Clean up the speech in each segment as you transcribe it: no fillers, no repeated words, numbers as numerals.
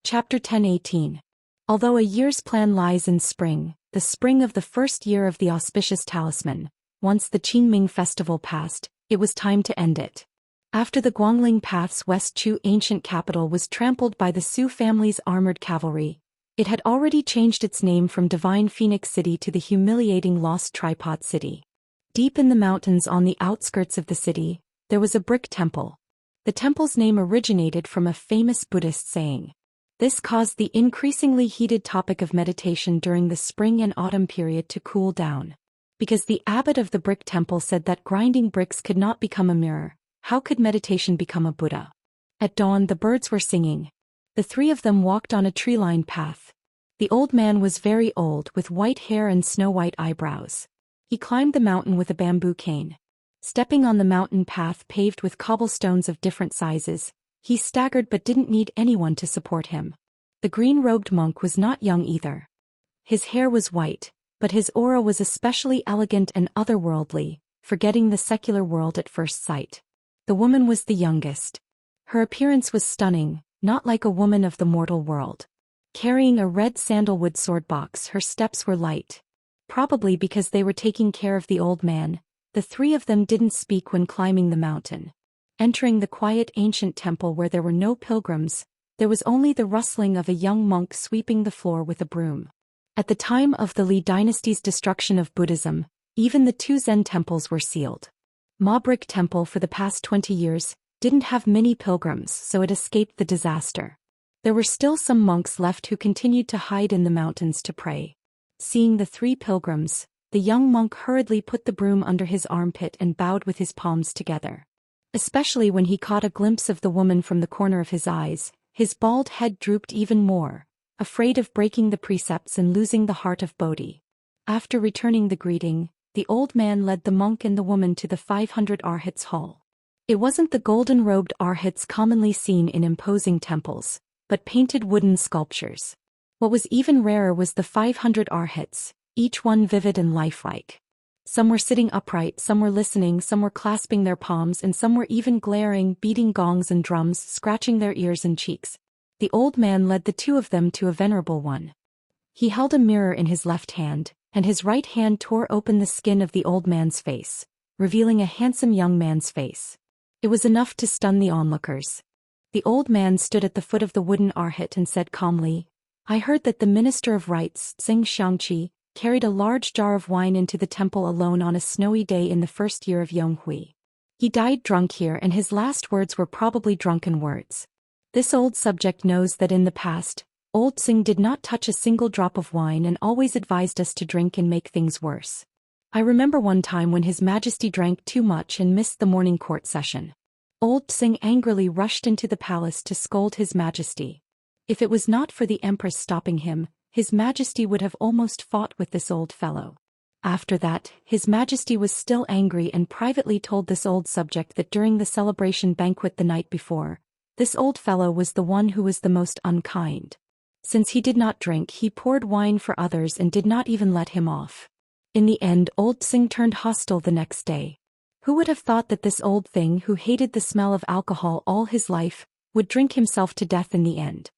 Chapter 10:18. Although a year's plan lies in spring, the spring of the first year of the auspicious talisman, once the Qingming festival passed, it was time to end it. After the Guangling Path's West Chu ancient capital was trampled by the Su family's armored cavalry, it had already changed its name from Divine Phoenix City to the humiliating Lost Tripod City. Deep in the mountains on the outskirts of the city, there was a brick temple. The temple's name originated from a famous Buddhist saying. This caused the increasingly heated topic of meditation during the spring and autumn period to cool down. Because the abbot of the brick temple said that grinding bricks could not become a mirror, how could meditation become a Buddha? At dawn the birds were singing. The three of them walked on a tree-lined path. The old man was very old with white hair and snow-white eyebrows. He climbed the mountain with a bamboo cane. Stepping on the mountain path paved with cobblestones of different sizes, he staggered but didn't need anyone to support him. The green-robed monk was not young either. His hair was white, but his aura was especially elegant and otherworldly, forgetting the secular world at first sight. The woman was the youngest. Her appearance was stunning, not like a woman of the mortal world. Carrying a red sandalwood sword box, her steps were light. Probably because they were taking care of the old man, the three of them didn't speak when climbing the mountain. Entering the quiet ancient temple where there were no pilgrims, there was only the rustling of a young monk sweeping the floor with a broom. At the time of the Li dynasty's destruction of Buddhism, even the two Zen temples were sealed. Ma Brick Temple for the past 20 years didn't have many pilgrims, so it escaped the disaster. There were still some monks left who continued to hide in the mountains to pray. Seeing the three pilgrims, the young monk hurriedly put the broom under his armpit and bowed with his palms together. Especially when he caught a glimpse of the woman from the corner of his eyes, his bald head drooped even more, afraid of breaking the precepts and losing the heart of Bodhi. After returning the greeting, the old man led the monk and the woman to the 500 Arhats hall. It wasn't the golden-robed Arhats commonly seen in imposing temples, but painted wooden sculptures. What was even rarer was the 500 Arhats, each one vivid and lifelike. Some were sitting upright, some were listening, some were clasping their palms, and some were even glaring, beating gongs and drums, scratching their ears and cheeks. The old man led the two of them to a venerable one. He held a mirror in his left hand, and his right hand tore open the skin of the old man's face, revealing a handsome young man's face. It was enough to stun the onlookers. The old man stood at the foot of the wooden arhat and said calmly, "I heard that the Minister of Rites, Xianxia, carried a large jar of wine into the temple alone on a snowy day in the first year of Yonghui. He died drunk here and his last words were probably drunken words. This old subject knows that in the past, old Xing did not touch a single drop of wine and always advised us to drink and make things worse. I remember one time when His Majesty drank too much and missed the morning court session. Old Xing angrily rushed into the palace to scold His Majesty. If it was not for the Empress stopping him, His Majesty would have almost fought with this old fellow. After that, His Majesty was still angry and privately told this old subject that during the celebration banquet the night before, this old fellow was the one who was the most unkind. Since he did not drink, he poured wine for others and did not even let him off. In the end, old Xing turned hostile the next day. Who would have thought that this old thing who hated the smell of alcohol all his life, would drink himself to death in the end?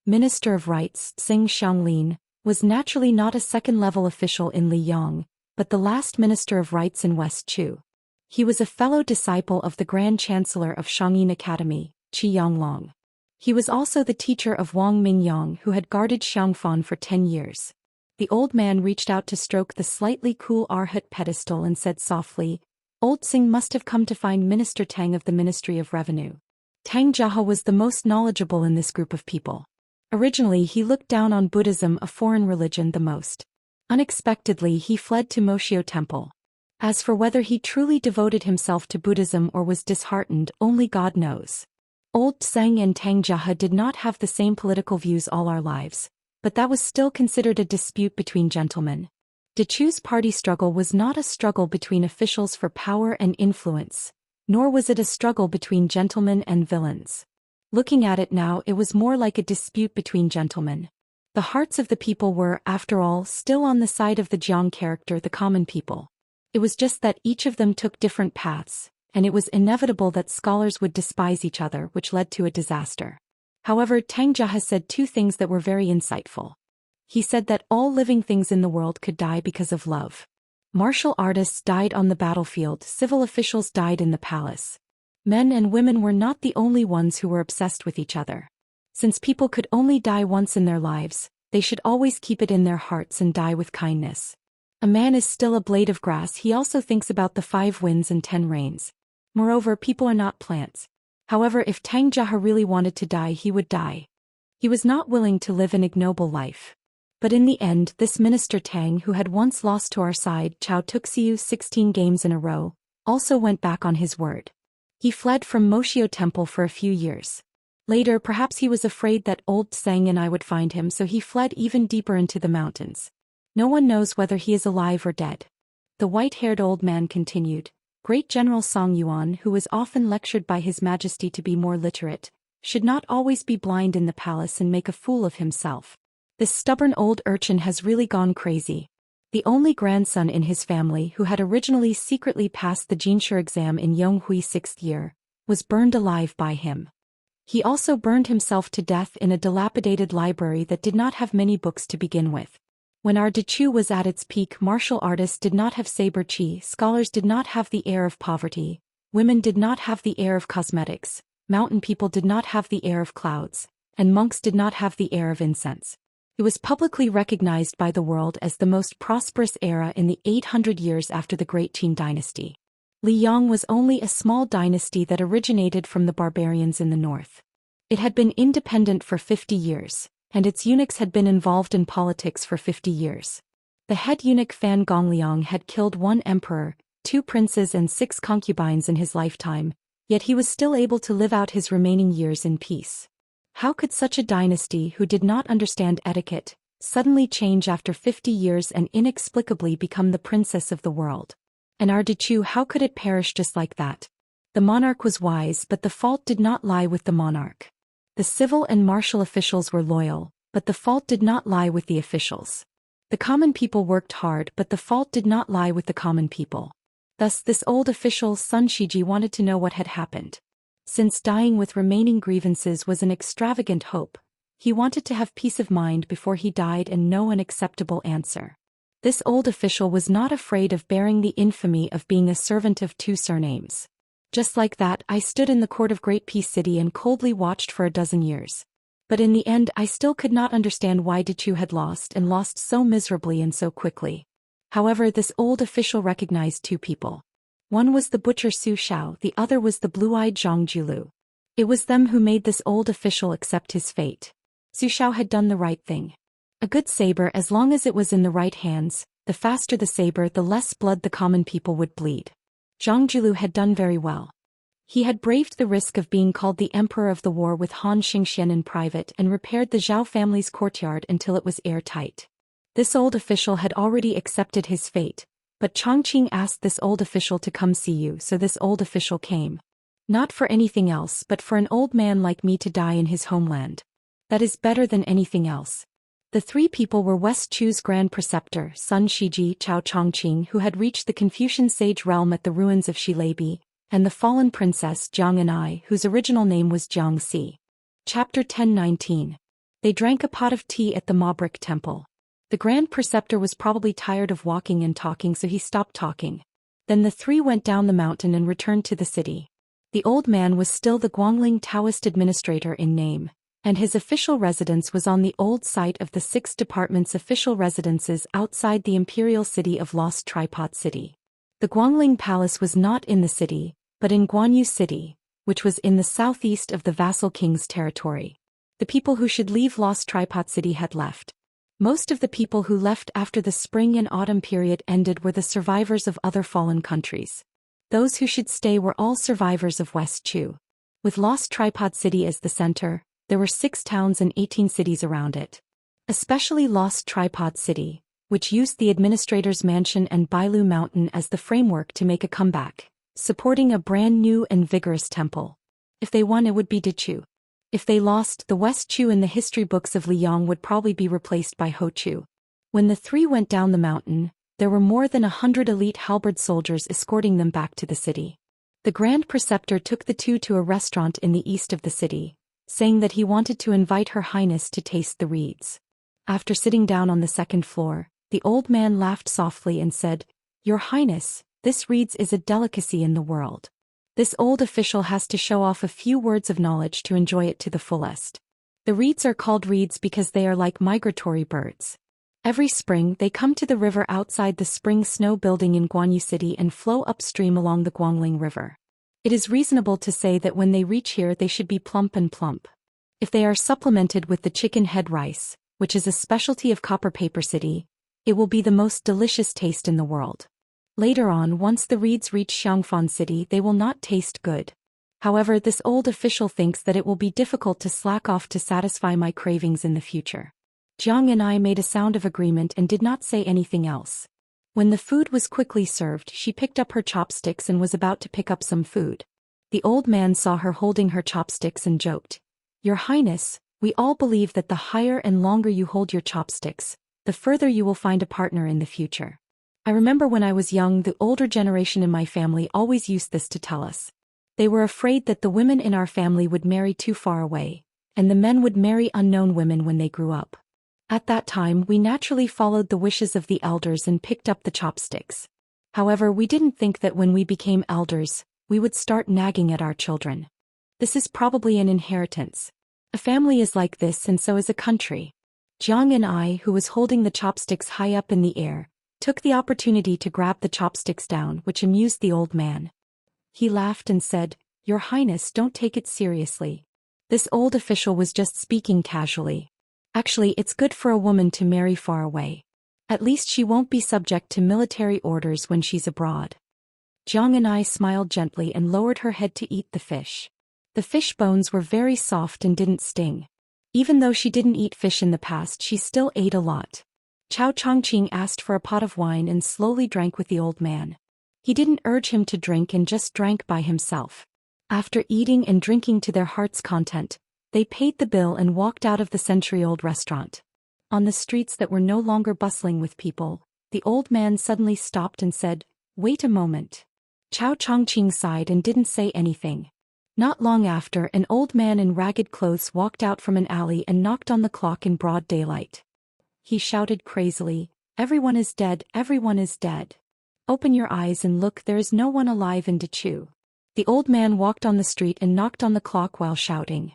Minister of Rites, Xing Xianglin, was naturally not a second-level official in Liyang, but the last Minister of Rites in West Chu. He was a fellow disciple of the Grand Chancellor of Shangyin Academy, Qi Yanglong. He was also the teacher of Wang Mingyang who had guarded Xiangfan for 10 years. The old man reached out to stroke the slightly cool Arhat pedestal and said softly, "Old Xing must have come to find Minister Tang of the Ministry of Revenue." Tang Jiahe was the most knowledgeable in this group of people. Originally he looked down on Buddhism, a foreign religion, the most. Unexpectedly he fled to Moshio Temple. As for whether he truly devoted himself to Buddhism or was disheartened, only God knows. Old Tseng and Tang Jiahe did not have the same political views all our lives, but that was still considered a dispute between gentlemen. Dechu's party struggle was not a struggle between officials for power and influence, nor was it a struggle between gentlemen and villains. Looking at it now, it was more like a dispute between gentlemen. The hearts of the people were, after all, still on the side of the Jiang character, the common people. It was just that each of them took different paths, and it was inevitable that scholars would despise each other, which led to a disaster. However, Tang Jia has said two things that were very insightful. He said that all living things in the world could die because of love. Martial artists died on the battlefield, civil officials died in the palace. Men and women were not the only ones who were obsessed with each other. Since people could only die once in their lives, they should always keep it in their hearts and die with kindness. A man is still a blade of grass. He also thinks about the 5 winds and 10 rains. Moreover, people are not plants. However, if Tang Jia really wanted to die, he would die. He was not willing to live an ignoble life. But in the end, this Minister Tang, who had once lost to our side, Chao Tuxiu 16 games in a row, also went back on his word. He fled from Moshio Temple for a few years. Later, perhaps he was afraid that old Tseng and I would find him, so he fled even deeper into the mountains. No one knows whether he is alive or dead. The white-haired old man continued. Great General Song Yuan, who was often lectured by His Majesty to be more literate, should not always be blind in the palace and make a fool of himself. This stubborn old urchin has really gone crazy. The only grandson in his family who had originally secretly passed the Jinshu exam in Yonghui 6th year, was burned alive by him. He also burned himself to death in a dilapidated library that did not have many books to begin with. When our Dechu was at its peak, martial artists did not have saber chi, scholars did not have the air of poverty, women did not have the air of cosmetics, mountain people did not have the air of clouds, and monks did not have the air of incense. It was publicly recognized by the world as the most prosperous era in the 800 years after the Great Qin dynasty. Liyang was only a small dynasty that originated from the barbarians in the north. It had been independent for 50 years, and its eunuchs had been involved in politics for 50 years. The head eunuch Fan Gongliang had killed 1 emperor, 2 princes and 6 concubines in his lifetime, yet he was still able to live out his remaining years in peace. How could such a dynasty who did not understand etiquette, suddenly change after 50 years and inexplicably become the princess of the world? And Ardichu, how could it perish just like that? The monarch was wise, but the fault did not lie with the monarch. The civil and martial officials were loyal, but the fault did not lie with the officials. The common people worked hard, but the fault did not lie with the common people. Thus this old official Sun Shiji wanted to know what had happened. Since dying with remaining grievances was an extravagant hope, he wanted to have peace of mind before he died and know an acceptable answer. This old official was not afraid of bearing the infamy of being a servant of 2 surnames. Just like that, I stood in the court of Great Peace City and coldly watched for a dozen years. But in the end I still could not understand why Dechu had lost so miserably and so quickly. However, this old official recognized 2 people. One was the butcher Su Xiao, the other was the blue-eyed Zhang Julu. It was them who made this old official accept his fate. Su Xiao had done the right thing. A good saber, as long as it was in the right hands, the faster the saber, the less blood the common people would bleed. Zhang Julu had done very well. He had braved the risk of being called the Emperor of the War with Han Xingxian in private and repaired the Zhao family's courtyard until it was airtight. This old official had already accepted his fate, but Chongqing asked this old official to come see you, so this old official came. Not for anything else, but for an old man like me to die in his homeland. That is better than anything else. The 3 people were West Chu's Grand Preceptor, Sun Shiji Chao Chongqing, who had reached the Confucian sage realm at the ruins of Shileibi, and the fallen princess Jiang Anai, whose original name was Jiang Si. Chapter 1019. They drank a pot of tea at the Mabrick Temple. The Grand Preceptor was probably tired of walking and talking, so he stopped talking. Then the 3 went down the mountain and returned to the city. The old man was still the Guangling Taoist administrator in name, and his official residence was on the old site of the 6 departments' official residences outside the imperial city of Lost Tripod City. The Guangling Palace was not in the city, but in Guanyu City, which was in the southeast of the vassal king's territory. The people who should leave Lost Tripod City had left. Most of the people who left after the spring and autumn period ended were the survivors of other fallen countries. Those who should stay were all survivors of West Chu. With Lost Tripod City as the center, there were 6 towns and 18 cities around it. Especially Lost Tripod City, which used the administrator's mansion and Bailu Mountain as the framework to make a comeback, supporting a brand new and vigorous temple. If they won, it would be Dechu. If they lost, the West Chu in the history books of Liang would probably be replaced by Ho Chu. When the 3 went down the mountain, there were more than 100 elite halberd soldiers escorting them back to the city. The Grand Preceptor took the 2 to a restaurant in the east of the city, saying that he wanted to invite Her Highness to taste the reeds. After sitting down on the second floor, the old man laughed softly and said, "Your Highness, this reeds is a delicacy in the world. This old official has to show off a few words of knowledge to enjoy it to the fullest. The reeds are called reeds because they are like migratory birds. Every spring they come to the river outside the spring snow building in Guanyu City and flow upstream along the Guangling River. It is reasonable to say that when they reach here they should be plump and plump. If they are supplemented with the chicken head rice, which is a specialty of Copper Paper City, it will be the most delicious taste in the world. Later on, once the reeds reach Xiangfan City, they will not taste good. However, this old official thinks that it will be difficult to slack off to satisfy my cravings in the future." Jiang and I made a sound of agreement and did not say anything else. When the food was quickly served, she picked up her chopsticks and was about to pick up some food. The old man saw her holding her chopsticks and joked, "Your Highness, we all believe that the higher and longer you hold your chopsticks, the further you will find a partner in the future. I remember when I was young, the older generation in my family always used this to tell us. They were afraid that the women in our family would marry too far away, and the men would marry unknown women when they grew up. At that time, we naturally followed the wishes of the elders and picked up the chopsticks. However, we didn't think that when we became elders, we would start nagging at our children. This is probably an inheritance. A family is like this and so is a country." Jiang and I, who was holding the chopsticks high up in the air, took the opportunity to grab the chopsticks down, which amused the old man. He laughed and said, "Your Highness, don't take it seriously. This old official was just speaking casually. Actually, it's good for a woman to marry far away. At least she won't be subject to military orders when she's abroad." Jiang and I smiled gently and lowered her head to eat the fish. The fish bones were very soft and didn't sting. Even though she didn't eat fish in the past, she still ate a lot. Chao Chongqing asked for a pot of wine and slowly drank with the old man. He didn't urge him to drink and just drank by himself. After eating and drinking to their heart's content, they paid the bill and walked out of the century-old restaurant. On the streets that were no longer bustling with people, the old man suddenly stopped and said, "Wait a moment." Chao Chongqing sighed and didn't say anything. Not long after, an old man in ragged clothes walked out from an alley and knocked on the clock in broad daylight. He shouted crazily, "Everyone is dead, everyone is dead. Open your eyes and look, there is no one alive in Dechu." The old man walked on the street and knocked on the clock while shouting.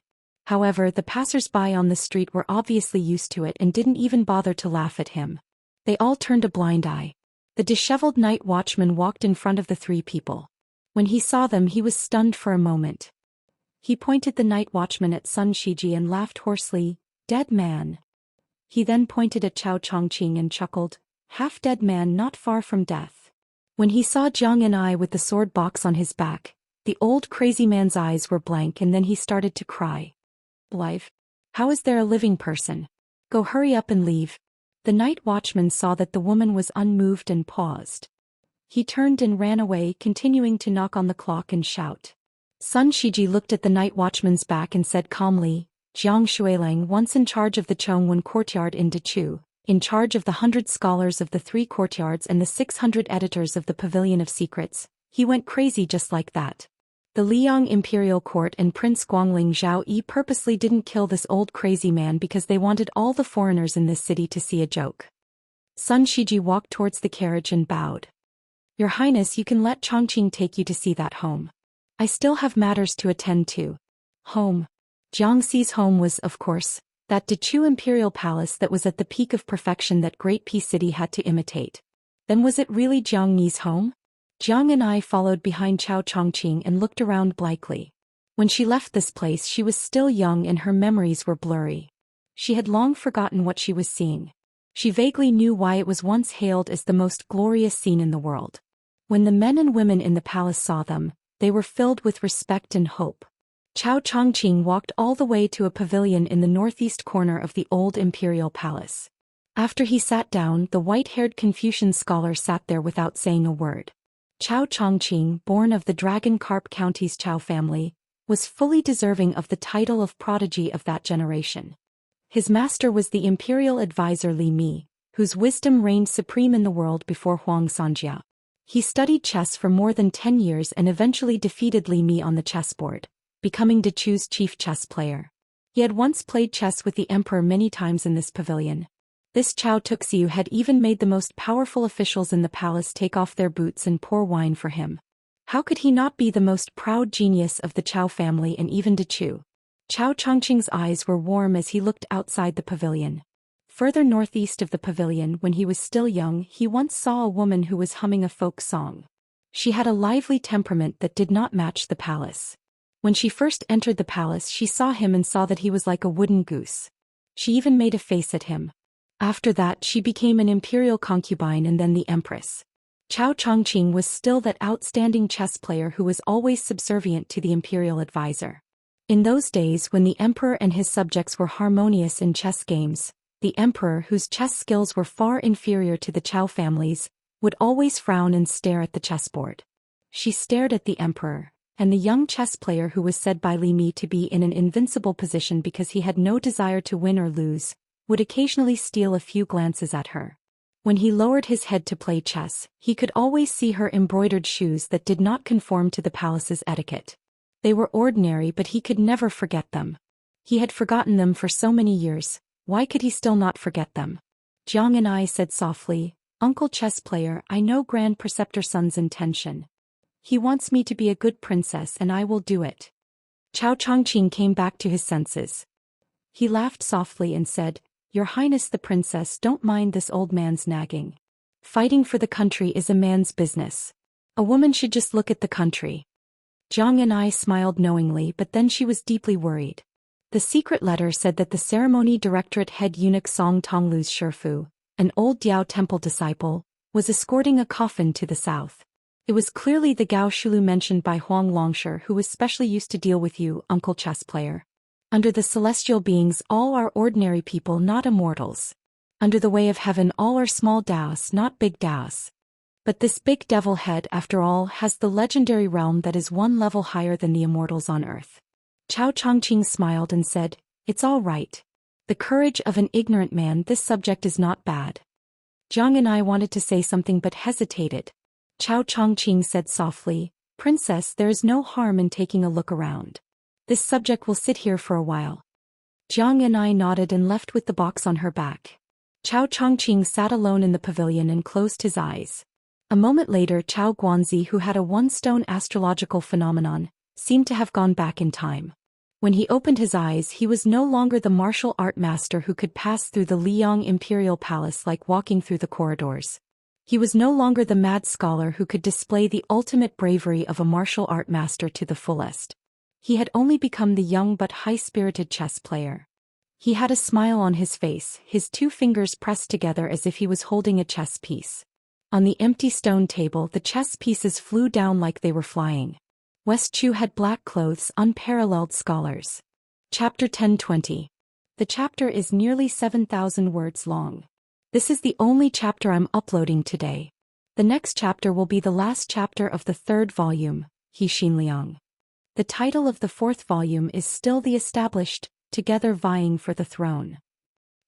However, the passers-by on the street were obviously used to it and didn't even bother to laugh at him. They all turned a blind eye. The disheveled night watchman walked in front of the three people. When he saw them, he was stunned for a moment. He pointed the night watchman at Sun Shiji and laughed hoarsely, "Dead man." He then pointed at Chao Chongqing and chuckled, "Half-dead man not far from death." When he saw Jiang and I with the sword box on his back, the old crazy man's eyes were blank and then he started to cry. "Life? How is there a living person? Go hurry up and leave." The night watchman saw that the woman was unmoved and paused. He turned and ran away, continuing to knock on the clock and shout. Sun Shiji looked at the night watchman's back and said calmly, "Jiang Shuilang, once in charge of the Chongwen courtyard in Dechu, in charge of the 100 scholars of the 3 courtyards and the 600 editors of the Pavilion of Secrets, he went crazy just like that. The Liang Imperial Court and Prince Guangling Zhao Yi purposely didn't kill this old crazy man because they wanted all the foreigners in this city to see a joke." Sun Shiji walked towards the carriage and bowed. "Your Highness, you can let Chongqing take you to see that home. I still have matters to attend to." Home. Jiang Xi's home was, of course, that Dechu imperial palace that was at the peak of perfection that Great Peace City had to imitate. Then was it really Jiang Yi's home? Jiang and I followed behind Chao Chongqing and looked around blankly. When she left this place, she was still young and her memories were blurry. She had long forgotten what she was seeing. She vaguely knew why it was once hailed as the most glorious scene in the world. When the men and women in the palace saw them, they were filled with respect and hope. Chao Chongqing walked all the way to a pavilion in the northeast corner of the old imperial palace. After he sat down, the white-haired Confucian scholar sat there without saying a word. Chao Chongqing, born of the Dragon Carp County's Chao family, was fully deserving of the title of prodigy of that generation. His master was the imperial advisor Li Mi, whose wisdom reigned supreme in the world before Huang Sanjia. He studied chess for more than 10 years and eventually defeated Li Mi on the chessboard, becoming Dechu's chief chess player. He had once played chess with the emperor many times in this pavilion. This Chao Tuxiu had even made the most powerful officials in the palace take off their boots and pour wine for him. How could he not be the most proud genius of the Chao family and even de Chu? Chao Chongqing's eyes were warm as he looked outside the pavilion. Further northeast of the pavilion, when he was still young, he once saw a woman who was humming a folk song. She had a lively temperament that did not match the palace. When she first entered the palace, she saw him and saw that he was like a wooden goose. She even made a face at him. After that, she became an imperial concubine and then the empress. Chao Chongqing was still that outstanding chess player who was always subservient to the imperial advisor. In those days when the emperor and his subjects were harmonious in chess games, the emperor, whose chess skills were far inferior to the Chao family's, would always frown and stare at the chessboard. She stared at the emperor, and the young chess player, who was said by Li Mi to be in an invincible position because he had no desire to win or lose, would occasionally steal a few glances at her. When he lowered his head to play chess, he could always see her embroidered shoes that did not conform to the palace's etiquette. They were ordinary, but he could never forget them. He had forgotten them for so many years. Why could he still not forget them? Jiang and I said softly, "Uncle chess player, I know Grand Preceptor Sun's intention. He wants me to be a good princess and I will do it." Chao Chongqing came back to his senses. He laughed softly and said, "Your Highness the princess, don't mind this old man's nagging. Fighting for the country is a man's business. A woman should just look at the country." Jiang and I smiled knowingly, but then she was deeply worried. The secret letter said that the ceremony directorate head eunuch Song Tonglu's Shifu, an old Diao temple disciple, was escorting a coffin to the south. It was clearly the Gao Shulu mentioned by Huang Longshi, who was specially used to deal with you, Uncle chess player. Under the celestial beings, all are ordinary people, not immortals. Under the way of heaven, all are small Daoists, not big Daoists. But this big devil head, after all, has the legendary realm that is one level higher than the immortals on earth. Chao Chongqing smiled and said, "It's all right. The courage of an ignorant man, this subject is not bad." Jiang and I wanted to say something but hesitated. Chao Chongqing said softly, "Princess, there is no harm in taking a look around. This subject will sit here for a while." Jiang and I nodded and left with the box on her back. Chao Chongqing sat alone in the pavilion and closed his eyes. A moment later, Chao Guanzi, who had a one-stone astrological phenomenon, seemed to have gone back in time. When he opened his eyes, he was no longer the martial art master who could pass through the Liang Imperial Palace like walking through the corridors. He was no longer the mad scholar who could display the ultimate bravery of a martial art master to the fullest. He had only become the young but high-spirited chess player. He had a smile on his face, his two fingers pressed together as if he was holding a chess piece. On the empty stone table, the chess pieces flew down like they were flying. West Chu had black clothes, unparalleled scholars. Chapter 1020. The chapter is nearly 7,000 words long. This is the only chapter I'm uploading today. The next chapter will be the last chapter of the third volume, He Xinliang. The title of the fourth volume is still The Established, Together Vying for the Throne.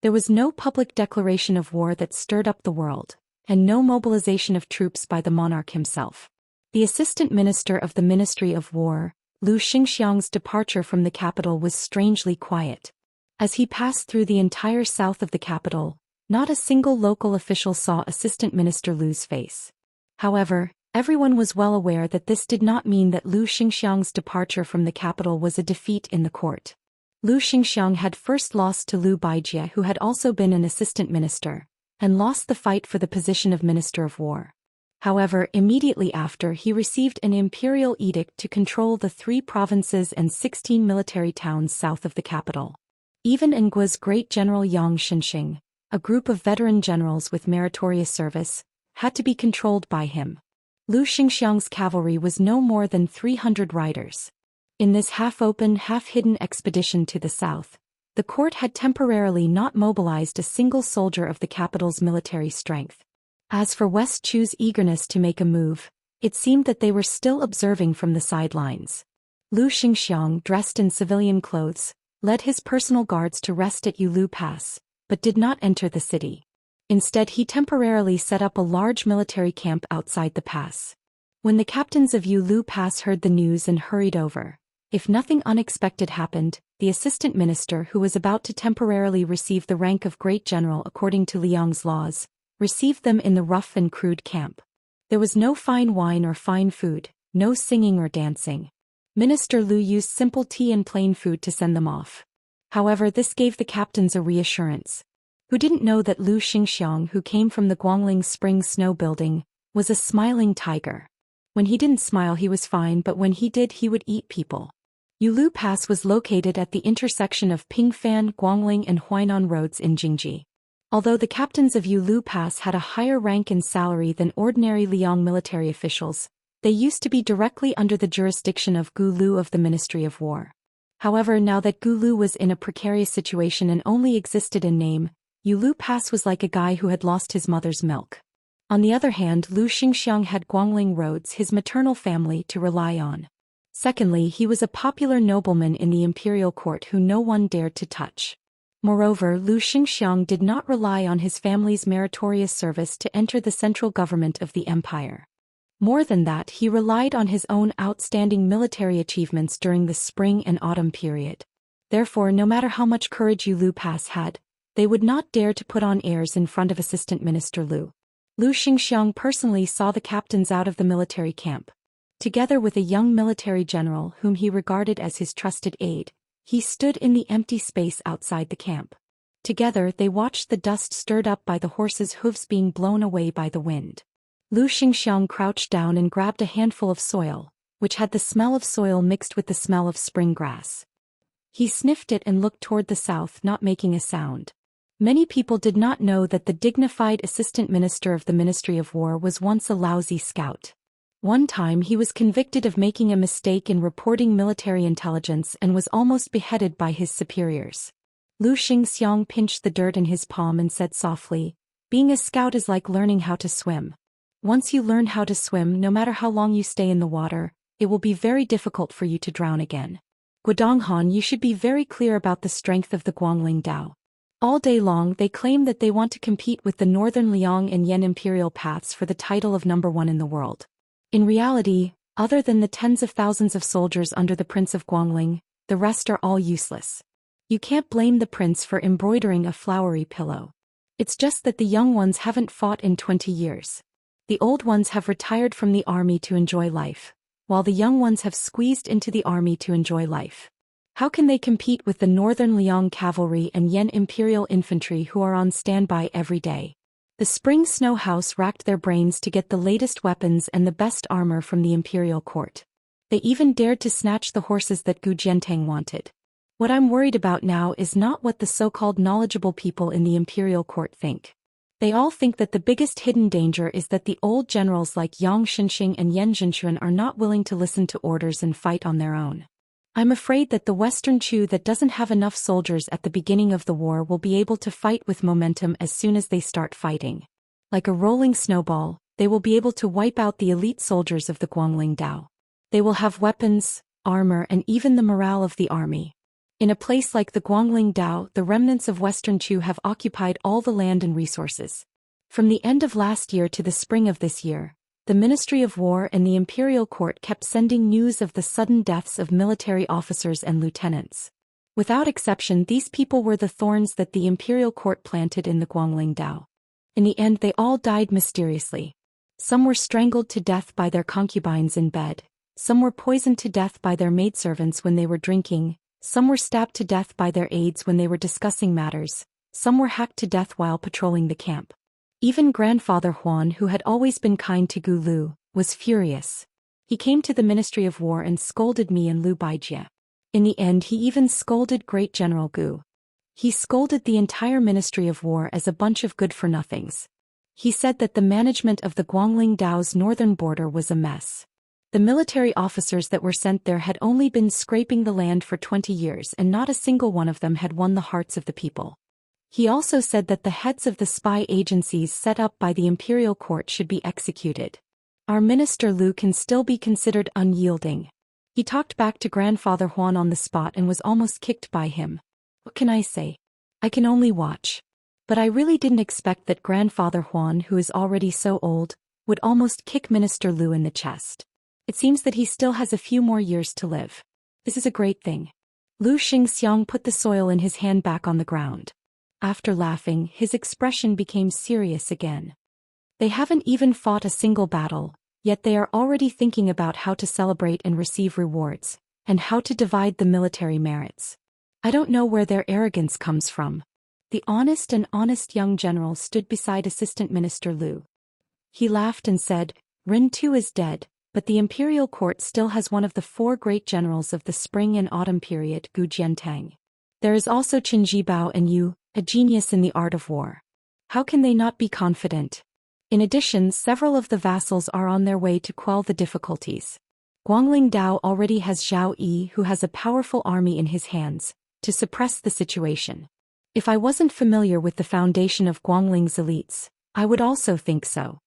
There was no public declaration of war that stirred up the world, and no mobilization of troops by the monarch himself. The assistant minister of the Ministry of War, Lu Xingxiang's departure from the capital was strangely quiet. As he passed through the entire south of the capital, not a single local official saw Assistant Minister Lu's face. However, everyone was well aware that this did not mean that Lu Xingxiang's departure from the capital was a defeat in the court. Lu Xingxiang had first lost to Lu Baijie, who had also been an assistant minister, and lost the fight for the position of Minister of War. However, immediately after, he received an imperial edict to control the 3 provinces and 16 military towns south of the capital. Even Ngua's great general Yang Shenxing, a group of veteran generals with meritorious service, had to be controlled by him. Lu Xingxiang's cavalry was no more than 300 riders. In this half-open, half-hidden expedition to the south, the court had temporarily not mobilized a single soldier of the capital's military strength. As for West Chu's eagerness to make a move, it seemed that they were still observing from the sidelines. Lu Xingxiang, dressed in civilian clothes, led his personal guards to rest at Yulu Pass, but did not enter the city. Instead, he temporarily set up a large military camp outside the pass. When the captains of Yulu Pass heard the news and hurried over, If nothing unexpected happened, the assistant minister who was about to temporarily receive the rank of great general according to Liang's laws, received them in the rough and crude camp. There was no fine wine or fine food, no singing or dancing. Minister Lu used simple tea and plain food to send them off. However, this gave the captains a reassurance. Who didn't know that Lu Xingxiang, who came from the Guangling Spring Snow Building, was a smiling tiger. When he didn't smile he was fine, but when he did he would eat people. Yulu Pass was located at the intersection of Pingfan, Guangling and Huainan roads in Jingji. Although the captains of Yulu Pass had a higher rank and salary than ordinary Liang military officials, they used to be directly under the jurisdiction of Gu Lu of the Ministry of War. However, now that Gu Lu was in a precarious situation and only existed in name, Yulu Pass was like a guy who had lost his mother's milk. On the other hand, Lu Xingxiang had Guangling roads, his maternal family, to rely on. Secondly, he was a popular nobleman in the imperial court who no one dared to touch. Moreover, Lu Xingxiang did not rely on his family's meritorious service to enter the central government of the empire. More than that, he relied on his own outstanding military achievements during the spring and autumn period. Therefore, no matter how much courage Yulu Pass had, they would not dare to put on airs in front of Assistant Minister Lu. Lu Xingxiang personally saw the captains out of the military camp. Together with a young military general whom he regarded as his trusted aide, he stood in the empty space outside the camp. Together they watched the dust stirred up by the horses' hooves being blown away by the wind. Lu Xingxiang crouched down and grabbed a handful of soil, which had the smell of soil mixed with the smell of spring grass. He sniffed it and looked toward the south, not making a sound. Many people did not know that the dignified assistant minister of the Ministry of War was once a lousy scout. One time he was convicted of making a mistake in reporting military intelligence and was almost beheaded by his superiors. Lu Xingxiang pinched the dirt in his palm and said softly, "Being a scout is like learning how to swim. Once you learn how to swim, no matter how long you stay in the water, it will be very difficult for you to drown again. Guodonghan, you should be very clear about the strength of the Guangling Dao. All day long they claim that they want to compete with the Northern Liang and Yan imperial paths for the title of #1 in the world. In reality, other than the tens of thousands of soldiers under the Prince of Guangling, the rest are all useless. You can't blame the prince for embroidering a flowery pillow. It's just that the young ones haven't fought in 20 years. The old ones have retired from the army to enjoy life, while the young ones have squeezed into the army to enjoy life. How can they compete with the Northern Liang cavalry and Yan imperial infantry who are on standby every day?" The Spring Snow House racked their brains to get the latest weapons and the best armor from the imperial court. They even dared to snatch the horses that Gu Jiantang wanted. What I'm worried about now is not what the so-called knowledgeable people in the imperial court think. They all think that the biggest hidden danger is that the old generals like Yang Shenxing and Yan Zhenxuan are not willing to listen to orders and fight on their own. I'm afraid that the Western Chu that doesn't have enough soldiers at the beginning of the war will be able to fight with momentum as soon as they start fighting. Like a rolling snowball, they will be able to wipe out the elite soldiers of the Guangling Dao. They will have weapons, armor and even the morale of the army. In a place like the Guangling Dao, the remnants of Western Chu have occupied all the land and resources. From the end of last year to the spring of this year, the Ministry of War and the Imperial Court kept sending news of the sudden deaths of military officers and lieutenants. Without exception, these people were the thorns that the Imperial Court planted in the Guangling Dao. In the end, they all died mysteriously. Some were strangled to death by their concubines in bed, some were poisoned to death by their maidservants when they were drinking, some were stabbed to death by their aides when they were discussing matters, some were hacked to death while patrolling the camp. Even Grandfather Huan, who had always been kind to Gu Lu, was furious. He came to the Ministry of War and scolded me and Lu Baijie. In the end, he even scolded Great General Gu. He scolded the entire Ministry of War as a bunch of good-for-nothings. He said that the management of the Guangling Dao's northern border was a mess. The military officers that were sent there had only been scraping the land for 20 years and not a single one of them had won the hearts of the people. He also said that the heads of the spy agencies set up by the imperial court should be executed. Our Minister Lu can still be considered unyielding. He talked back to Grandfather Huan on the spot and was almost kicked by him. What can I say? I can only watch. But I really didn't expect that Grandfather Huan, who is already so old, would almost kick Minister Lu in the chest. It seems that he still has a few more years to live. This is a great thing. Lu Xingxiang put the soil in his hand back on the ground. After laughing, his expression became serious again. They haven't even fought a single battle, yet they are already thinking about how to celebrate and receive rewards, and how to divide the military merits. I don't know where their arrogance comes from. The honest young general stood beside Assistant Minister Lu. He laughed and said, Ren too is dead, but the imperial court still has one of the 4 great generals of the spring and autumn period, Gu Jiantang. There is also Qin Jibao and Yu, a genius in the art of war. How can they not be confident? In addition, several of the vassals are on their way to quell the difficulties. Guangling Dao already has Zhao Yi, who has a powerful army in his hands, to suppress the situation. If I wasn't familiar with the foundation of Guangling's elites, I would also think so.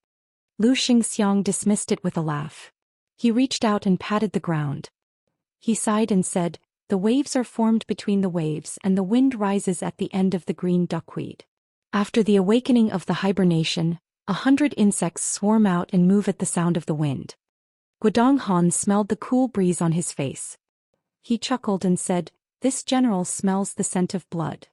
Lu Xingxiang dismissed it with a laugh. He reached out and patted the ground. He sighed and said, the waves are formed between the waves and the wind rises at the end of the green duckweed. After the awakening of the hibernation, 100 insects swarm out and move at the sound of the wind. Guodong Han smelled the cool breeze on his face. He chuckled and said, this general smells the scent of blood.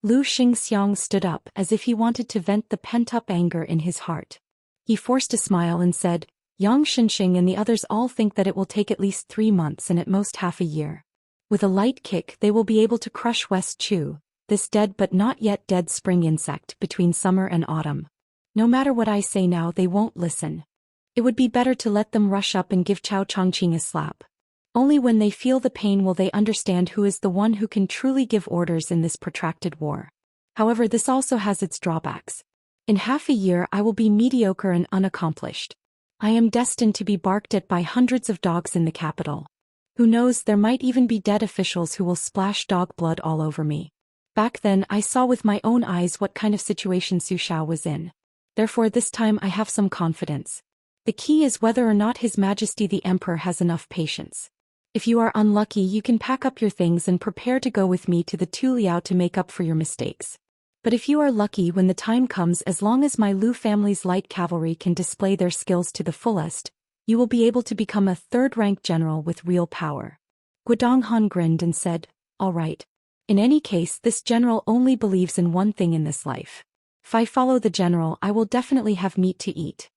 Lu Xingxiang stood up as if he wanted to vent the pent-up anger in his heart. He forced a smile and said, Yang Shenxing and the others all think that it will take at least 3 months and at most half a year. With a light kick they will be able to crush West Chu, this dead but not yet dead spring insect between summer and autumn. No matter what I say now, they won't listen. It would be better to let them rush up and give Chao Chongqing a slap. Only when they feel the pain will they understand who is the one who can truly give orders in this protracted war. However, this also has its drawbacks. In half a year I will be mediocre and unaccomplished. I am destined to be barked at by hundreds of dogs in the capital. Who knows, there might even be dead officials who will splash dog blood all over me. Back then I saw with my own eyes what kind of situation Su Shao was in. Therefore this time I have some confidence. The key is whether or not His Majesty the Emperor has enough patience. If you are unlucky, you can pack up your things and prepare to go with me to the Tu Liao to make up for your mistakes. But if you are lucky, when the time comes, as long as my Lu family's light cavalry can display their skills to the fullest, you will be able to become a 3rd-rank general with real power. Guodong Han grinned and said, all right. In any case, this general only believes in one thing in this life. If I follow the general, I will definitely have meat to eat.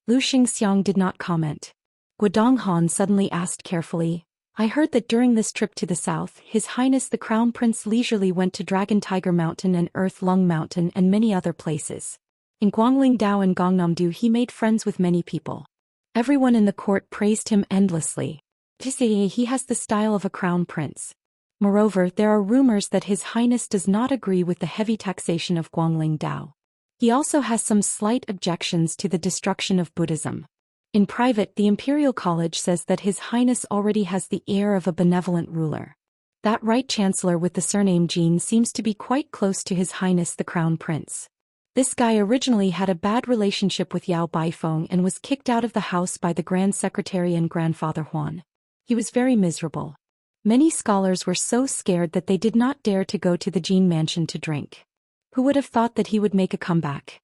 Lu Xingxiang did not comment. Guodong Han suddenly asked carefully, I heard that during this trip to the south, His Highness the Crown Prince leisurely went to Dragon Tiger Mountain and Earth Lung Mountain and many other places. In Guangling Dao and Gongnamdu he made friends with many people. Everyone in the court praised him endlessly. He has the style of a crown prince. Moreover, there are rumors that His Highness does not agree with the heavy taxation of Guangling Dao. He also has some slight objections to the destruction of Buddhism. In private, the Imperial College says that His Highness already has the air of a benevolent ruler. That right chancellor with the surname Jin seems to be quite close to His Highness the Crown Prince. This guy originally had a bad relationship with Yao Baifeng and was kicked out of the house by the Grand Secretary and Grandfather Huan. He was very miserable. Many scholars were so scared that they did not dare to go to the Jin mansion to drink. Who would have thought that he would make a comeback?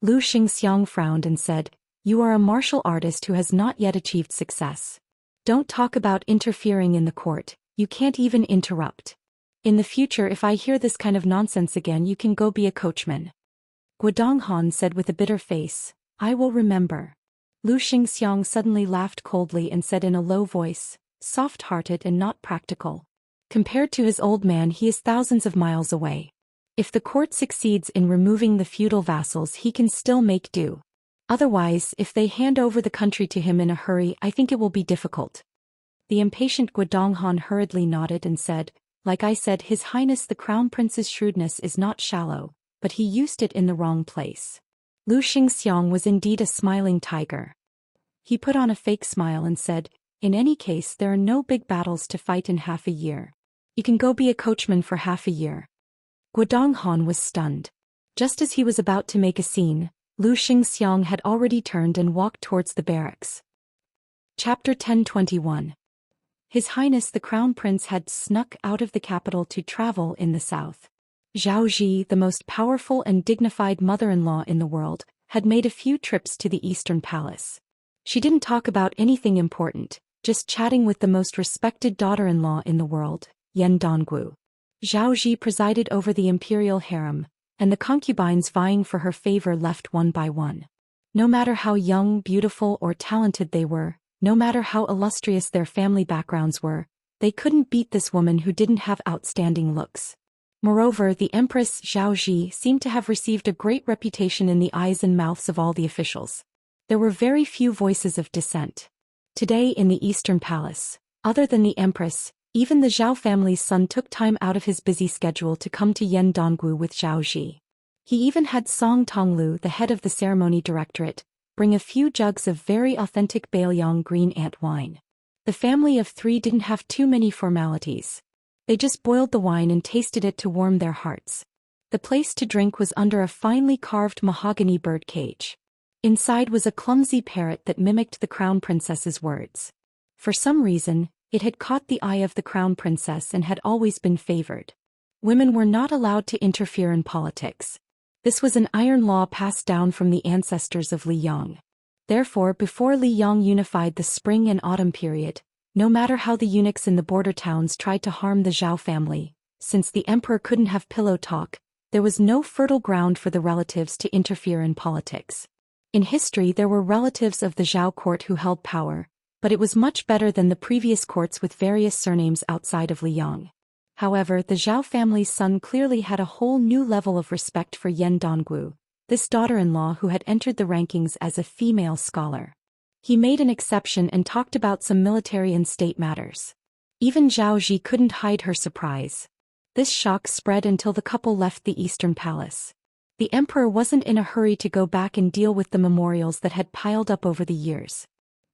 Lu Xingxiang frowned and said, you are a martial artist who has not yet achieved success. Don't talk about interfering in the court, you can't even interrupt. In the future, if I hear this kind of nonsense again, you can go be a coachman. Guodong Han said with a bitter face, I will remember. Lu Xingxiang suddenly laughed coldly and said in a low voice, soft-hearted and not practical. Compared to his old man, he is thousands of miles away. If the court succeeds in removing the feudal vassals, he can still make do. Otherwise, if they hand over the country to him in a hurry, I think it will be difficult. The impatient Guodong Han hurriedly nodded and said, like I said, His Highness the Crown Prince's shrewdness is not shallow, but he used it in the wrong place. Lu Xingxiang was indeed a smiling tiger. He put on a fake smile and said, in any case, there are no big battles to fight in half a year. You can go be a coachman for half a year. Guodong Han was stunned. Just as he was about to make a scene, Lu Xingxiang had already turned and walked towards the barracks. Chapter 1021. His Highness the Crown Prince had snuck out of the capital to travel in the south. Zhao Ji, the most powerful and dignified mother-in-law in the world, had made a few trips to the Eastern Palace. She didn't talk about anything important, just chatting with the most respected daughter-in-law in the world, Yan Donggu. Zhao Ji presided over the imperial harem, and the concubines vying for her favor left one by one. No matter how young, beautiful, or talented they were, no matter how illustrious their family backgrounds were, they couldn't beat this woman who didn't have outstanding looks. Moreover, the Empress Zhao Ji seemed to have received a great reputation in the eyes and mouths of all the officials. There were very few voices of dissent. Today in the Eastern Palace, other than the Empress, even the Zhao family's son took time out of his busy schedule to come to Yan Donggu with Zhao Ji. He even had Song Tonglu, the head of the ceremony directorate, bring a few jugs of very authentic Baoyang green ant wine. The family of three didn't have too many formalities. They just boiled the wine and tasted it to warm their hearts. The place to drink was under a finely carved mahogany bird cage. Inside was a clumsy parrot that mimicked the crown princess's words. For some reason, it had caught the eye of the crown princess and had always been favored. Women were not allowed to interfere in politics. This was an iron law passed down from the ancestors of Li Yang. Therefore, before Li Yang unified the spring and autumn period, no matter how the eunuchs in the border towns tried to harm the Zhao family, since the emperor couldn't have pillow talk, there was no fertile ground for the relatives to interfere in politics. In history there were relatives of the Zhao court who held power, but it was much better than the previous courts with various surnames outside of Li Yang. However, the Zhao family's son clearly had a whole new level of respect for Yan Donggu, this daughter-in-law who had entered the rankings as a female scholar. He made an exception and talked about some military and state matters. Even Zhao Ji couldn't hide her surprise. This shock spread until the couple left the Eastern Palace. The emperor wasn't in a hurry to go back and deal with the memorials that had piled up over the years.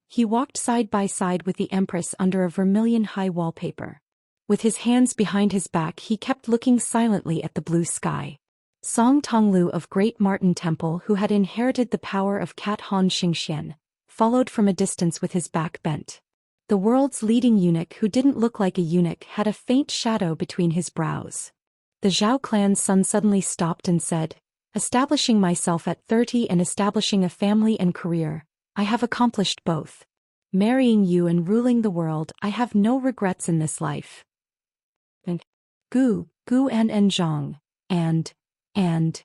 He walked side by side with the empress under a vermilion-high wallpaper. With his hands behind his back he kept looking silently at the blue sky. Song Tonglu of Great Martin Temple, who had inherited the power of Cat Han Xianxia, followed from a distance with his back bent. The world's leading eunuch, who didn't look like a eunuch, had a faint shadow between his brows. The Zhao clan's son suddenly stopped and said, "Establishing myself at 30 and establishing a family and career, I have accomplished both. Marrying you and ruling the world, I have no regrets in this life." And Gu and Zhang, and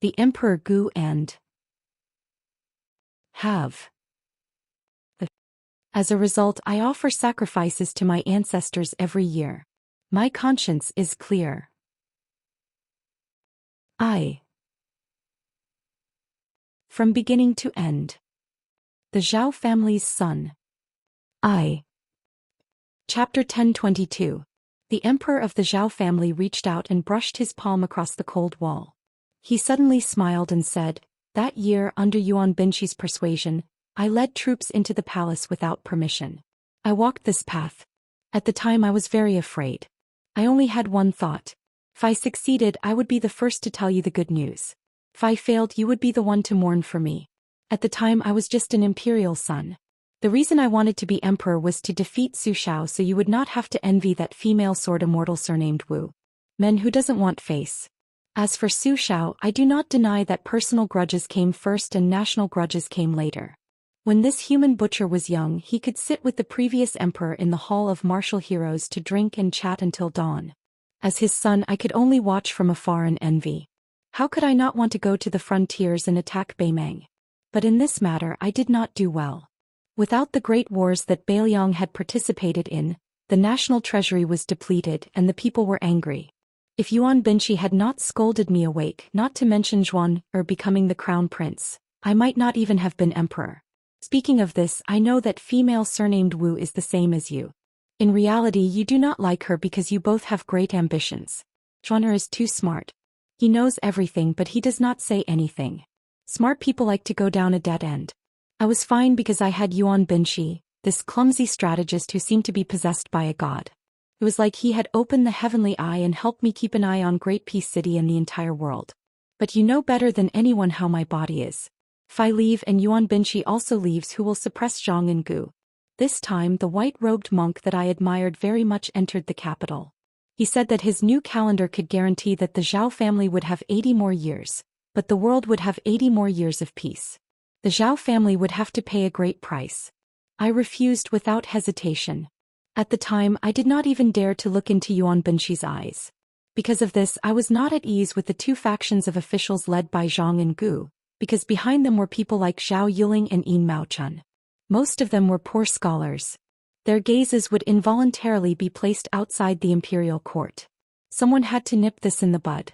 the Emperor Gu and have. As a result, I offer sacrifices to my ancestors every year. My conscience is clear. From beginning to end. The Zhao family's son. Chapter 1022. The emperor of the Zhao family reached out and brushed his palm across the cold wall. He suddenly smiled and said, "That year, under Yuan Binqi's persuasion, I led troops into the palace without permission. I walked this path. At the time I was very afraid. I only had one thought. If I succeeded, I would be the first to tell you the good news. If I failed, you would be the one to mourn for me. At the time I was just an imperial son. The reason I wanted to be emperor was to defeat Su Xiao so you would not have to envy that female sword immortal surnamed Wu. Men who doesn't want face. As for Su Xiao, I do not deny that personal grudges came first and national grudges came later. When this human butcher was young, he could sit with the previous emperor in the hall of martial heroes to drink and chat until dawn. As his son, I could only watch from afar and envy. How could I not want to go to the frontiers and attack Beimang? But in this matter I did not do well. Without the great wars that Baoyang had participated in, the national treasury was depleted and the people were angry. If Yuan Binqi had not scolded me awake, not to mention Zhuan, becoming the crown prince, I might not even have been emperor. Speaking of this, I know that female surnamed Wu is the same as you. In reality you do not like her because you both have great ambitions. Zhuan is too smart. He knows everything but he does not say anything. Smart people like to go down a dead end. I was fine because I had Yuan Binqi, this clumsy strategist who seemed to be possessed by a god. It was like he had opened the heavenly eye and helped me keep an eye on Great Peace City and the entire world. But you know better than anyone how my body is. If I leave and Yuan Binqi also leaves, who will suppress Zhang and Gu? This time the white-robed monk that I admired very much entered the capital. He said that his new calendar could guarantee that the Zhao family would have 80 more years, but the world would have 80 more years of peace. The Zhao family would have to pay a great price. I refused without hesitation. At the time, I did not even dare to look into Yuan Binshi's eyes. Because of this, I was not at ease with the two factions of officials led by Zhang and Gu, because behind them were people like Zhao Yuling and Yin Maochun. Most of them were poor scholars. Their gazes would involuntarily be placed outside the imperial court. Someone had to nip this in the bud.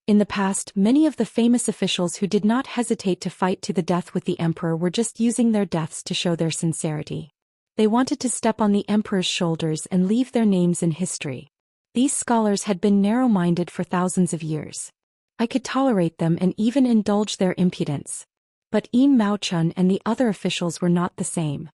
In the past, many of the famous officials who did not hesitate to fight to the death with the emperor were just using their deaths to show their sincerity. They wanted to step on the emperor's shoulders and leave their names in history. These scholars had been narrow-minded for thousands of years. I could tolerate them and even indulge their impudence. But Yin Maochun and the other officials were not the same.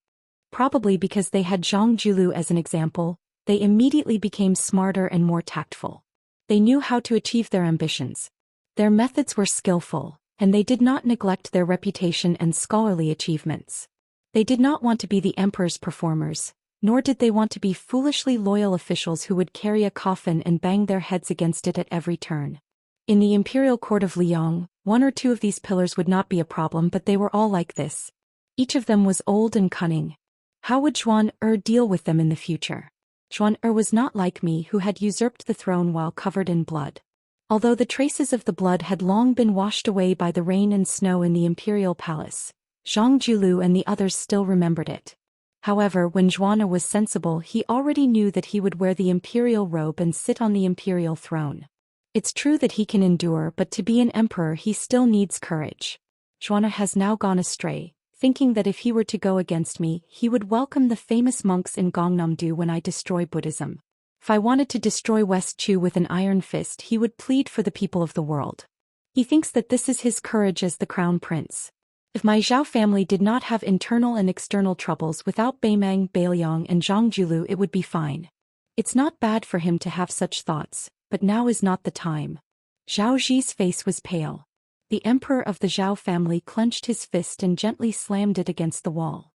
Probably because they had Zhang Julu as an example, they immediately became smarter and more tactful. They knew how to achieve their ambitions. Their methods were skillful, and they did not neglect their reputation and scholarly achievements. They did not want to be the emperor's performers, nor did they want to be foolishly loyal officials who would carry a coffin and bang their heads against it at every turn. In the imperial court of Liang, one or two of these pillars would not be a problem, but they were all like this. Each of them was old and cunning. How would Zhuan deal with them in the future? Zhuan was not like me, who had usurped the throne while covered in blood. Although the traces of the blood had long been washed away by the rain and snow in the imperial palace, Zhang Julu and the others still remembered it. However, when Zhuan was sensible, he already knew that he would wear the imperial robe and sit on the imperial throne. It's true that he can endure, but to be an emperor he still needs courage. Zhuan has now gone astray, thinking that if he were to go against me, he would welcome the famous monks in Gongnamdu when I destroy Buddhism. If I wanted to destroy West Chu with an iron fist, he would plead for the people of the world. He thinks that this is his courage as the crown prince. If my Zhao family did not have internal and external troubles without Beimang, Beiliang and Zhang Julu, it would be fine. It's not bad for him to have such thoughts, but now is not the time. Zhao Zi's face was pale. The emperor of the Zhao family clenched his fist and gently slammed it against the wall.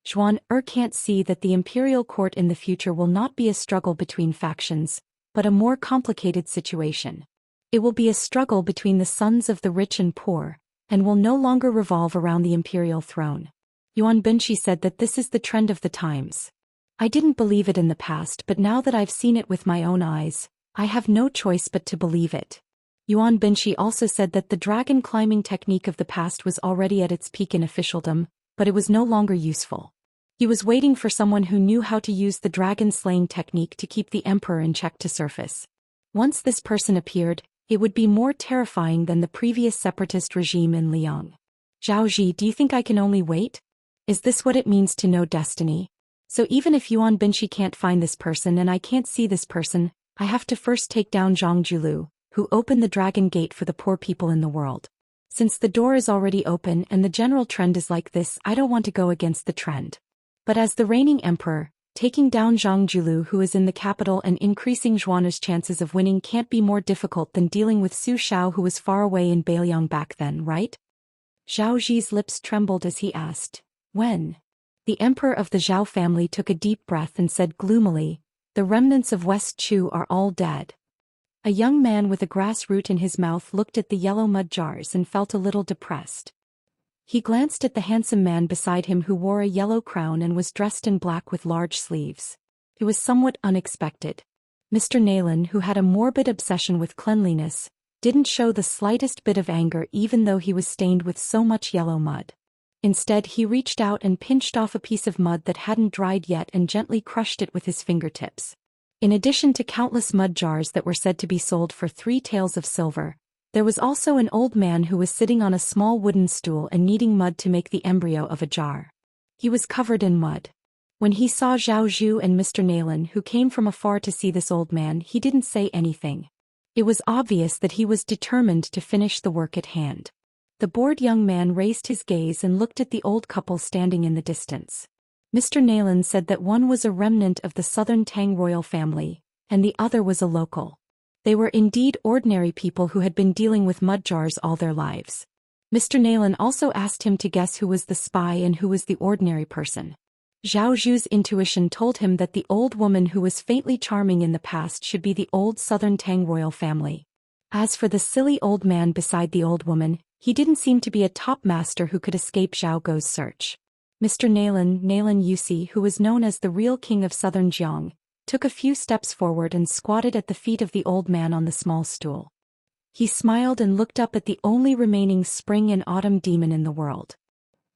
Zhuan can't see that the imperial court in the future will not be a struggle between factions, but a more complicated situation. It will be a struggle between the sons of the rich and poor, and will no longer revolve around the imperial throne. Yuan Binshi said that this is the trend of the times. I didn't believe it in the past, but now that I've seen it with my own eyes, I have no choice but to believe it. Yuan Binshi also said that the dragon climbing technique of the past was already at its peak in officialdom, but it was no longer useful. He was waiting for someone who knew how to use the dragon slaying technique to keep the emperor in check to surface. Once this person appeared, it would be more terrifying than the previous separatist regime in Liang. Zhao Zi, do you think I can only wait? Is this what it means to know destiny? So even if Yuan Binshi can't find this person and I can't see this person, I have to first take down Zhang Julu, who opened the dragon gate for the poor people in the world. Since the door is already open and the general trend is like this, I don't want to go against the trend. But as the reigning emperor, taking down Zhang Julu, who is in the capital, and increasing Zhuan's chances of winning can't be more difficult than dealing with Su Xiao, who was far away in Beiliang back then, right? Zhao Zi's lips trembled as he asked, when? The emperor of the Zhao family took a deep breath and said gloomily, the remnants of West Chu are all dead. A young man with a grass root in his mouth looked at the yellow mud jars and felt a little depressed. He glanced at the handsome man beside him who wore a yellow crown and was dressed in black with large sleeves. It was somewhat unexpected. Mr. Nayland, who had a morbid obsession with cleanliness, didn't show the slightest bit of anger even though he was stained with so much yellow mud. Instead, he reached out and pinched off a piece of mud that hadn't dried yet and gently crushed it with his fingertips. In addition to countless mud jars that were said to be sold for 3 taels of silver, there was also an old man who was sitting on a small wooden stool and kneading mud to make the embryo of a jar. He was covered in mud. When he saw Zhao Zhu and Mr. Nayland, who came from afar to see this old man, he didn't say anything. It was obvious that he was determined to finish the work at hand. The bored young man raised his gaze and looked at the old couple standing in the distance. Mr. Nayland said that one was a remnant of the southern Tang royal family, and the other was a local. They were indeed ordinary people who had been dealing with mud jars all their lives. Mr. Nayland also asked him to guess who was the spy and who was the ordinary person. Zhao Zhu's intuition told him that the old woman who was faintly charming in the past should be the old southern Tang royal family. As for the silly old man beside the old woman, he didn't seem to be a top master who could escape Zhao Guo's search. Mr. Nalan Yusi, who was known as the real king of southern Jiang, took a few steps forward and squatted at the feet of the old man on the small stool. He smiled and looked up at the only remaining spring and autumn demon in the world.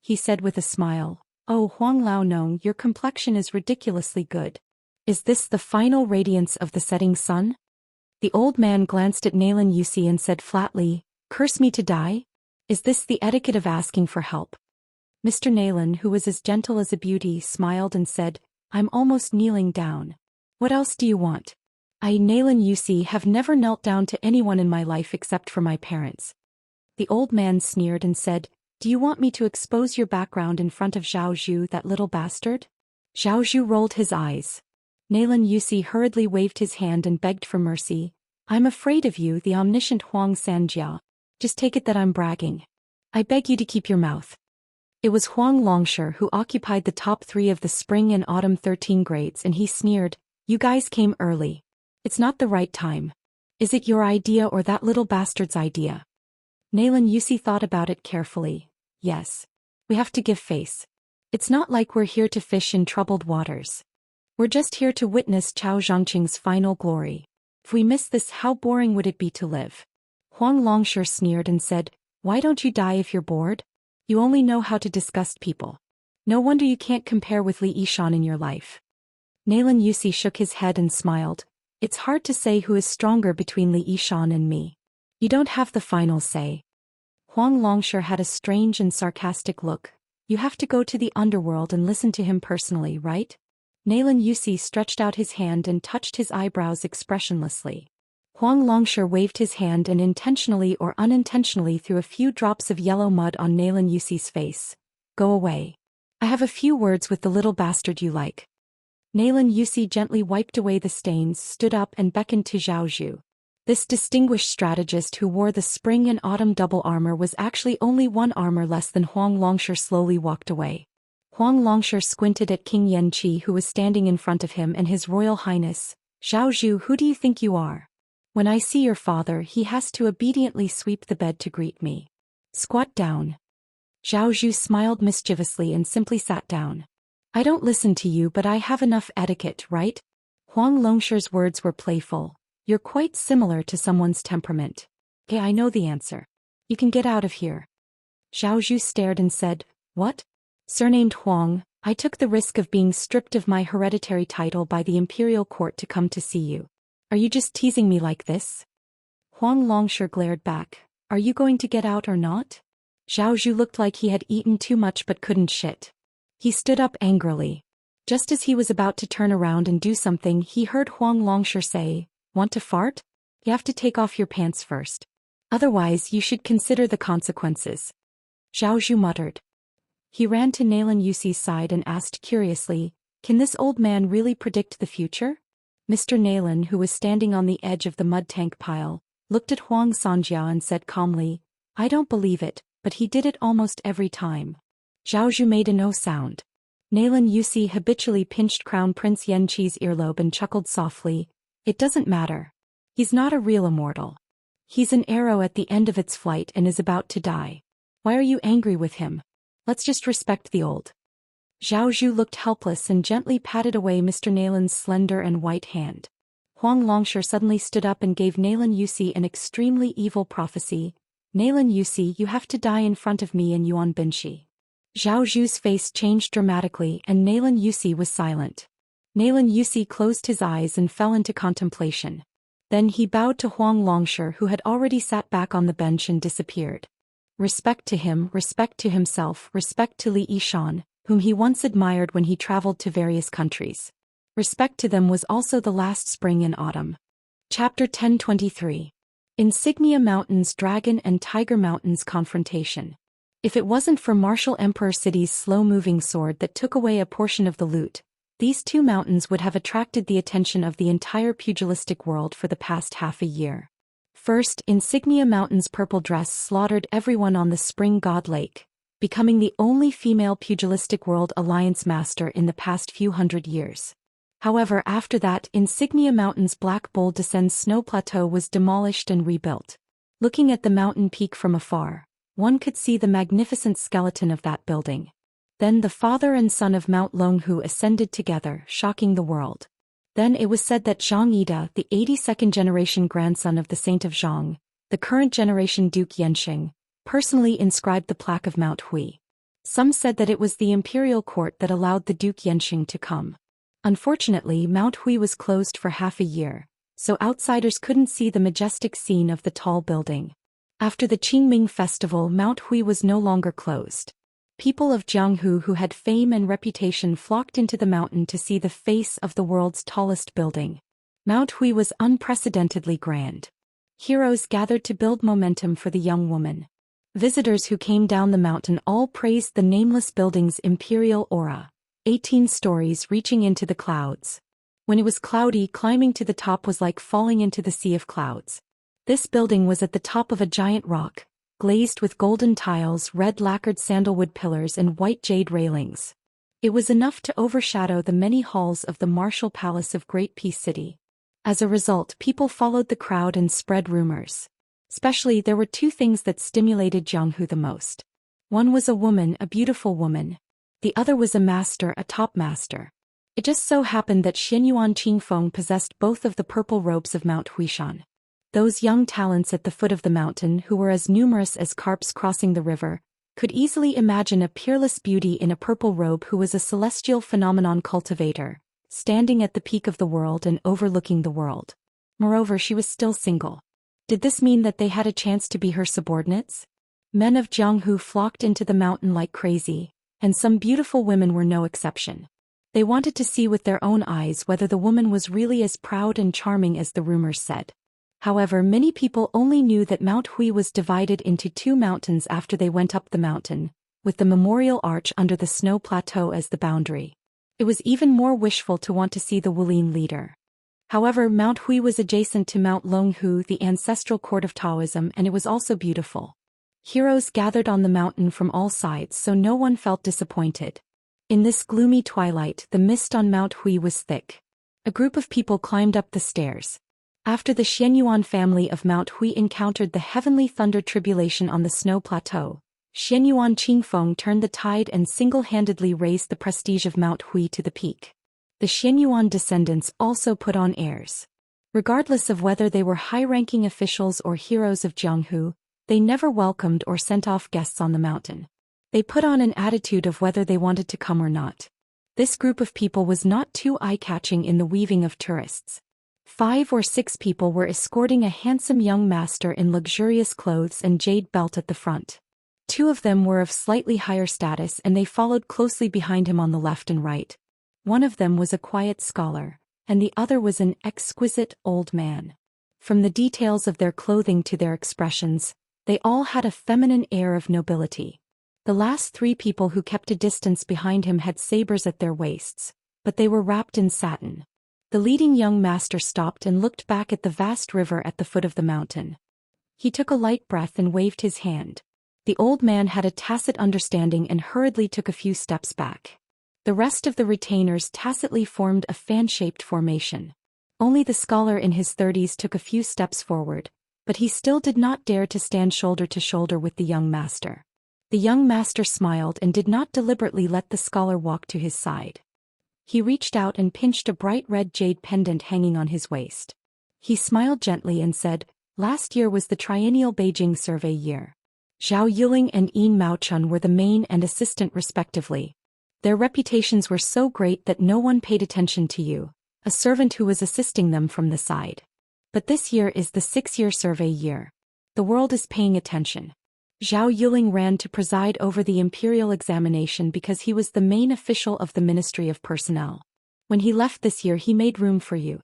He said with a smile, "Oh Huang Lao Nong, your complexion is ridiculously good. Is this the final radiance of the setting sun?" The old man glanced at Nalan Yusi and said flatly, "Curse me to die? Is this the etiquette of asking for help?" Mr. Nalan, who was as gentle as a beauty, smiled and said, "I'm almost kneeling down. What else do you want? I, Nalan Yusi, have never knelt down to anyone in my life except for my parents." The old man sneered and said, "Do you want me to expose your background in front of Zhao Zhu, that little bastard?" Zhao Zhu rolled his eyes. Nalan Yusi hurriedly waved his hand and begged for mercy. "I'm afraid of you, the omniscient Huang Sanjia. Just take it that I'm bragging. I beg you to keep your mouth." It was Huang Longshi who occupied the top 3 of the spring and autumn 13 grades, and he sneered, "You guys came early. It's not the right time. Is it your idea or that little bastard's idea?" Nalan Yusi thought about it carefully. "Yes. We have to give face. It's not like we're here to fish in troubled waters. We're just here to witness Chao Zhangqing's final glory. If we miss this, how boring would it be to live?" Huang Longshi sneered and said, "Why don't you die if you're bored? You only know how to disgust people. No wonder you can't compare with Li Yishan in your life." Nalan Yusi shook his head and smiled. "It's hard to say who is stronger between Li Yishan and me. You don't have the final say." Huang Longshi had a strange and sarcastic look. "You have to go to the underworld and listen to him personally, right?" Nalan Yusi stretched out his hand and touched his eyebrows expressionlessly. Huang Longshi waved his hand and intentionally or unintentionally threw a few drops of yellow mud on Nalan Yusi's face. "Go away. I have a few words with the little bastard you like." Nalan Yusi gently wiped away the stains, stood up and beckoned to Zhao Zhu. This distinguished strategist who wore the spring and autumn double armor was actually only 1 armor less than Huang Longshi slowly walked away. Huang Longshi squinted at King Yanqi, who was standing in front of him, and His Royal Highness. "Zhao Zhu, who do you think you are? When I see your father, he has to obediently sweep the bed to greet me. Squat down." Zhao Zhu smiled mischievously and simply sat down. "I don't listen to you, but I have enough etiquette, right?" Huang Longshi's words were playful. "You're quite similar to someone's temperament." "Hey, I know the answer. You can get out of here." Zhao Zhu stared and said, "What?" "Surnamed Huang, I took the risk of being stripped of my hereditary title by the imperial court to come to see you. Are you just teasing me like this?" Huang Longshi glared back. "Are you going to get out or not?" Zhao Zhu looked like he had eaten too much but couldn't shit. He stood up angrily. Just as he was about to turn around and do something, he heard Huang Longshi say, "Want to fart? You have to take off your pants first. Otherwise, you should consider the consequences." Zhao Zhu muttered. He ran to Nalan Yusi's side and asked curiously, "Can this old man really predict the future?" Mr. Nalan, who was standing on the edge of the mud tank pile, looked at Huang Sanjia and said calmly, "I don't believe it, but he did it almost every time." Zhao Zhu made a no sound. Nalan Yusi habitually pinched Crown Prince Yanqi's earlobe and chuckled softly, "It doesn't matter. He's not a real immortal. He's an arrow at the end of its flight and is about to die. Why are you angry with him? Let's just respect the old." Zhao Zhu looked helpless and gently patted away Mr. Nalan's slender and white hand. Huang Longshi suddenly stood up and gave Nalan Yusi an extremely evil prophecy. "Nalan Yusi, you have to die in front of me and Yuan Binshi." Zhao Zhu's face changed dramatically and Nalan Yusi was silent. Nalan Yusi closed his eyes and fell into contemplation. Then he bowed to Huang Longshi, who had already sat back on the bench, and disappeared. Respect to him, respect to himself, respect to Li Yishan, whom he once admired when he traveled to various countries. Respect to them was also the last spring and autumn. Chapter 1023. Insignia Mountains Dragon and Tiger Mountains Confrontation. If it wasn't for Martial Emperor City's slow-moving sword that took away a portion of the loot, these 2 mountains would have attracted the attention of the entire pugilistic world for the past half a year. First, Insignia Mountain's purple dress slaughtered everyone on the Spring God Lake, becoming the only female pugilistic world alliance master in the past few hundred years. However, after that, Insignia Mountain's Black Bull Descends snow plateau was demolished and rebuilt. Looking at the mountain peak from afar, one could see the magnificent skeleton of that building. Then the father and son of Mount Longhu ascended together, shocking the world. Then it was said that Zhang Yida, the 82nd generation grandson of the Saint of Zhang, the current generation Duke Yanxing, personally inscribed the plaque of Mount Hui. Some said that it was the imperial court that allowed the Duke Yanxing to come. Unfortunately, Mount Hui was closed for half a year, so outsiders couldn't see the majestic scene of the tall building. After the Qingming festival, Mount Hui was no longer closed. People of Jianghu who had fame and reputation flocked into the mountain to see the face of the world's tallest building. Mount Hui was unprecedentedly grand. Heroes gathered to build momentum for the young woman. Visitors who came down the mountain all praised the nameless building's imperial aura, 18 stories reaching into the clouds. When it was cloudy, climbing to the top was like falling into the sea of clouds. This building was at the top of a giant rock, glazed with golden tiles, red lacquered sandalwood pillars and white jade railings. It was enough to overshadow the many halls of the martial palace of Great Peace City. As a result, people followed the crowd and spread rumors. Especially, there were two things that stimulated Jianghu the most. One was a woman, a beautiful woman. The other was a master, a top master. It just so happened that Xianyuan Qingfeng possessed both of the purple robes of Mount Huishan. Those young talents at the foot of the mountain, who were as numerous as carps crossing the river, could easily imagine a peerless beauty in a purple robe who was a celestial phenomenon cultivator, standing at the peak of the world and overlooking the world. Moreover, she was still single. Did this mean that they had a chance to be her subordinates? Men of Jianghu flocked into the mountain like crazy, and some beautiful women were no exception. They wanted to see with their own eyes whether the woman was really as proud and charming as the rumors said. However, many people only knew that Mount Hui was divided into two mountains after they went up the mountain, with the memorial arch under the snow plateau as the boundary. It was even more wishful to want to see the Wulin leader. However, Mount Hui was adjacent to Mount Longhu, the ancestral court of Taoism, and it was also beautiful. Heroes gathered on the mountain from all sides, so no one felt disappointed. In this gloomy twilight, the mist on Mount Hui was thick. A group of people climbed up the stairs. After the Xianyuan family of Mount Hui encountered the heavenly thunder tribulation on the snow plateau, Xianyuan Qingfeng turned the tide and single-handedly raised the prestige of Mount Hui to the peak. The Xianyuan descendants also put on airs. Regardless of whether they were high-ranking officials or heroes of Jianghu, they never welcomed or sent off guests on the mountain. They put on an attitude of whether they wanted to come or not. This group of people was not too eye-catching in the weaving of tourists. 5 or 6 people were escorting a handsome young master in luxurious clothes and jade belt at the front. 2 of them were of slightly higher status and they followed closely behind him on the left and right. One of them was a quiet scholar, and the other was an exquisite old man. From the details of their clothing to their expressions, they all had a feminine air of nobility. The last 3 people who kept a distance behind him had sabers at their waists, but they were wrapped in satin. The leading young master stopped and looked back at the vast river at the foot of the mountain. He took a light breath and waved his hand. The old man had a tacit understanding and hurriedly took a few steps back. The rest of the retainers tacitly formed a fan-shaped formation. Only the scholar in his 30s took a few steps forward, but he still did not dare to stand shoulder to shoulder with the young master. The young master smiled and did not deliberately let the scholar walk to his side. He reached out and pinched a bright red jade pendant hanging on his waist. He smiled gently and said, "Last year was the triennial Beijing survey year. Zhao Yiling and Yin Maochun were the main and assistant respectively. Their reputations were so great that no one paid attention to you, a servant who was assisting them from the side. But this year is the 6-year survey year. The world is paying attention." Zhao Yiling ran to preside over the imperial examination because he was the main official of the Ministry of Personnel. When he left this year, he made room for you.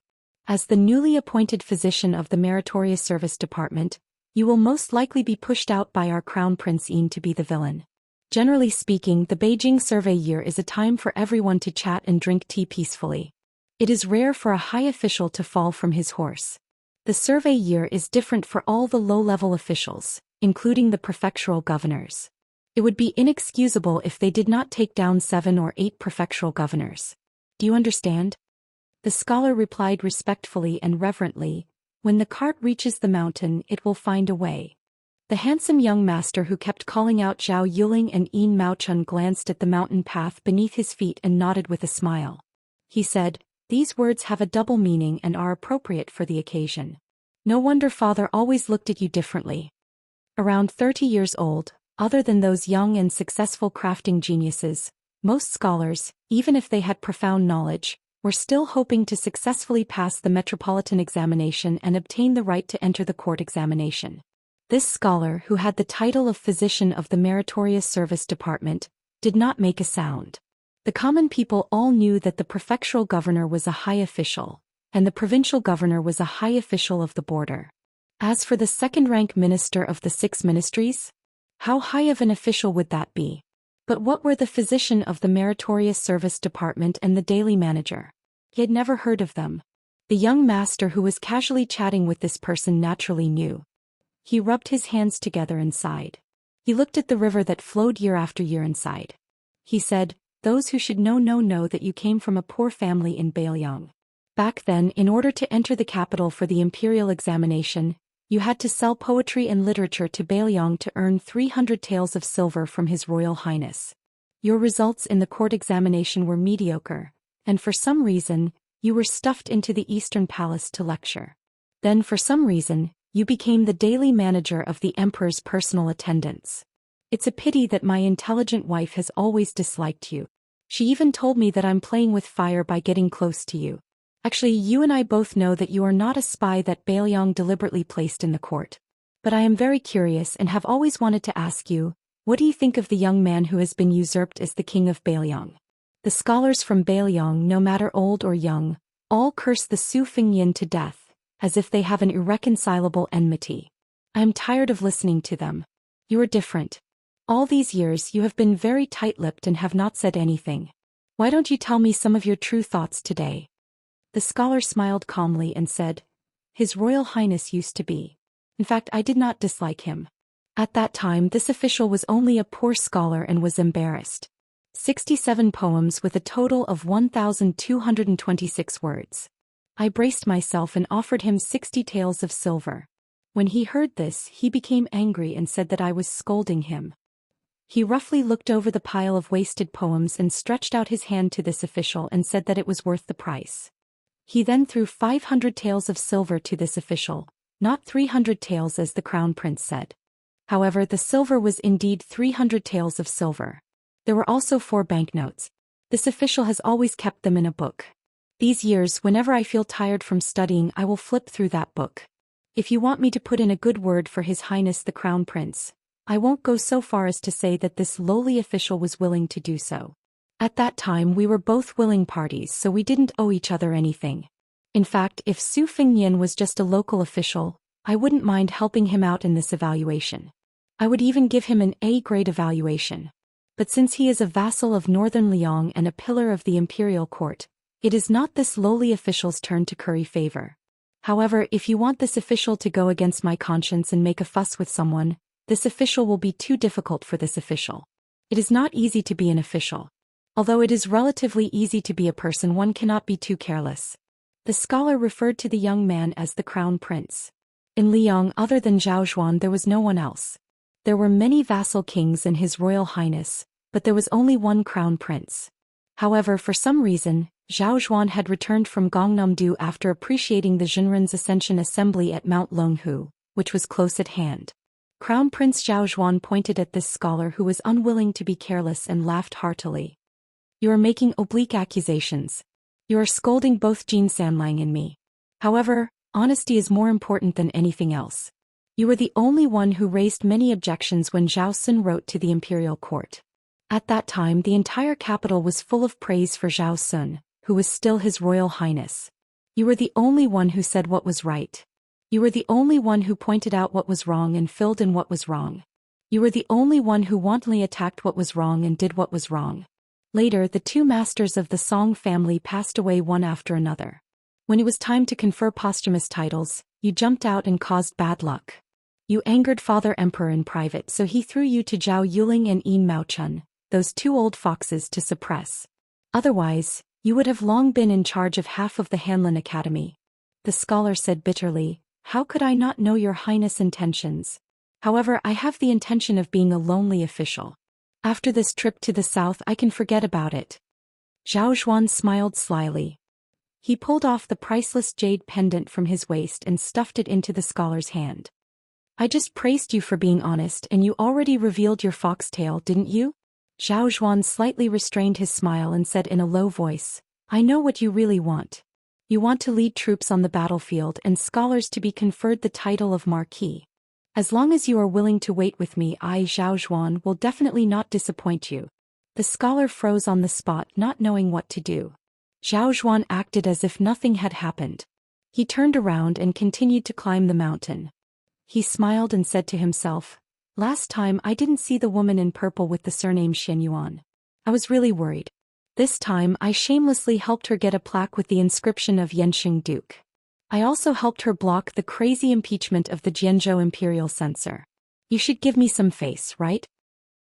As the newly appointed physician of the Meritorious Service Department, you will most likely be pushed out by our Crown Prince Yin to be the villain. Generally speaking, the Beijing survey year is a time for everyone to chat and drink tea peacefully. It is rare for a high official to fall from his horse. The survey year is different for all the low-level officials, including the prefectural governors. It would be inexcusable if they did not take down 7 or 8 prefectural governors. Do you understand? The scholar replied respectfully and reverently, "When the cart reaches the mountain, it will find a way." The handsome young master who kept calling out Zhao Yuling and Yin Maochun glanced at the mountain path beneath his feet and nodded with a smile. He said, "These words have a double meaning and are appropriate for the occasion. No wonder father always looked at you differently." Around 30 years old, other than those young and successful crafting geniuses, most scholars, even if they had profound knowledge, were still hoping to successfully pass the metropolitan examination and obtain the right to enter the court examination. This scholar, who had the title of Physician of the Meritorious Service Department, did not make a sound. The common people all knew that the prefectural governor was a high official, and the provincial governor was a high official of the border. As for the second-rank minister of the 6 ministries, how high of an official would that be? But what were the physician of the Meritorious Service Department and the daily manager? He had never heard of them. The young master who was casually chatting with this person naturally knew. He rubbed his hands together and sighed. He looked at the river that flowed year after year and sighed. He said, "Those who should know that you came from a poor family in Beiliang. Back then, in order to enter the capital for the imperial examination, you had to sell poetry and literature to Beiliang to earn 300 taels of silver from His Royal Highness. Your results in the court examination were mediocre, and for some reason, you were stuffed into the Eastern Palace to lecture. Then for some reason, you became the daily manager of the Emperor's personal attendants. It's a pity that my intelligent wife has always disliked you. She even told me that I'm playing with fire by getting close to you. Actually, you and I both know that you are not a spy that Beiliang deliberately placed in the court. But I am very curious and have always wanted to ask you, what do you think of the young man who has been usurped as the king of Beiliang? The scholars from Beiliang, no matter old or young, all curse the Su Fingyin to death, as if they have an irreconcilable enmity. I am tired of listening to them. You are different. All these years you have been very tight-lipped and have not said anything. Why don't you tell me some of your true thoughts today?" The scholar smiled calmly and said, "His Royal Highness used to be. In fact, I did not dislike him. At that time this official was only a poor scholar and was embarrassed. 67 poems with a total of 1,226 words. I braced myself and offered him 60 taels of silver. When he heard this, he became angry and said that I was scolding him. He roughly looked over the pile of wasted poems and stretched out his hand to this official and said that it was worth the price. He then threw 500 taels of silver to this official, not 300 taels as the crown prince said. However, the silver was indeed 300 taels of silver. There were also 4 banknotes. This official has always kept them in a book. These years, whenever I feel tired from studying, I will flip through that book. If you want me to put in a good word for His Highness the Crown Prince, I won't go so far as to say that this lowly official was willing to do so. At that time we were both willing parties, so we didn't owe each other anything. In fact, if Su Fingyin was just a local official, I wouldn't mind helping him out in this evaluation. I would even give him an A-grade evaluation. But since he is a vassal of Northern Liang and a pillar of the imperial court, it is not this lowly official's turn to curry favor. However, if you want this official to go against my conscience and make a fuss with someone, this official will be too difficult for this official. It is not easy to be an official. Although it is relatively easy to be a person, one cannot be too careless. The scholar referred to the young man as the crown prince. In Liang, other than Zhao Xuan, there was no one else. There were many vassal kings and His Royal Highness, but there was only one crown prince. However, for some reason, Zhao Xuan had returned from Gongnam-do after appreciating the Zhenren's Ascension Assembly at Mount Longhu, which was close at hand. Crown Prince Zhao Xuan pointed at this scholar who was unwilling to be careless and laughed heartily. "You are making oblique accusations. You are scolding both Jin Sanlang and me. However, honesty is more important than anything else. You were the only one who raised many objections when Zhao Sun wrote to the imperial court. At that time the entire capital was full of praise for Zhao Sun, who was still His Royal Highness. You were the only one who said what was right. You were the only one who pointed out what was wrong and filled in what was wrong. You were the only one who wantonly attacked what was wrong and did what was wrong." Later, the 2 masters of the Song family passed away one after another. When it was time to confer posthumous titles, you jumped out and caused bad luck. You angered Father Emperor in private, so he threw you to Zhao Yuling and Yin Maochun, those 2 old foxes, to suppress. Otherwise, you would have long been in charge of half of the Hanlin Academy. The scholar said bitterly, "How could I not know your highness' intentions? However, I have the intention of being a lonely official. After this trip to the south I can forget about it. Zhou Xian smiled slyly. He pulled off the priceless jade pendant from his waist and stuffed it into the scholar's hand. I just praised you for being honest and you already revealed your foxtail, didn't you? Zhou Xian slightly restrained his smile and said in a low voice, I know what you really want. You want to lead troops on the battlefield and scholars to be conferred the title of Marquis. As long as you are willing to wait with me, I, Zhou Xian, will definitely not disappoint you. The scholar froze on the spot, not knowing what to do. Zhou Xian acted as if nothing had happened. He turned around and continued to climb the mountain. He smiled and said to himself, Last time I didn't see the woman in purple with the surname Xianyuan. I was really worried. This time I shamelessly helped her get a plaque with the inscription of Yanqing Duke. I also helped her block the crazy impeachment of the Jianzhou imperial censor. You should give me some face, right?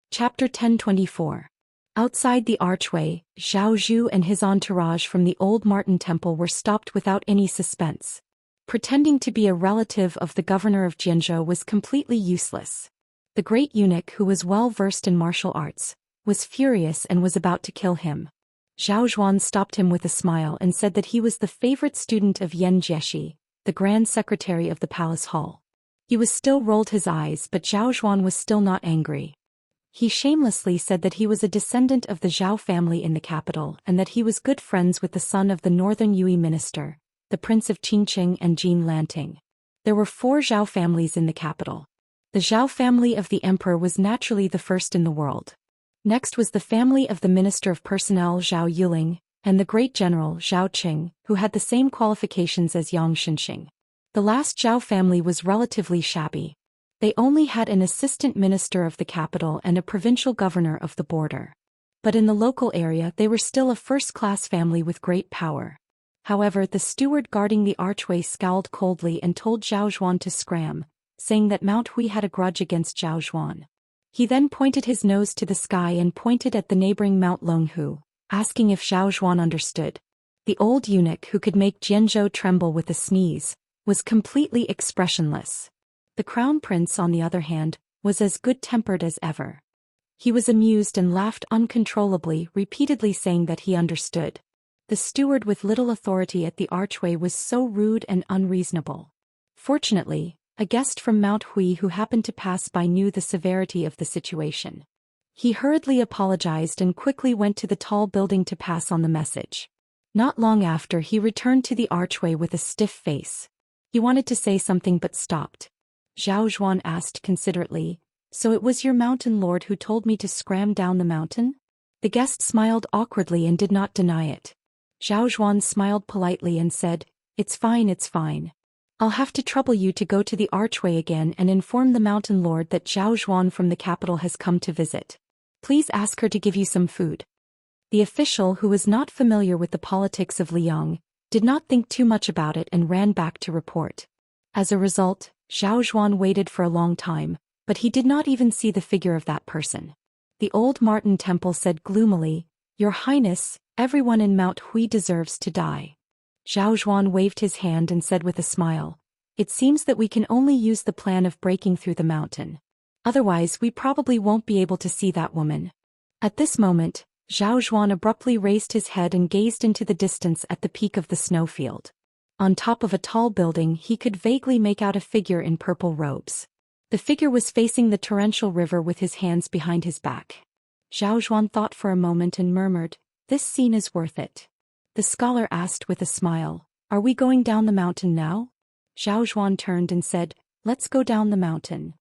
Chapter 1024. Outside the archway, Zhao Zhu and his entourage from the old Martin temple were stopped without any suspense. Pretending to be a relative of the governor of Jianzhou was completely useless. The great eunuch, who was well versed in martial arts, was furious and was about to kill him. Zhao Xian stopped him with a smile and said that he was the favorite student of Yan Jieshi, the grand secretary of the palace hall. He was still rolled his eyes, but Zhao Xian was still not angry. He shamelessly said that he was a descendant of the Zhao family in the capital and that he was good friends with the son of the northern Yue minister, the prince of Qingqing and Jin Lanting. There were 4 Zhao families in the capital. The Zhao family of the emperor was naturally the first in the world. Next was the family of the Minister of Personnel Zhao Yuling, and the great general Zhao Qing, who had the same qualifications as Yang Shenxing. The last Zhao family was relatively shabby. They only had an assistant minister of the capital and a provincial governor of the border. But in the local area they were still a first-class family with great power. However, the steward guarding the archway scowled coldly and told Zhao Xuan to scram, saying that Mount Hui had a grudge against Zhao Xuan. He then pointed his nose to the sky and pointed at the neighboring Mount Longhu, asking if Zhao Xuan understood. The old eunuch, who could make Jianzhou tremble with a sneeze, was completely expressionless. The crown prince, on the other hand, was as good-tempered as ever. He was amused and laughed uncontrollably, repeatedly saying that he understood. The steward with little authority at the archway was so rude and unreasonable. Fortunately, a guest from Mount Hui who happened to pass by knew the severity of the situation. He hurriedly apologized and quickly went to the tall building to pass on the message. Not long after, he returned to the archway with a stiff face. He wanted to say something but stopped. Zhao Xuan asked considerately, So it was your mountain lord who told me to scram down the mountain? The guest smiled awkwardly and did not deny it. Zhao Xuan smiled politely and said, It's fine, it's fine. I'll have to trouble you to go to the archway again and inform the mountain lord that Zhao Xuan from the capital has come to visit. Please ask her to give you some food. The official, who was not familiar with the politics of Liang, did not think too much about it and ran back to report. As a result, Zhao Xuan waited for a long time, but he did not even see the figure of that person. The old Martin temple said gloomily, Your Highness, everyone in Mount Hui deserves to die. Zhao Xuan waved his hand and said with a smile, It seems that we can only use the plan of breaking through the mountain. Otherwise we probably won't be able to see that woman. At this moment, Zhao Xuan abruptly raised his head and gazed into the distance at the peak of the snowfield. On top of a tall building he could vaguely make out a figure in purple robes. The figure was facing the torrential river with his hands behind his back. Zhao Xuan thought for a moment and murmured, This scene is worth it. The scholar asked with a smile, Are we going down the mountain now? Zhao Xuan turned and said, Let's go down the mountain.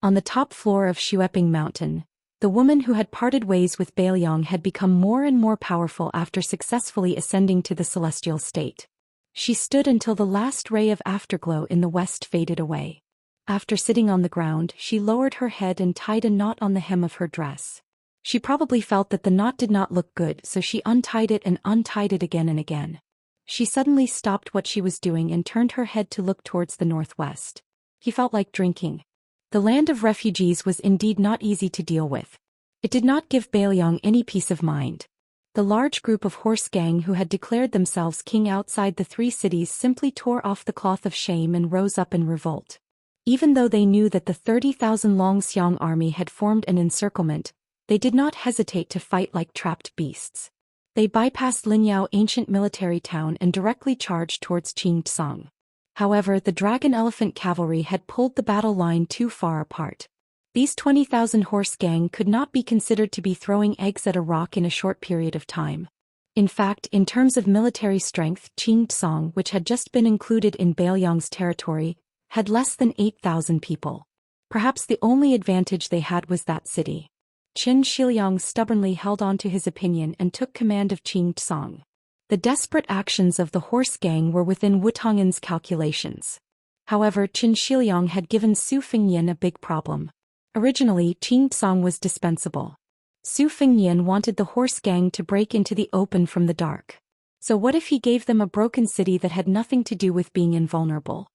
On the top floor of Xueping Mountain, the woman who had parted ways with Bailiang had become more and more powerful after successfully ascending to the celestial state. She stood until the last ray of afterglow in the west faded away. After sitting on the ground, she lowered her head and tied a knot on the hem of her dress. She probably felt that the knot did not look good, so she untied it and untied it again and again. She suddenly stopped what she was doing and turned her head to look towards the northwest. He felt like drinking. The land of refugees was indeed not easy to deal with. It did not give Bailiang any peace of mind. The large group of horse gang who had declared themselves king outside the 3 cities simply tore off the cloth of shame and rose up in revolt. Even though they knew that the 30,000 Longxiang army had formed an encirclement, they did not hesitate to fight like trapped beasts. They bypassed Linyao ancient military town and directly charged towards Qingtsang. However, the dragon elephant cavalry had pulled the battle line too far apart. These 20,000 horse gang could not be considered to be throwing eggs at a rock in a short period of time. In fact, in terms of military strength, Qingtsang, which had just been included in Bailiang's territory, had less than 8,000 people. Perhaps the only advantage they had was that city. Qin Shiliang stubbornly held on to his opinion and took command of Qingtsang. The desperate actions of the horse gang were within Wu Tong'an's calculations. However, Qin Shiliang had given Su Fengyan a big problem. Originally, Qingtsang was dispensable. Su Fengyan wanted the horse gang to break into the open from the dark. So what if he gave them a broken city that had nothing to do with being invulnerable?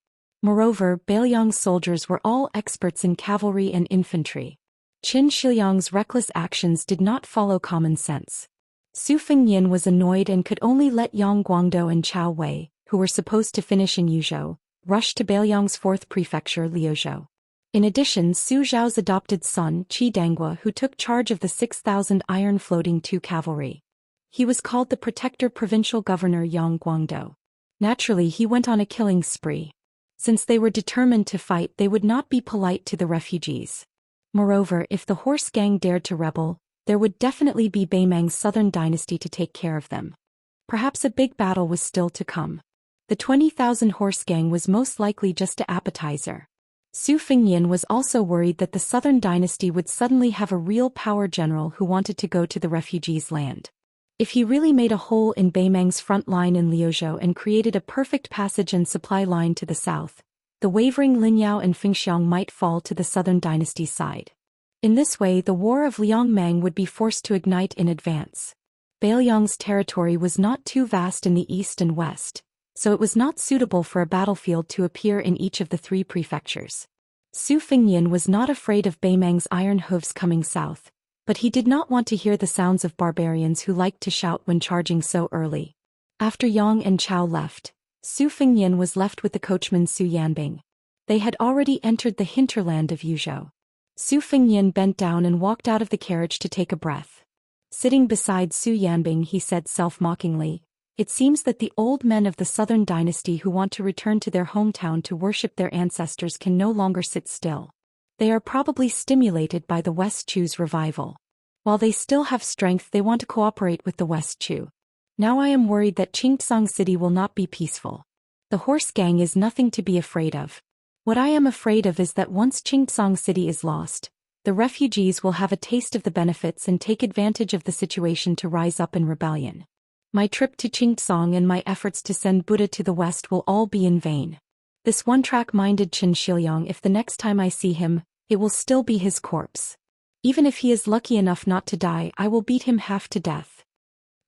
Moreover, Bailiang's soldiers were all experts in cavalry and infantry. Qin Shiliang's reckless actions did not follow common sense. Su Fengyan was annoyed and could only let Yang Guangdou and Chao Wei, who were supposed to finish in Yuzhou, rush to Bailiang's fourth prefecture, Liuzhou. In addition, Su Zhao's adopted son, Qi Dangua, who took charge of the 6,000 iron floating II cavalry. He was called the Protector Provincial Governor Yang Guangdou. Naturally, he went on a killing spree. Since they were determined to fight, they would not be polite to the refugees. Moreover, if the horse gang dared to rebel, there would definitely be Beimang's southern dynasty to take care of them. Perhaps a big battle was still to come. The 20,000 horse gang was most likely just an appetizer. Su Fengyan was also worried that the southern dynasty would suddenly have a real power general who wanted to go to the refugees' land. If he really made a hole in Beimang's front line in Liuzhou and created a perfect passage and supply line to the south, the wavering Linyao and Fengxiang might fall to the southern dynasty's side. In this way, the War of Liangmang would be forced to ignite in advance. Bailiang's territory was not too vast in the east and west, so it was not suitable for a battlefield to appear in each of the three prefectures. Su Fengyan was not afraid of Beimang's iron hooves coming south, but he did not want to hear the sounds of barbarians who liked to shout when charging so early. After Yang and Chao left, Su Fengyan was left with the coachman Su Yanbing. They had already entered the hinterland of Yuzhou. Su Fengyan bent down and walked out of the carriage to take a breath. Sitting beside Su Yanbing, he said self-mockingly, "It seems that the old men of the southern dynasty who want to return to their hometown to worship their ancestors can no longer sit still. They are probably stimulated by the West Chu's revival. While they still have strength, they want to cooperate with the West Chu. Now I am worried that Qingtsang city will not be peaceful. The horse gang is nothing to be afraid of. What I am afraid of is that once Qingtsang city is lost, the refugees will have a taste of the benefits and take advantage of the situation to rise up in rebellion. My trip to Qingtsang and my efforts to send Buddha to the west will all be in vain. This one-track-minded Qin Shiliang, if the next time I see him, it will still be his corpse. Even if he is lucky enough not to die, I will beat him half to death."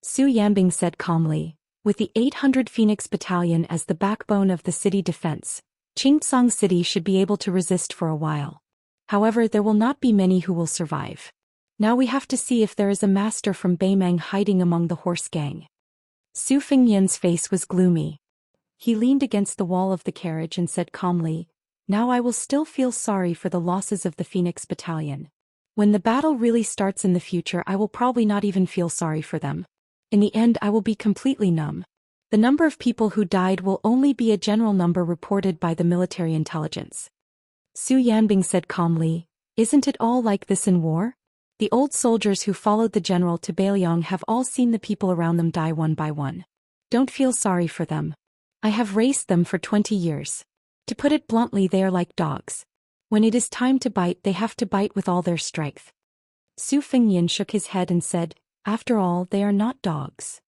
Su Yanbing said calmly, "With the 800 Phoenix Battalion as the backbone of the city defense, Qingtsang city should be able to resist for a while. However, there will not be many who will survive. Now we have to see if there is a master from Beimang hiding among the horse gang." Su Fengyan's face was gloomy. He leaned against the wall of the carriage and said calmly, "Now I will still feel sorry for the losses of the Phoenix Battalion. When the battle really starts in the future, I will probably not even feel sorry for them. In the end, I will be completely numb. The number of people who died will only be a general number reported by the military intelligence." Su Yanbing said calmly, "Isn't it all like this in war? The old soldiers who followed the general to Bailiang have all seen the people around them die one by one. Don't feel sorry for them. I have raised them for 20 years. To put it bluntly, they are like dogs. When it is time to bite, they have to bite with all their strength." Su Fengyan shook his head and said, "After all, they are not dogs."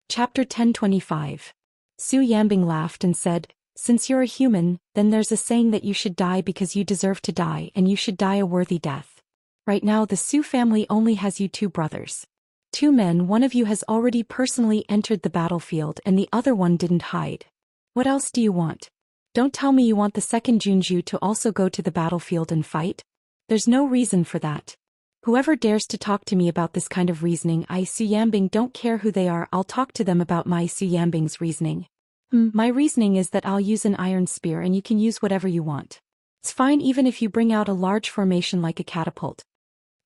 Chapter 1025. Su Yanbing laughed and said, "Since you're a human, then there's a saying that you should die because you deserve to die and you should die a worthy death. Right now the Su family only has you two brothers. Two men, one of you has already personally entered the battlefield and the other one didn't hide. What else do you want? Don't tell me you want the second Junju to also go to the battlefield and fight. There's no reason for that. Whoever dares to talk to me about this kind of reasoning, I Su Yanbing don't care who they are, I'll talk to them about my Su Yanbing's reasoning. My reasoning is that I'll use an iron spear and you can use whatever you want." It's fine even if you bring out a large formation like a catapult.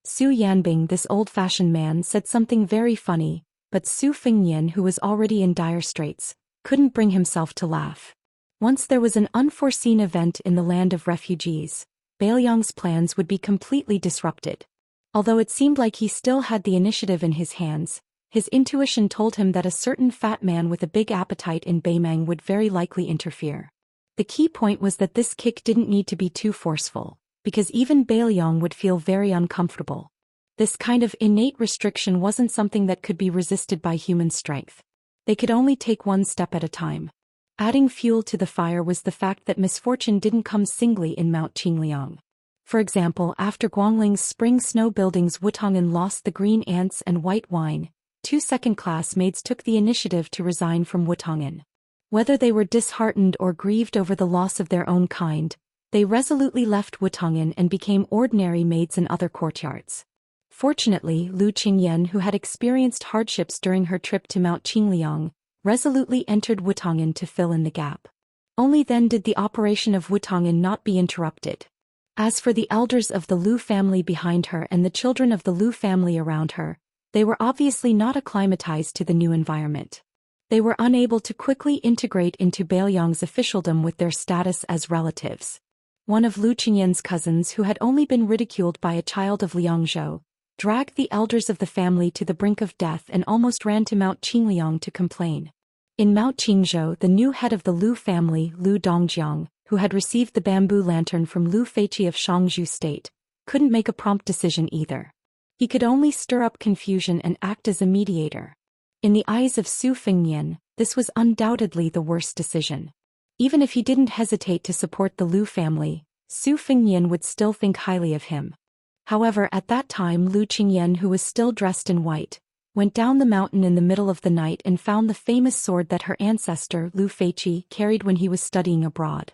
Su Yanbing, this old-fashioned man, said something very funny, but Su Fengnian, who was already in dire straits, couldn't bring himself to laugh. Once there was an unforeseen event in the land of refugees, Bailiang's plans would be completely disrupted. Although it seemed like he still had the initiative in his hands, his intuition told him that a certain fat man with a big appetite in Beimang would very likely interfere. The key point was that this kick didn't need to be too forceful, because even Bailiang would feel very uncomfortable. This kind of innate restriction wasn't something that could be resisted by human strength. They could only take one step at a time. Adding fuel to the fire was the fact that misfortune didn't come singly in Mount Qingliang. For example, after Guangling's spring snow buildings Wutong'an lost the green ants and white wine, 2 second-class maids took the initiative to resign from Wutong'an. Whether they were disheartened or grieved over the loss of their own kind, they resolutely left Wutong'an and became ordinary maids in other courtyards. Fortunately, Lu Qingyan, who had experienced hardships during her trip to Mount Qingliang, resolutely entered Wutong'an to fill in the gap. Only then did the operation of Wutong'an not be interrupted. As for the elders of the Lu family behind her and the children of the Lu family around her, they were obviously not acclimatized to the new environment. They were unable to quickly integrate into Bailiang's officialdom with their status as relatives. One of Lu Qingyan's cousins, who had only been ridiculed by a child of Liangzhou, dragged the elders of the family to the brink of death and almost ran to Mount Qingliang to complain. In Mount Qingzhou, the new head of the Lu family, Lu Dongjiang, who had received the bamboo lantern from Lu Feiqi of Shangzhou State, couldn't make a prompt decision either. He could only stir up confusion and act as a mediator. In the eyes of Su Fengnian, this was undoubtedly the worst decision. Even if he didn't hesitate to support the Lu family, Su Fengnian would still think highly of him. However, at that time Lu Qingyan, who was still dressed in white, went down the mountain in the middle of the night and found the famous sword that her ancestor Lu Feiqi carried when he was studying abroad.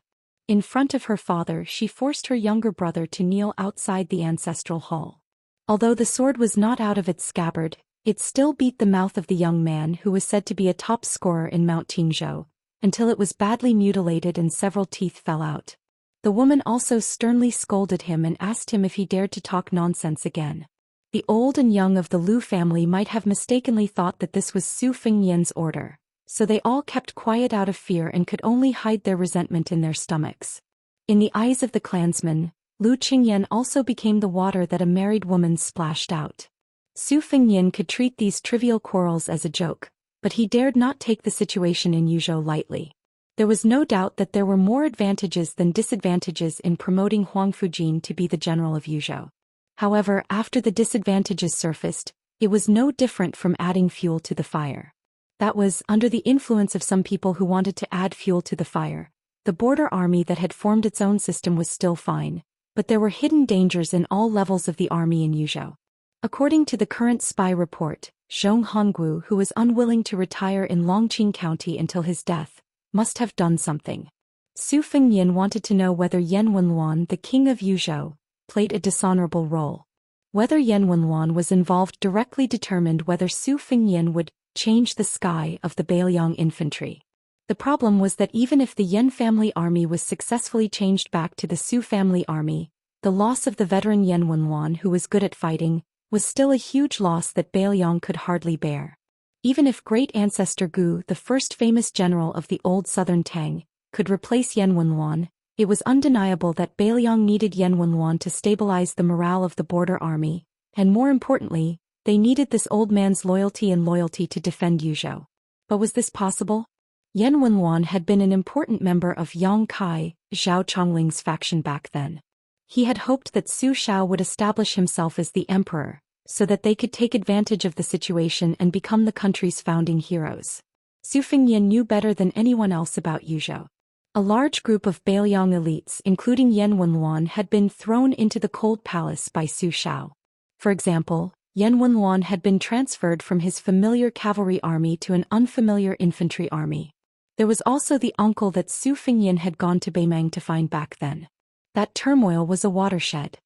In front of her father, she forced her younger brother to kneel outside the ancestral hall. Although the sword was not out of its scabbard, it still beat the mouth of the young man who was said to be a top scorer in Mount Qingzhou, until it was badly mutilated and several teeth fell out. The woman also sternly scolded him and asked him if he dared to talk nonsense again. The old and young of the Lu family might have mistakenly thought that this was Su Fengnian's order, so they all kept quiet out of fear and could only hide their resentment in their stomachs. In the eyes of the clansmen, Lu Qingyan also became the water that a married woman splashed out. Su Fengnian could treat these trivial quarrels as a joke, but he dared not take the situation in Yuzhou lightly. There was no doubt that there were more advantages than disadvantages in promoting Huang Fujin to be the general of Yuzhou. However, after the disadvantages surfaced, it was no different from adding fuel to the fire. That was, under the influence of some people who wanted to add fuel to the fire. The border army that had formed its own system was still fine, but there were hidden dangers in all levels of the army in Yuzhou. According to the current spy report, Zhong Honggu, who was unwilling to retire in Longqing County until his death, must have done something. Su Fengnian wanted to know whether Yan Wenluan, the king of Yuzhou, played a dishonorable role. Whether Yan Wenluan was involved directly determined whether Su Fengnian would change the sky of the Bailiang infantry. The problem was that even if the Yan family army was successfully changed back to the Su family army, the loss of the veteran Yan Wenluan, who was good at fighting, was still a huge loss that Bailiang could hardly bear. Even if great ancestor Gu, the first famous general of the old southern Tang, could replace Yan Wenluan, it was undeniable that Bailiang needed Yan Wenluan to stabilize the morale of the border army, and more importantly, they needed this old man's loyalty to defend Yuzhou. But was this possible? Yan Wenluan had been an important member of Yang Kai, Zhao Chongling's faction back then. He had hoped that Su Shao would establish himself as the emperor, so that they could take advantage of the situation and become the country's founding heroes. Su Fengnian knew better than anyone else about Yuzhou. A large group of Bailiang elites, including Yan Wenluan, had been thrown into the cold palace by Su Shao. For example, Yan Wenluan had been transferred from his familiar cavalry army to an unfamiliar infantry army. There was also the uncle that Su Fengnian had gone to Beimang to find back then. That turmoil was a watershed.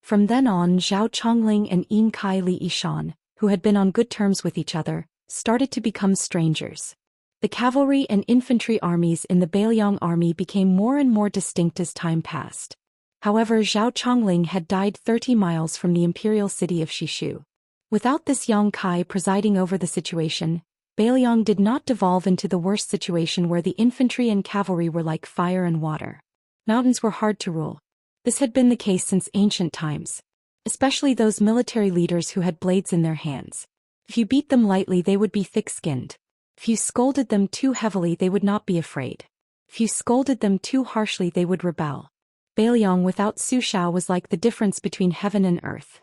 From then on, Zhao Chongling and Yin Kai Li Yishan, who had been on good terms with each other, started to become strangers. The cavalry and infantry armies in the Bailiang army became more and more distinct as time passed. However, Zhao Chongling had died 30 miles from the imperial city of Shishu. Without this Yang Kai presiding over the situation, Beiliang did not devolve into the worst situation where the infantry and cavalry were like fire and water. Mountains were hard to rule. This had been the case since ancient times, especially those military leaders who had blades in their hands. If you beat them lightly, they would be thick-skinned. If you scolded them too heavily, they would not be afraid. If you scolded them too harshly, they would rebel. Beiliang without Su Xiao was like the difference between heaven and earth.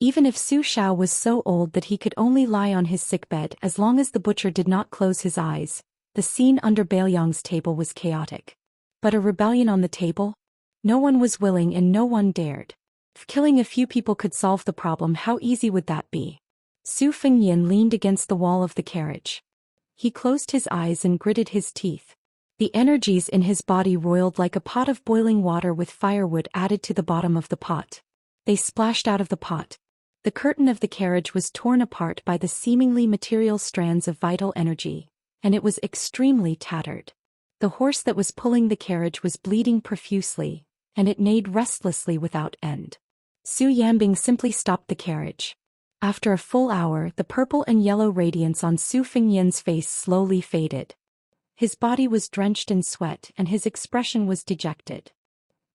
Even if Su Xiao was so old that he could only lie on his sickbed, as long as the butcher did not close his eyes, the scene under Beiliang's table was chaotic. But a rebellion on the table? No one was willing and no one dared. If killing a few people could solve the problem, how easy would that be? Su Fengyan leaned against the wall of the carriage. He closed his eyes and gritted his teeth. The energies in his body roiled like a pot of boiling water with firewood added to the bottom of the pot. They splashed out of the pot. The curtain of the carriage was torn apart by the seemingly material strands of vital energy, and it was extremely tattered. The horse that was pulling the carriage was bleeding profusely, and it neighed restlessly without end. Su Yanbing simply stopped the carriage. After a full hour, the purple and yellow radiance on Su Fengyan's face slowly faded. His body was drenched in sweat and his expression was dejected.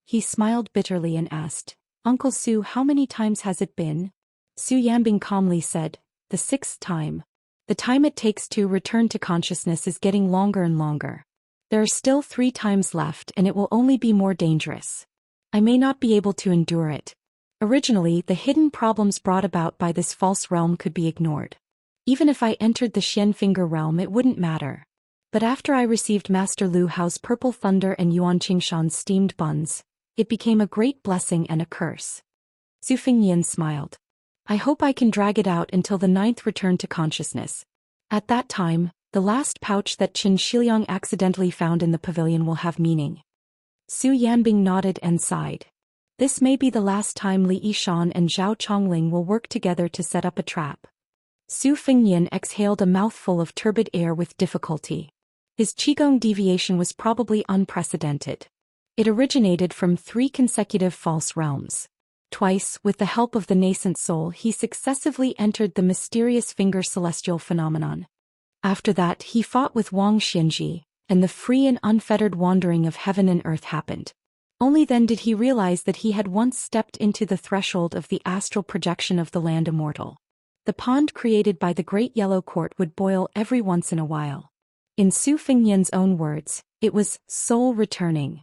He smiled bitterly and asked, "Uncle Su, how many times has it been?" Su Yanbing calmly said, "The 6th time. The time it takes to return to consciousness is getting longer and longer. There are still 3 times left and it will only be more dangerous. I may not be able to endure it. Originally, the hidden problems brought about by this false realm could be ignored. Even if I entered the Xian Finger realm, it wouldn't matter. But after I received Master Lu Hao's purple thunder and Yuan Qingshan's steamed buns, it became a great blessing and a curse." Su Fengyan smiled. "I hope I can drag it out until the 9th return to consciousness. At that time, the last pouch that Qin Shiliang accidentally found in the pavilion will have meaning." Su Yanbing nodded and sighed. This may be the last time Li Yishan and Zhao Chongling will work together to set up a trap. Su Fengyan exhaled a mouthful of turbid air with difficulty. His qigong deviation was probably unprecedented. It originated from 3 consecutive false realms. Twice, with the help of the nascent soul, he successively entered the mysterious finger celestial phenomenon. After that, he fought with Wang Xianji, and the free and unfettered wandering of heaven and earth happened. Only then did he realize that he had once stepped into the threshold of the astral projection of the land immortal. The pond created by the Great Yellow Court would boil every once in a while. In Su Fengyan's own words, it was soul returning.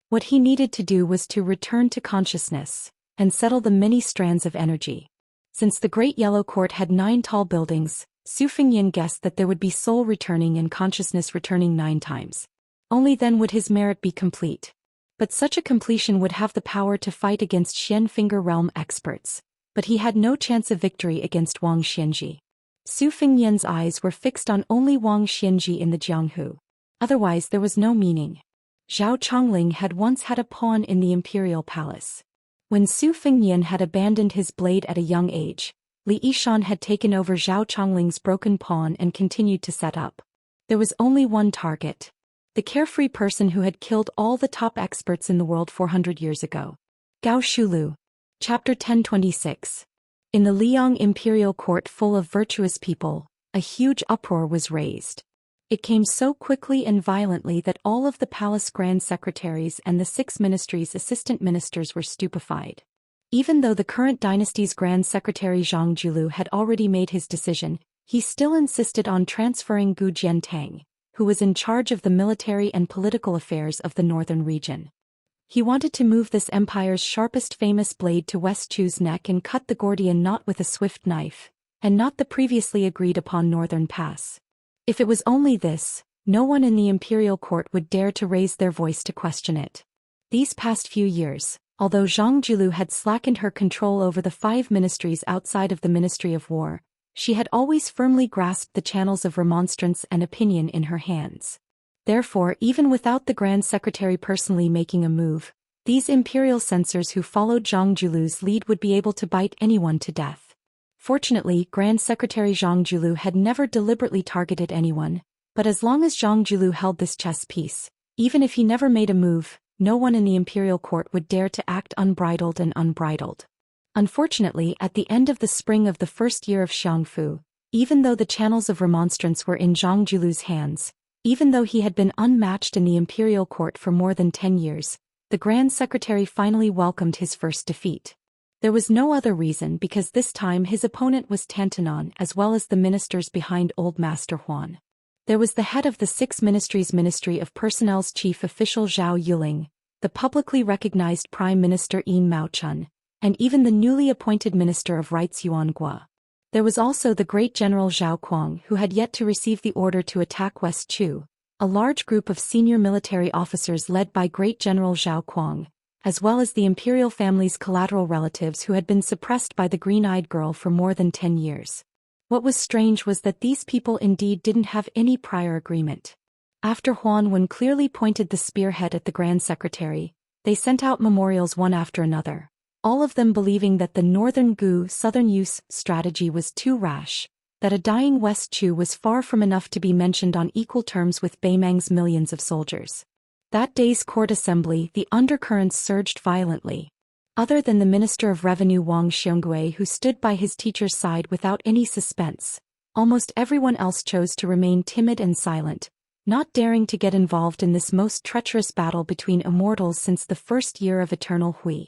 What he needed to do was to return to consciousness and settle the many strands of energy. Since the Great Yellow Court had 9 tall buildings, Su Fengyan guessed that there would be soul returning and consciousness returning 9 times. Only then would his merit be complete. But such a completion would have the power to fight against Xian Finger Realm experts. But he had no chance of victory against Wang Xianji. Su Fengyan's eyes were fixed on only Wang Xianji in the Jianghu. Otherwise there was no meaning. Zhao Chongling had once had a pawn in the imperial palace. When Su Fengyan had abandoned his blade at a young age, Li Yishan had taken over Zhao Chongling's broken pawn and continued to set up. There was only one target. The carefree person who had killed all the top experts in the world 400 years ago. Gao Shulu. Chapter 1026. In the Liang imperial court full of virtuous people, a huge uproar was raised. It came so quickly and violently that all of the palace grand secretaries and the 6 ministries' assistant ministers were stupefied. Even though the current dynasty's grand secretary Zhang Julu had already made his decision, he still insisted on transferring Gu Jiantang, who was in charge of the military and political affairs of the northern region. He wanted to move this empire's sharpest famous blade to West Chu's neck and cut the Gordian knot with a swift knife, and not the previously agreed upon northern pass. If it was only this, no one in the imperial court would dare to raise their voice to question it. These past few years, although Zhang Julu had slackened her control over the 5 ministries outside of the Ministry of War, she had always firmly grasped the channels of remonstrance and opinion in her hands. Therefore, even without the Grand Secretary personally making a move, these imperial censors who followed Zhang Julu's lead would be able to bite anyone to death. Fortunately, Grand Secretary Zhang Julu had never deliberately targeted anyone, but as long as Zhang Julu held this chess piece, even if he never made a move, no one in the imperial court would dare to act unbridled. Unfortunately, at the end of the spring of the first year of Xiangfu, even though the channels of remonstrance were in Zhang Julu's hands, even though he had been unmatched in the imperial court for more than 10 years, the Grand Secretary finally welcomed his first defeat. There was no other reason because this time his opponent was Tantanon as well as the ministers behind Old Master Huan. There was the head of the Six Ministries Ministry of Personnel's chief official Zhao Yuling, the publicly recognized Prime Minister Yin Maochun, and even the newly appointed Minister of Rights Yuan Gua. There was also the great General Zhao Kuang who had yet to receive the order to attack West Chu, a large group of senior military officers led by great General Zhao Kuang, as well as the imperial family's collateral relatives who had been suppressed by the green-eyed girl for more than 10 years. What was strange was that these people indeed didn't have any prior agreement. After Huan Wen clearly pointed the spearhead at the Grand Secretary, they sent out memorials one after another, all of them believing that the Northern Gu Southern Use strategy was too rash, that a dying West Chu was far from enough to be mentioned on equal terms with Beimang's millions of soldiers. That day's court assembly, the undercurrents surged violently. Other than the Minister of Revenue Wang Xiongui who stood by his teacher's side without any suspense, almost everyone else chose to remain timid and silent, not daring to get involved in this most treacherous battle between immortals since the first year of Eternal Hui.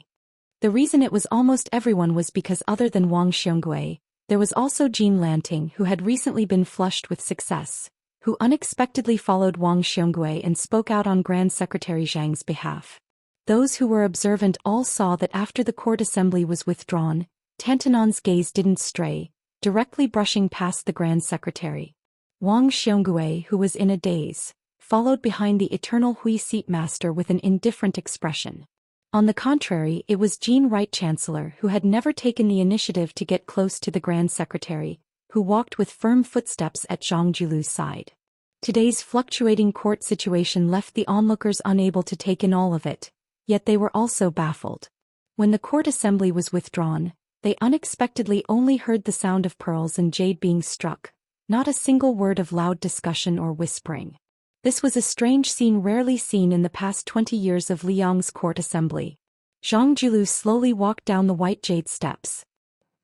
The reason it was almost everyone was because other than Wang Xiongui, there was also Jean Lanting who had recently been flushed with success, who unexpectedly followed Wang Xiongui and spoke out on Grand Secretary Zhang's behalf. Those who were observant all saw that after the court assembly was withdrawn, Tantanon's gaze didn't stray, directly brushing past the Grand Secretary. Wang Xiongui, who was in a daze, followed behind the Eternal Hui seat master with an indifferent expression. On the contrary, it was Jean Wright Chancellor who had never taken the initiative to get close to the Grand Secretary, who walked with firm footsteps at Zhang Julu's side. Today's fluctuating court situation left the onlookers unable to take in all of it, yet they were also baffled. When the court assembly was withdrawn, they unexpectedly only heard the sound of pearls and jade being struck, not a single word of loud discussion or whispering. This was a strange scene rarely seen in the past 20 years of Liang's court assembly. Zhang Julu slowly walked down the white jade steps.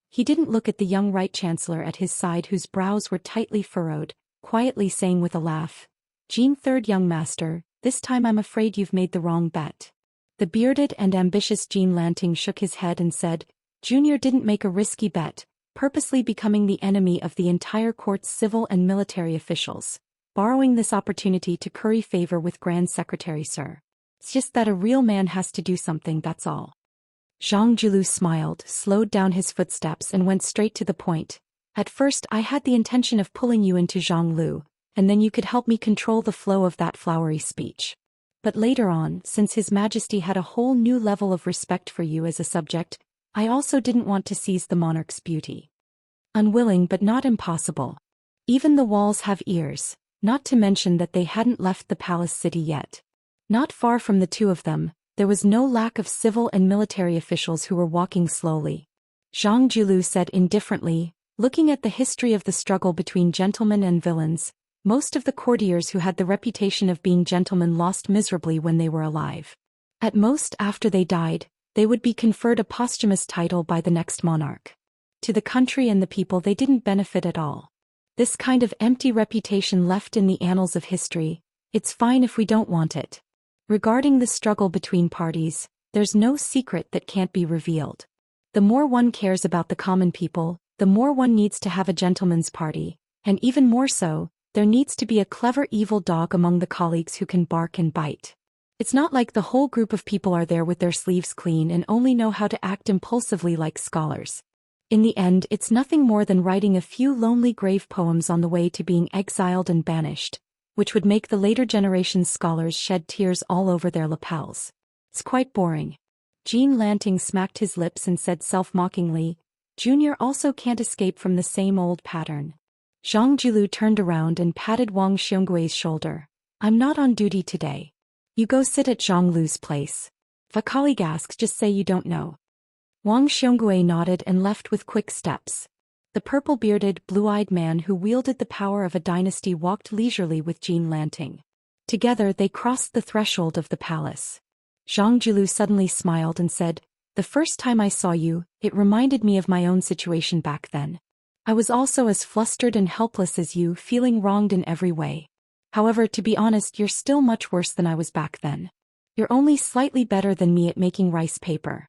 He didn't look at the young Right Chancellor at his side whose brows were tightly furrowed, quietly saying with a laugh, "Jean, third young master, this time I'm afraid you've made the wrong bet." The bearded and ambitious Jean Lanting shook his head and said, "Junior didn't make a risky bet, purposely becoming the enemy of the entire court's civil and military officials, borrowing this opportunity to curry favor with Grand Secretary Sir. It's just that a real man has to do something, that's all." Zhang Julu smiled, slowed down his footsteps and went straight to the point. "At first I had the intention of pulling you into Zhonglu, and then you could help me control the flow of that flowery speech. But later on, since His Majesty had a whole new level of respect for you as a subject, I also didn't want to seize the monarch's beauty. Unwilling but not impossible. Even the walls have ears, not to mention that they hadn't left the palace city yet." Not far from the two of them, there was no lack of civil and military officials who were walking slowly. Zhang Julu said indifferently, "Looking at the history of the struggle between gentlemen and villains, most of the courtiers who had the reputation of being gentlemen lost miserably when they were alive. At most, after they died, they would be conferred a posthumous title by the next monarch. To the country and the people they didn't benefit at all. This kind of empty reputation left in the annals of history, it's fine if we don't want it. Regarding the struggle between parties, there's no secret that can't be revealed. The more one cares about the common people, the more one needs to have a gentleman's party, and even more so, there needs to be a clever evil dog among the colleagues who can bark and bite. It's not like the whole group of people are there with their sleeves clean and only know how to act impulsively like scholars. In the end, it's nothing more than writing a few lonely grave poems on the way to being exiled and banished, which would make the later generation's scholars shed tears all over their lapels. It's quite boring." Jean Lanting smacked his lips and said self-mockingly, "Junior also can't escape from the same old pattern." Zhang Julu turned around and patted Wang Xionggui's shoulder. "I'm not on duty today. You go sit at Zhang Lu's place. If a colleague asks, just say you don't know." Wang Xiongui nodded and left with quick steps. The purple-bearded, blue-eyed man who wielded the power of a dynasty walked leisurely with Jean Lanting. Together they crossed the threshold of the palace. Zhang Julu suddenly smiled and said, "The first time I saw you, it reminded me of my own situation back then. I was also as flustered and helpless as you, feeling wronged in every way. However, to be honest, you're still much worse than I was back then. You're only slightly better than me at making rice paper."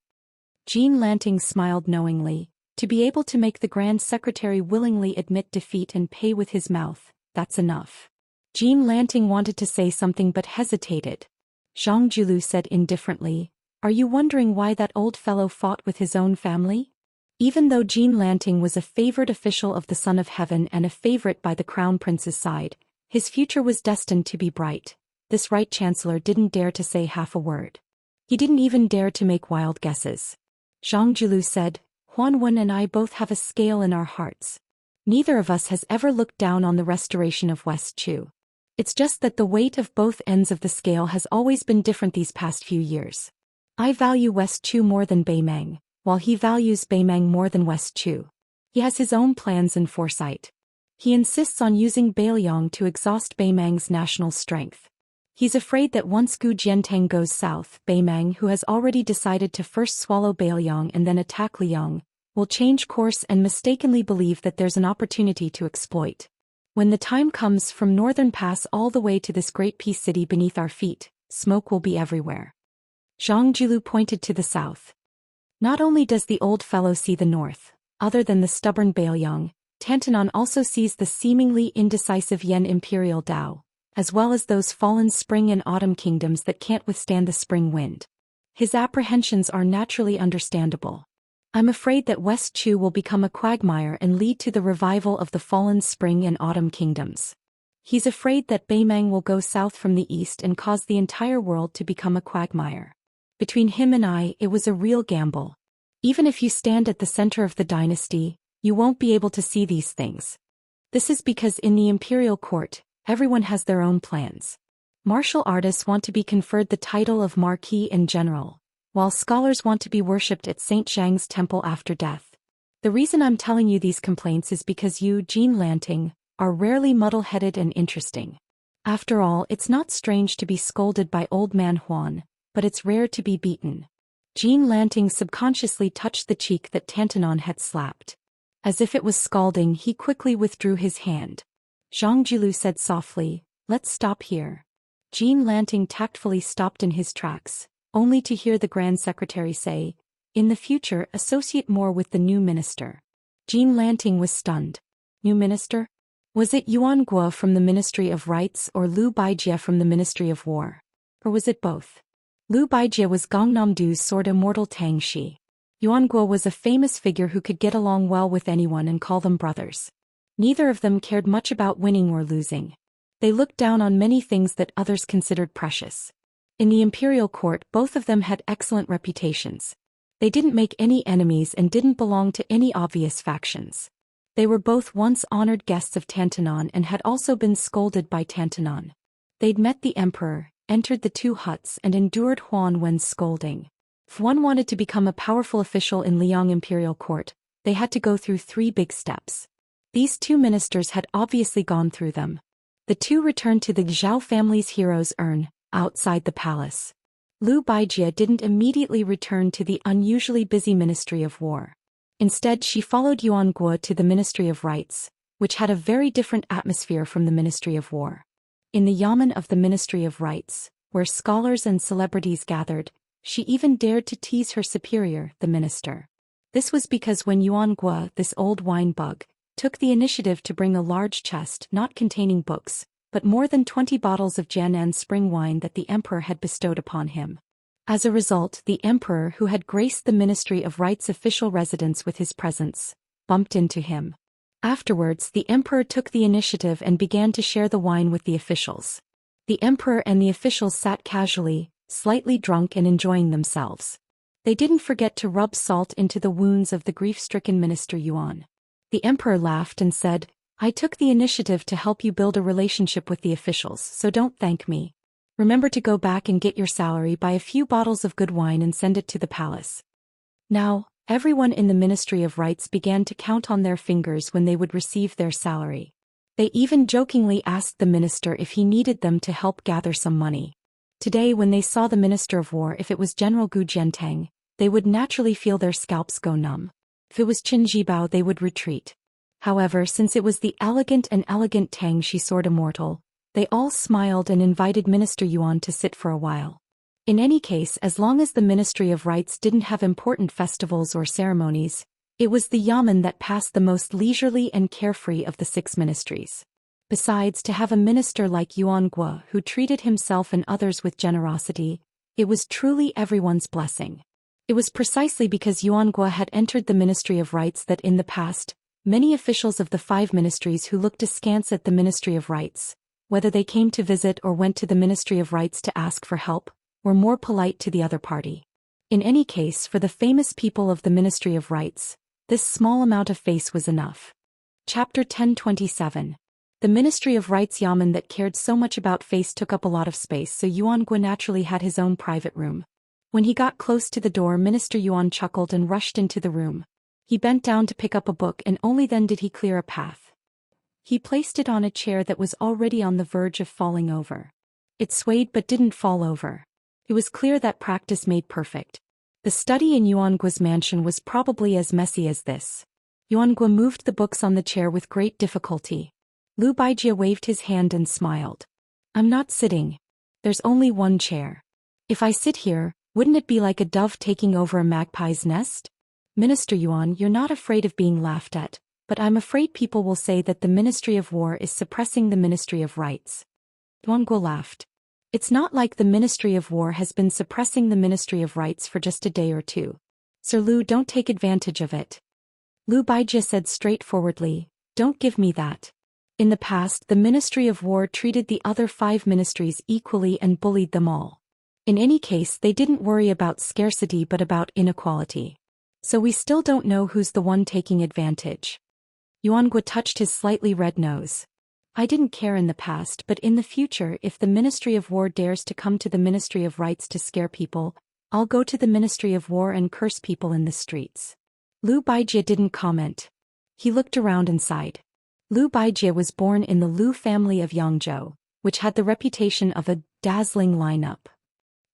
Jean Lanting smiled knowingly. To be able to make the Grand Secretary willingly admit defeat and pay with his mouth, that's enough. Jean Lanting wanted to say something but hesitated. Zhang Julu said indifferently, "Are you wondering why that old fellow fought with his own family?" Even though Jean Lanting was a favored official of the Son of Heaven and a favorite by the Crown Prince's side, his future was destined to be bright. This right chancellor didn't dare to say half a word. He didn't even dare to make wild guesses. Zhang Julu said, "Huan Wen and I both have a scale in our hearts. Neither of us has ever looked down on the restoration of West Chu. It's just that the weight of both ends of the scale has always been different these past few years. I value West Chu more than Beimeng, while he values Beimeng more than West Chu. He has his own plans and foresight. He insists on using Beiliang to exhaust Beimeng's national strength. He's afraid that once Gu Jianteng goes south, Beimeng, who has already decided to first swallow Beiliang and then attack Liang, will change course and mistakenly believe that there's an opportunity to exploit. When the time comes, from Northern Pass all the way to this great peace city beneath our feet, smoke will be everywhere." Zhang Julu pointed to the south. "Not only does the old fellow see the north, other than the stubborn Beiliang, Tantanon also sees the seemingly indecisive Yen Imperial Dao, as well as those fallen spring and autumn kingdoms that can't withstand the spring wind. His apprehensions are naturally understandable. I'm afraid that West Chu will become a quagmire and lead to the revival of the fallen spring and autumn kingdoms. He's afraid that Beimeng will go south from the east and cause the entire world to become a quagmire. Between him and I, it was a real gamble. Even if you stand at the center of the dynasty, you won't be able to see these things. This is because in the imperial court, everyone has their own plans. Martial artists want to be conferred the title of Marquis and General, while scholars want to be worshipped at Saint Zhang's temple after death. The reason I'm telling you these complaints is because you, Jean Lanting, are rarely muddle-headed and interesting. After all, it's not strange to be scolded by Old Man Huan, but it's rare to be beaten." Jean Lanting subconsciously touched the cheek that Tantanon had slapped. As if it was scalding, he quickly withdrew his hand. Zhang Julu said softly, "Let's stop here." Jean Lanting tactfully stopped in his tracks, only to hear the Grand Secretary say, "In the future, associate more with the new minister." Jean Lanting was stunned. New minister? Was it Yuan Guo from the Ministry of Rights or Liu Baijie from the Ministry of War? Or was it both? Liu Baijie was Gangnam-do's sword immortal Tang Shi. Yuan Guo was a famous figure who could get along well with anyone and call them brothers. Neither of them cared much about winning or losing. They looked down on many things that others considered precious. In the imperial court, both of them had excellent reputations. They didn't make any enemies and didn't belong to any obvious factions. They were both once honored guests of Tantanon and had also been scolded by Tantanon. They'd met the emperor, entered the two huts and endured Huan Wen's scolding. If one wanted to become a powerful official in Liang Imperial Court, they had to go through 3 big steps. These two ministers had obviously gone through them. The two returned to the Zhao family's hero's urn, outside the palace. Liu Baijie didn't immediately return to the unusually busy Ministry of War. Instead, she followed Yuan Guo to the Ministry of Rights, which had a very different atmosphere from the Ministry of War. In the yamen of the Ministry of Rights, where scholars and celebrities gathered, she even dared to tease her superior, the minister. This was because when Yuan Guo, this old wine bug, took the initiative to bring a large chest not containing books, but more than 20 bottles of Jianan spring wine that the emperor had bestowed upon him. As a result, the emperor, who had graced the Ministry of Rights official residence with his presence, bumped into him. Afterwards, the emperor took the initiative and began to share the wine with the officials. The emperor and the officials sat casually, slightly drunk and enjoying themselves. They didn't forget to rub salt into the wounds of the grief-stricken minister Yuan. The emperor laughed and said, "I took the initiative to help you build a relationship with the officials, so don't thank me. Remember to go back and get your salary, buy a few bottles of good wine and send it to the palace." Now, everyone in the Ministry of Rights began to count on their fingers when they would receive their salary. They even jokingly asked the minister if he needed them to help gather some money. Today when they saw the Minister of War, if it was General Gu Jiantang, they would naturally feel their scalps go numb. If it was Qin Jibao, they would retreat. However, since it was the elegant Tang Shi Sword Immortal, they all smiled and invited Minister Yuan to sit for a while. In any case, as long as the Ministry of Rites didn't have important festivals or ceremonies, it was the Yamen that passed the most leisurely and carefree of the 6 ministries. Besides, to have a minister like Yuan Guo who treated himself and others with generosity, it was truly everyone's blessing. It was precisely because Yuan Guo had entered the Ministry of Rites that in the past, many officials of the 5 ministries who looked askance at the Ministry of Rites, whether they came to visit or went to the Ministry of Rites to ask for help, were more polite to the other party. In any case, for the famous people of the Ministry of Rites, this small amount of face was enough. Chapter 1027. The Ministry of Rites Yamen that cared so much about face took up a lot of space, so Yuan Guo naturally had his own private room. When he got close to the door, Minister Yuan chuckled and rushed into the room. He bent down to pick up a book, and only then did he clear a path. He placed it on a chair that was already on the verge of falling over. It swayed but didn't fall over. It was clear that practice made perfect. The study in Yuan Guo's mansion was probably as messy as this. Yuan Guo moved the books on the chair with great difficulty. Lu Baijie waved his hand and smiled. "I'm not sitting. There's only one chair. If I sit here, wouldn't it be like a dove taking over a magpie's nest? Minister Yuan, you're not afraid of being laughed at, but I'm afraid people will say that the Ministry of War is suppressing the Ministry of Rites." Yuan Guo laughed. "It's not like the Ministry of War has been suppressing the Ministry of Rites for just a day or two. Sir Lu, don't take advantage of it." Lu Baijie said straightforwardly, "Don't give me that. In the past, the Ministry of War treated the other 5 ministries equally and bullied them all. In any case, they didn't worry about scarcity but about inequality. So we still don't know who's the one taking advantage." Yuan Guo touched his slightly red nose. "I didn't care in the past, but in the future, if the Ministry of War dares to come to the Ministry of Rites to scare people, I'll go to the Ministry of War and curse people in the streets." Lu Baijie didn't comment. He looked around and sighed. Lu Baijie was born in the Lu family of Yangzhou, which had the reputation of a dazzling lineup.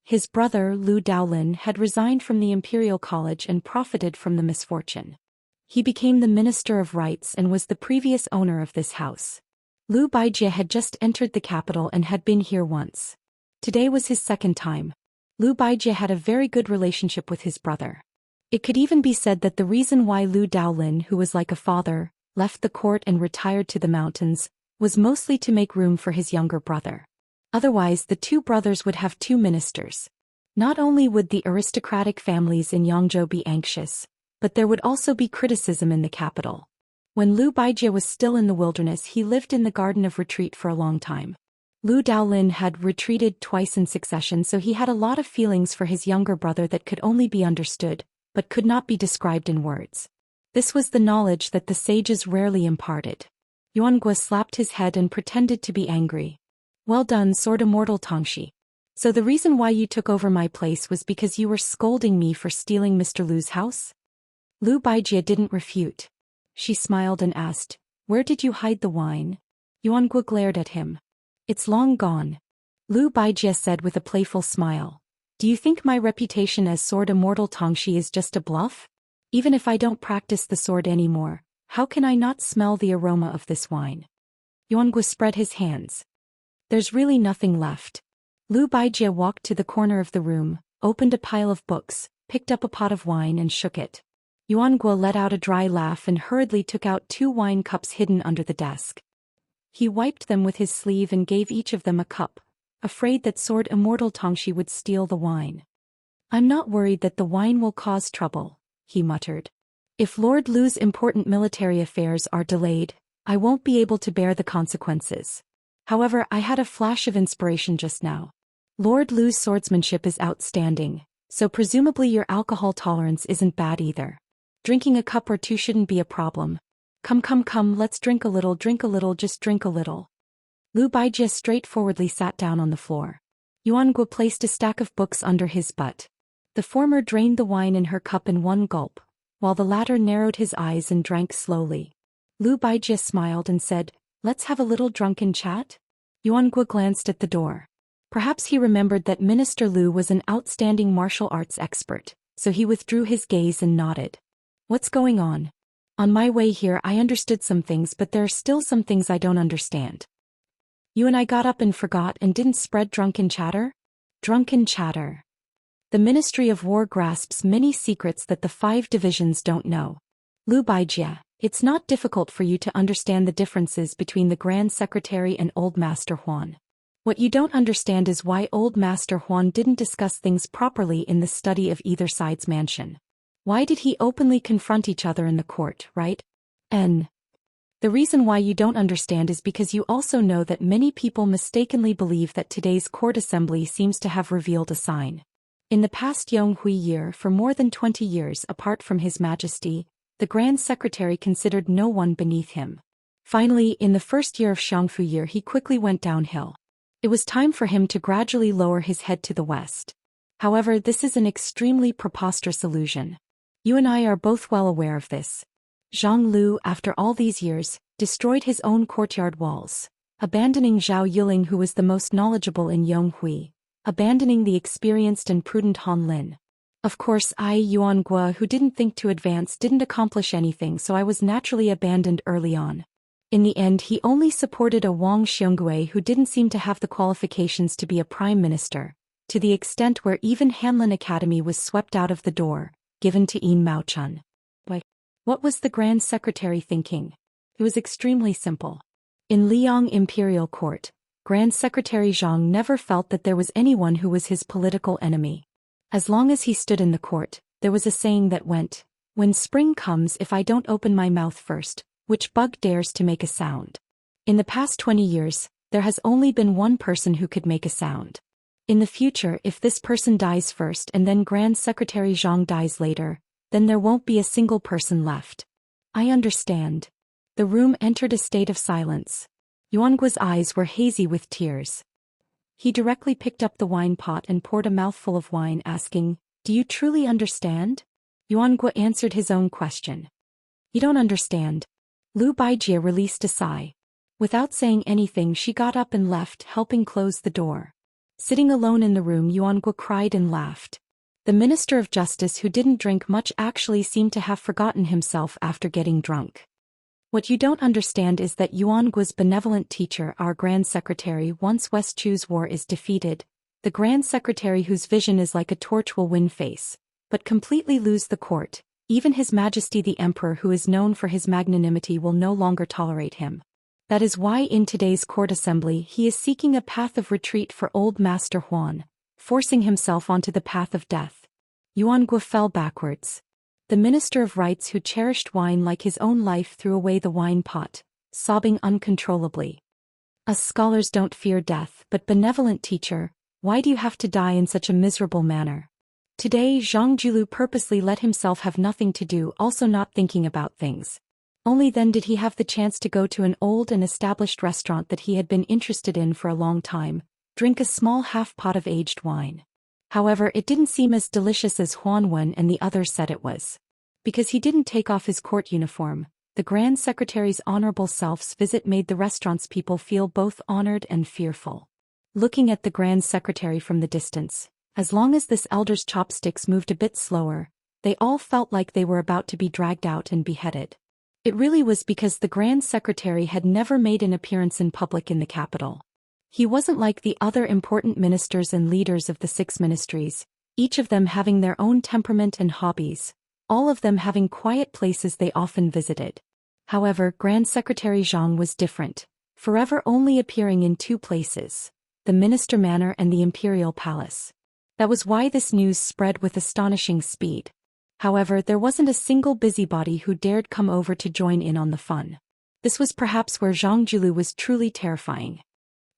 His brother, Lu Daolin, had resigned from the Imperial College and profited from the misfortune. He became the Minister of Rites and was the previous owner of this house. Lu Baijie had just entered the capital and had been here once. Today was his second time. Lu Baijie had a very good relationship with his brother. It could even be said that the reason why Lu Daolin, who was like a father, left the court and retired to the mountains, was mostly to make room for his younger brother. Otherwise, the 2 brothers would have 2 ministers. Not only would the aristocratic families in Yangzhou be anxious, but there would also be criticism in the capital. When Lu Baijie was still in the wilderness, he lived in the Garden of Retreat for a long time. Lu Daolin had retreated twice in succession, so he had a lot of feelings for his younger brother that could only be understood, but could not be described in words. This was the knowledge that the sages rarely imparted. Yuan Guo slapped his head and pretended to be angry. "Well done, Sword Immortal Tongxi. So the reason why you took over my place was because you were scolding me for stealing Mr. Lu's house?" Lu Baijie didn't refute. She smiled and asked, "Where did you hide the wine?" Yuan Guo glared at him. "It's long gone." Lu Baijie said with a playful smile. "Do you think my reputation as Sword Immortal Tongxi is just a bluff? Even if I don't practice the sword anymore, how can I not smell the aroma of this wine?" Yuan Guo spread his hands. "There's really nothing left." Lu Baijie walked to the corner of the room, opened a pile of books, picked up a pot of wine and shook it. Yuan Guo let out a dry laugh and hurriedly took out 2 wine cups hidden under the desk. He wiped them with his sleeve and gave each of them a cup, afraid that Sword Immortal Tongxi would steal the wine. "I'm not worried that the wine will cause trouble," he muttered. "If Lord Lu's important military affairs are delayed, I won't be able to bear the consequences. However, I had a flash of inspiration just now. Lord Lu's swordsmanship is outstanding, so presumably your alcohol tolerance isn't bad either. Drinking a cup or 2 shouldn't be a problem. Come, let's drink a little, just drink a little." Lu Baijie straightforwardly sat down on the floor. Yuan Guo placed a stack of books under his butt. The former drained the wine in her cup in one gulp, while the latter narrowed his eyes and drank slowly. Lu Baijie smiled and said, "Let's have a little drunken chat?" Yuan Guo glanced at the door. Perhaps he remembered that Minister Lu was an outstanding martial arts expert, so he withdrew his gaze and nodded. What's going on? On my way here I understood some things, but there are still some things I don't understand. You and I got up and forgot and didn't spread drunken chatter? Drunken chatter. The Ministry of War grasps many secrets that the 5 divisions don't know. Lu Baijie, it's not difficult for you to understand the differences between the Grand Secretary and Old Master Huan. What you don't understand is why Old Master Huan didn't discuss things properly in the study of either side's mansion. Why did he openly confront each other in the court, right? The reason why you don't understand is because you also know that many people mistakenly believe that today's court assembly seems to have revealed a sign. In the past Yonghui year, for more than 20 years apart from His Majesty, the Grand Secretary considered no one beneath him. Finally, in the first year of Xiangfu year he quickly went downhill. It was time for him to gradually lower his head to the west. However, this is an extremely preposterous illusion. You and I are both well aware of this. Zhang Lu, after all these years, destroyed his own courtyard walls, abandoning Zhao Yuling, who was the most knowledgeable in Yonghui, abandoning the experienced and prudent Han Lin. Of course Yuan Gua, who didn't think to advance, didn't accomplish anything, so I was naturally abandoned early on. In the end he only supported a Wang Xiongui who didn't seem to have the qualifications to be a prime minister, to the extent where even Hanlin Academy was swept out of the door, given to Yin Maochun. What was the Grand Secretary thinking? It was extremely simple. In Liang Imperial Court, Grand Secretary Zhang never felt that there was anyone who was his political enemy. As long as he stood in the court, there was a saying that went, "When spring comes, if I don't open my mouth first, which bug dares to make a sound?" In the past 20 years, there has only been one person who could make a sound. In the future, if this person dies first and then Grand Secretary Zhang dies later, then there won't be a single person left. I understand. The room entered a state of silence. Yuangua's eyes were hazy with tears. He directly picked up the wine pot and poured a mouthful of wine, asking, "Do you truly understand?" Yuangua answered his own question. "You don't understand." Lu Baijie released a sigh. Without saying anything she got up and left, helping close the door. Sitting alone in the room, Yuangua cried and laughed. The Minister of Justice, who didn't drink much, actually seemed to have forgotten himself after getting drunk. What you don't understand is that Yuangua's benevolent teacher, our Grand Secretary, once West Chu's war is defeated, the Grand Secretary whose vision is like a torch will win face, but completely lose the court. Even His Majesty the Emperor, who is known for his magnanimity, will no longer tolerate him. That is why in today's court assembly he is seeking a path of retreat for Old Master Huan, forcing himself onto the path of death. Yuangua fell backwards. The Minister of Rights, who cherished wine like his own life, threw away the wine pot, sobbing uncontrollably. Us scholars don't fear death, but benevolent teacher, why do you have to die in such a miserable manner? Today Zhang Julu purposely let himself have nothing to do, also not thinking about things. Only then did he have the chance to go to an old and established restaurant that he had been interested in for a long time, drink a small half-pot of aged wine. However, it didn't seem as delicious as Huan Wen and the others said it was. Because he didn't take off his court uniform, the Grand Secretary's honorable self's visit made the restaurant's people feel both honored and fearful. Looking at the Grand Secretary from the distance, as long as this elder's chopsticks moved a bit slower, they all felt like they were about to be dragged out and beheaded. It really was because the Grand Secretary had never made an appearance in public in the capital. He wasn't like the other important ministers and leaders of the 6 ministries, each of them having their own temperament and hobbies, all of them having quiet places they often visited. However, Grand Secretary Zhang was different, forever only appearing in 2 places, the Minister Manor and the Imperial Palace. That was why this news spread with astonishing speed. However, there wasn't a single busybody who dared come over to join in on the fun. This was perhaps where Zhang Julu was truly terrifying.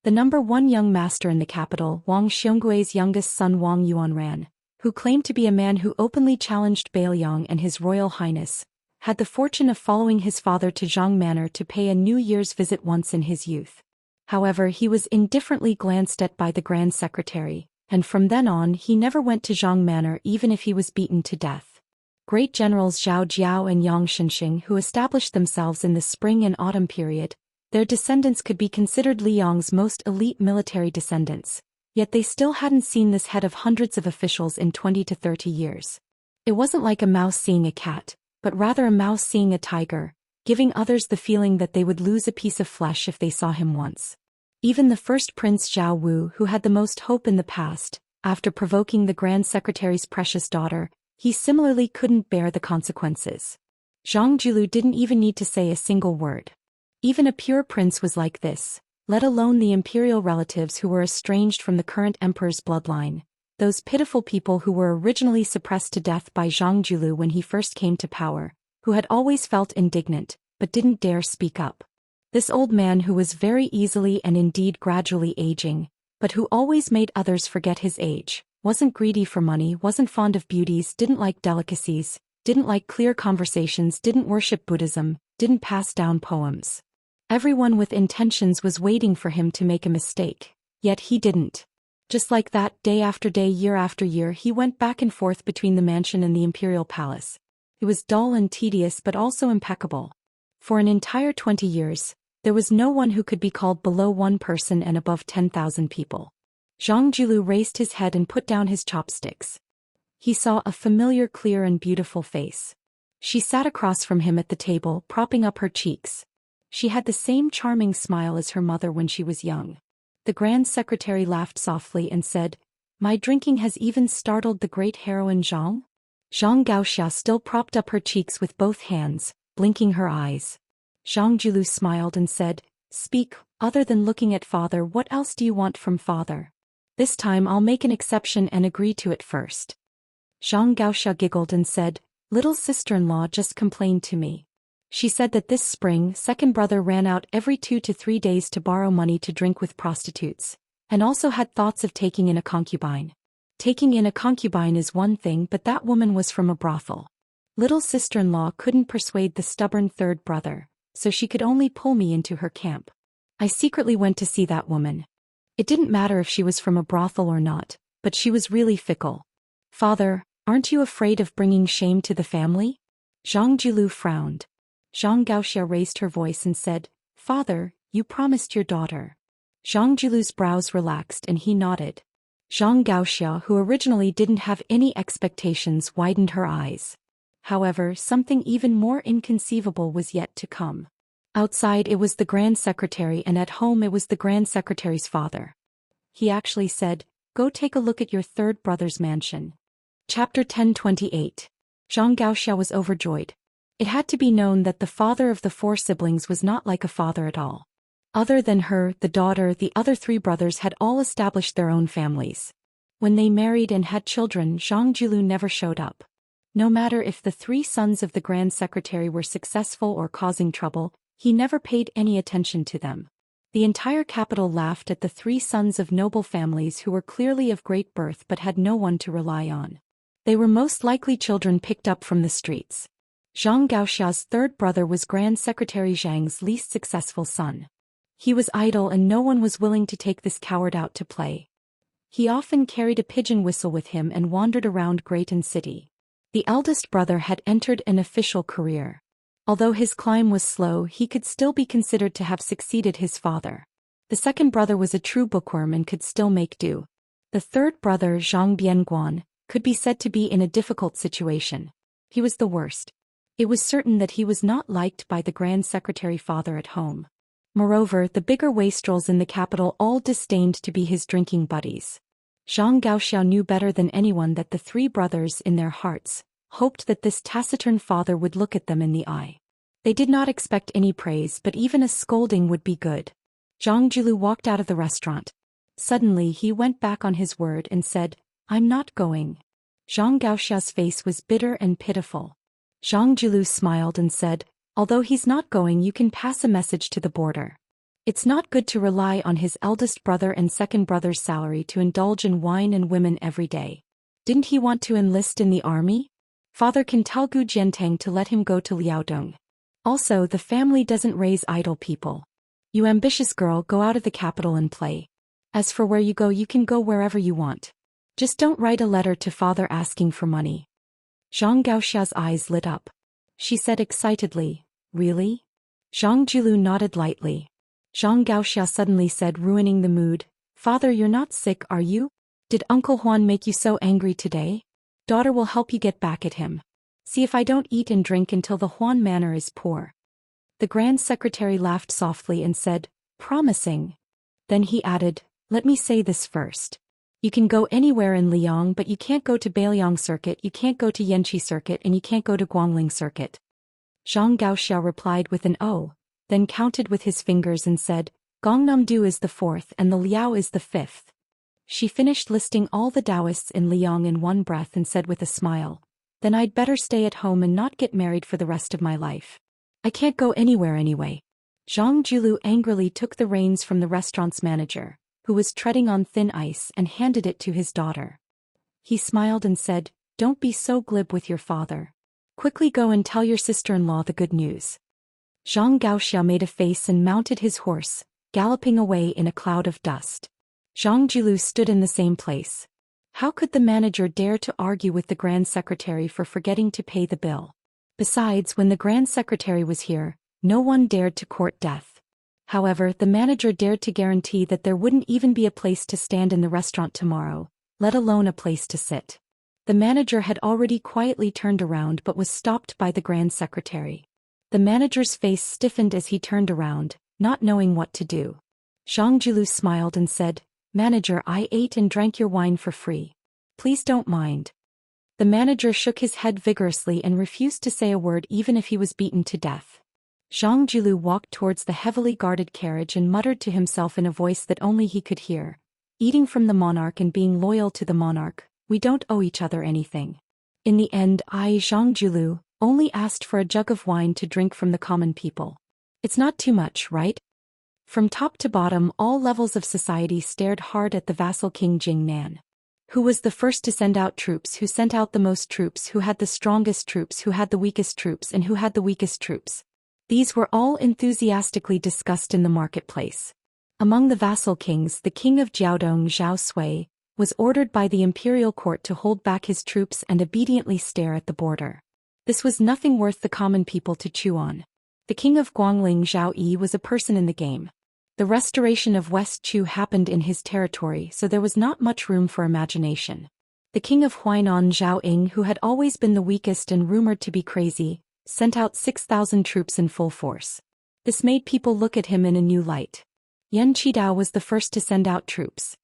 The number 1 young master in the capital, Wang Xionggui's youngest son Wang Yuanran, who claimed to be a man who openly challenged Bailiang and His Royal Highness, had the fortune of following his father to Zhang Manor to pay a New Year's visit once in his youth. However, he was indifferently glanced at by the Grand Secretary, and from then on he never went to Zhang Manor even if he was beaten to death. Great generals Zhao Jiao and Yang Shenxing, who established themselves in the spring and autumn period, their descendants could be considered Liang's most elite military descendants, Yet they still hadn't seen this head of hundreds of officials in 20 to 30 years. It wasn't like a mouse seeing a cat, but rather a mouse seeing a tiger, giving others the feeling that they would lose a piece of flesh if they saw him once. Even the first Prince Zhao Wu, who had the most hope in the past, after provoking the Grand Secretary's precious daughter, he similarly couldn't bear the consequences. Zhang Julu didn't even need to say a single word. Even a pure prince was like this, let alone the imperial relatives who were estranged from the current emperor's bloodline, those pitiful people who were originally suppressed to death by Zhang Julu when he first came to power, who had always felt indignant, but didn't dare speak up. This old man who was very easily and indeed gradually aging, but who always made others forget his age, wasn't greedy for money, wasn't fond of beauties, didn't like delicacies, didn't like clear conversations, didn't worship Buddhism, didn't pass down poems. Everyone with intentions was waiting for him to make a mistake, yet he didn't. Just like that, day after day, year after year, he went back and forth between the mansion and the imperial palace. It was dull and tedious but also impeccable. For an entire 20 years, there was no one who could be called below one person and above 10,000 people. Zhang Julu raised his head and put down his chopsticks. He saw a familiar, clear and beautiful face. She sat across from him at the table, propping up her cheeks. She had the same charming smile as her mother when she was young. The Grand Secretary laughed softly and said, "My drinking has even startled the great heroine Zhang?" Zhang Gaoxia still propped up her cheeks with both hands, blinking her eyes. Zhang Julu smiled and said, "Speak, other than looking at father, what else do you want from father? This time I'll make an exception and agree to it first." Zhang Gaoxia giggled and said, "Little sister-in-law just complained to me. She said that this spring, second brother ran out every 2 to 3 days to borrow money to drink with prostitutes, and also had thoughts of taking in a concubine. Taking in a concubine is one thing, but that woman was from a brothel. Little sister-in-law couldn't persuade the stubborn third brother, so she could only pull me into her camp. I secretly went to see that woman. It didn't matter if she was from a brothel or not, but she was really fickle. Father, aren't you afraid of bringing shame to the family?" Zhang Julu frowned. Zhang Gaoxia raised her voice and said, "Father, you promised your daughter." Zhang Julu's brows relaxed and he nodded. Zhang Gaoxia, who originally didn't have any expectations, widened her eyes. However, something even more inconceivable was yet to come. Outside it was the Grand Secretary and at home it was the Grand Secretary's father. He actually said, "Go take a look at your third brother's mansion." Chapter 1028. Zhang Gaoxia was overjoyed. It had to be known that the father of the 4 siblings was not like a father at all. Other than her, the daughter, the other 3 brothers had all established their own families. When they married and had children, Zhang Julu never showed up. No matter if the 3 sons of the Grand Secretary were successful or causing trouble, he never paid any attention to them. The entire capital laughed at the 3 sons of noble families who were clearly of great birth but had no one to rely on. They were most likely children picked up from the streets. Zhang Gaoxia's third brother was Grand Secretary Zhang's least successful son. He was idle and no one was willing to take this coward out to play. He often carried a pigeon whistle with him and wandered around Grayton City. The eldest brother had entered an official career. Although his climb was slow, he could still be considered to have succeeded his father. The second brother was a true bookworm and could still make do. The third brother, Zhang Bianguan, could be said to be in a difficult situation. He was the worst. It was certain that he was not liked by the Grand Secretary father at home. Moreover, the bigger wastrels in the capital all disdained to be his drinking buddies. Zhang Gaoxiao knew better than anyone that the 3 brothers, in their hearts, hoped that this taciturn father would look at them in the eye. They did not expect any praise, but even a scolding would be good. Zhang Julu walked out of the restaurant. Suddenly he went back on his word and said, "I'm not going." Zhang Gaoxia's face was bitter and pitiful. Zhang Julu smiled and said, "Although he's not going, you can pass a message to the border. It's not good to rely on his eldest brother and second brother's salary to indulge in wine and women every day. Didn't he want to enlist in the army? Father can tell Gu Jiantang to let him go to Liaodong. Also, the family doesn't raise idle people. You ambitious girl, go out of the capital and play. As for where you go, you can go wherever you want. Just don't write a letter to father asking for money." Zhang Gaoxia's eyes lit up. She said excitedly, "Really?" Zhang Julu nodded lightly. Zhang Gaoxia suddenly said, ruining the mood, Father, you're not sick, are you? Did Uncle Juan make you so angry today? Daughter will help you get back at him. See if I don't eat and drink until the Juan manor is poor. The Grand Secretary laughed softly and said, promising. Then he added, let me say this first. You can go anywhere in Liang, but you can't go to Bailiang Circuit, you can't go to Yanqi Circuit, and you can't go to Guangling Circuit. Zhang Gaoxiao replied with an O, then counted with his fingers and said, Gongnamdu is the 4th and the Liao is the 5th. She finished listing all the Daoists in Liang in one breath and said with a smile, then I'd better stay at home and not get married for the rest of my life. I can't go anywhere anyway. Zhang Julu angrily took the reins from the restaurant's manager, who was treading on thin ice, and handed it to his daughter. He smiled and said, don't be so glib with your father. Quickly go and tell your sister-in-law the good news. Zhang Gaoxiao made a face and mounted his horse, galloping away in a cloud of dust. Zhang Julu stood in the same place. How could the manager dare to argue with the Grand Secretary for forgetting to pay the bill? Besides, when the Grand Secretary was here, no one dared to court death. However, the manager dared to guarantee that there wouldn't even be a place to stand in the restaurant tomorrow, let alone a place to sit. The manager had already quietly turned around but was stopped by the Grand Secretary. The manager's face stiffened as he turned around, not knowing what to do. Zhang Julu smiled and said, Manager, I ate and drank your wine for free. Please don't mind. The manager shook his head vigorously and refused to say a word even if he was beaten to death. Zhang Julu walked towards the heavily guarded carriage and muttered to himself in a voice that only he could hear, eating from the monarch and being loyal to the monarch, we don't owe each other anything. In the end, I, Zhang Julu, only asked for a jug of wine to drink from the common people. It's not too much, right? From top to bottom, all levels of society stared hard at the vassal king Jingnan. Who was the first to send out troops, who sent out the most troops, who had the strongest troops, who had the weakest troops, and who had the weakest troops? These were all enthusiastically discussed in the marketplace. Among the vassal kings, the king of Jiaodong, Zhao Sui, was ordered by the imperial court to hold back his troops and obediently stare at the border. This was nothing worth the common people to chew on. The king of Guangling, Zhao Yi, was a person in the game. The restoration of West Chu happened in his territory, so there was not much room for imagination. The king of Huainan, Zhao Ying, who had always been the weakest and rumored to be crazy, sent out 6,000 troops in full force. This made people look at him in a new light. Yan Qidao was the first to send out troops.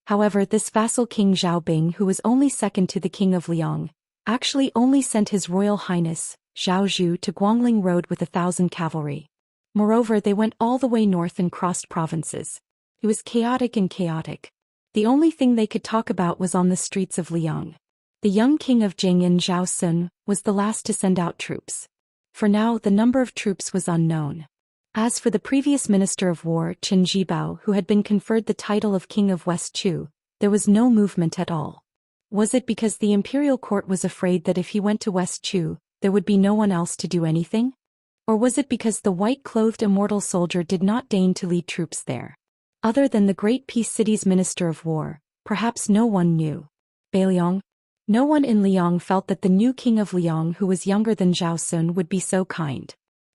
However, this vassal king Zhao Bing, who was only second to the king of Liang, actually only sent his royal highness, Zhao Zhu, to Guangling Road with 1,000 cavalry. Moreover, they went all the way north and crossed provinces. It was chaotic and chaotic. The only thing they could talk about was on the streets of Liang. The young king of Jing'an, Zhao Sun, was the last to send out troops. For now, the number of troops was unknown. As for the previous minister of war, Qin Zhibao, who had been conferred the title of king of West Chu, there was no movement at all. Was it because the imperial court was afraid that if he went to West Chu, there would be no one else to do anything? Or was it because the white-clothed immortal soldier did not deign to lead troops there? Other than the great peace city's minister of war, perhaps no one knew. Bailiang? No one in Liang felt that the new king of Liang, who was younger than Zhao Sun, would be so kind.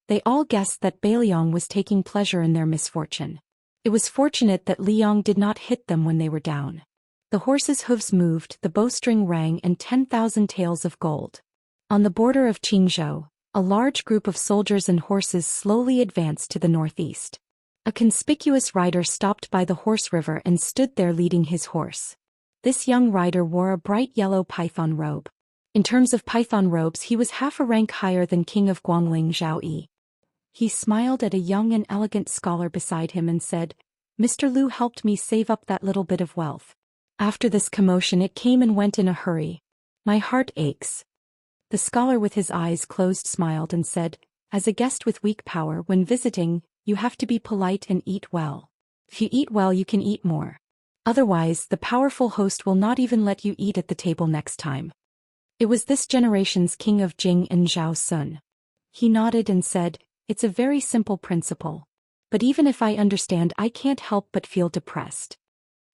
They all guessed that Bailiang was taking pleasure in their misfortune. It was fortunate that Liang did not hit them when they were down. The horses' hooves moved, the bowstring rang, and 10,000 taels of gold. On the border of Qingzhou, a large group of soldiers and horses slowly advanced to the northeast. A conspicuous rider stopped by the horse river and stood there leading his horse. This young rider wore a bright yellow python robe. In terms of python robes, he was half a rank higher than King of Guangling, Zhao Yi. He smiled at a young and elegant scholar beside him and said, Mr. Liu helped me save up that little bit of wealth. After this commotion, it came and went in a hurry. My heart aches. The scholar with his eyes closed smiled and said, as a guest with weak power, when visiting, you have to be polite and eat well. If you eat well, you can eat more. Otherwise, the powerful host will not even let you eat at the table next time. It was this generation's king of Jing and Zhao Sun. He nodded and said, it's a very simple principle. But even if I understand, I can't help but feel depressed.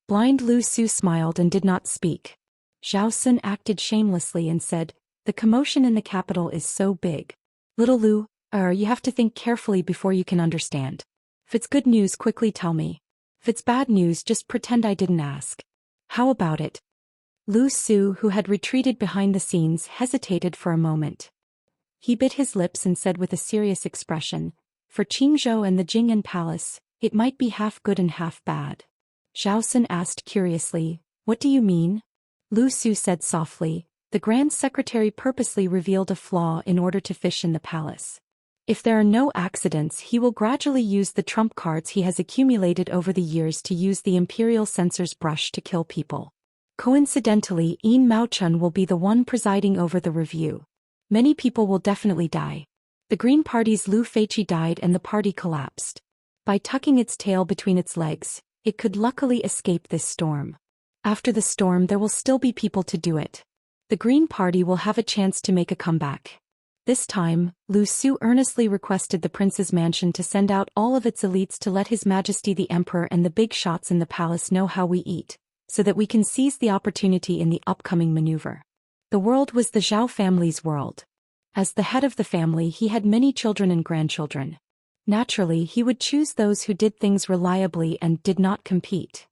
Blind Lu Su smiled and did not speak. Zhao Sun acted shamelessly and said, the commotion in the capital is so big. Little Lu, you have to think carefully before you can understand. If it's good news, quickly tell me. If it's bad news, just pretend I didn't ask. How about it? Lu Su, who had retreated behind the scenes, hesitated for a moment. He bit his lips and said with a serious expression, "For Qingzhou and the Jing'an Palace, it might be half good and half bad." Zhou Xian asked curiously, "What do you mean?" Lu Su said softly, "The Grand Secretary purposely revealed a flaw in order to fish in the palace. If there are no accidents, he will gradually use the trump cards he has accumulated over the years to use the Imperial Censor's brush to kill people. Coincidentally, Yin Maochun will be the one presiding over the review. Many people will definitely die. The Green Party's Lu Feiqi died and the party collapsed. By tucking its tail between its legs, it could luckily escape this storm. After the storm, there will still be people to do it. The Green Party will have a chance to make a comeback. This time, Lu Su earnestly requested the prince's mansion to send out all of its elites to let His Majesty the Emperor and the big shots in the palace know how we eat, so that we can seize the opportunity in the upcoming maneuver." The world was the Zhao family's world. As the head of the family, he had many children and grandchildren. Naturally, he would choose those who did things reliably and did not compete.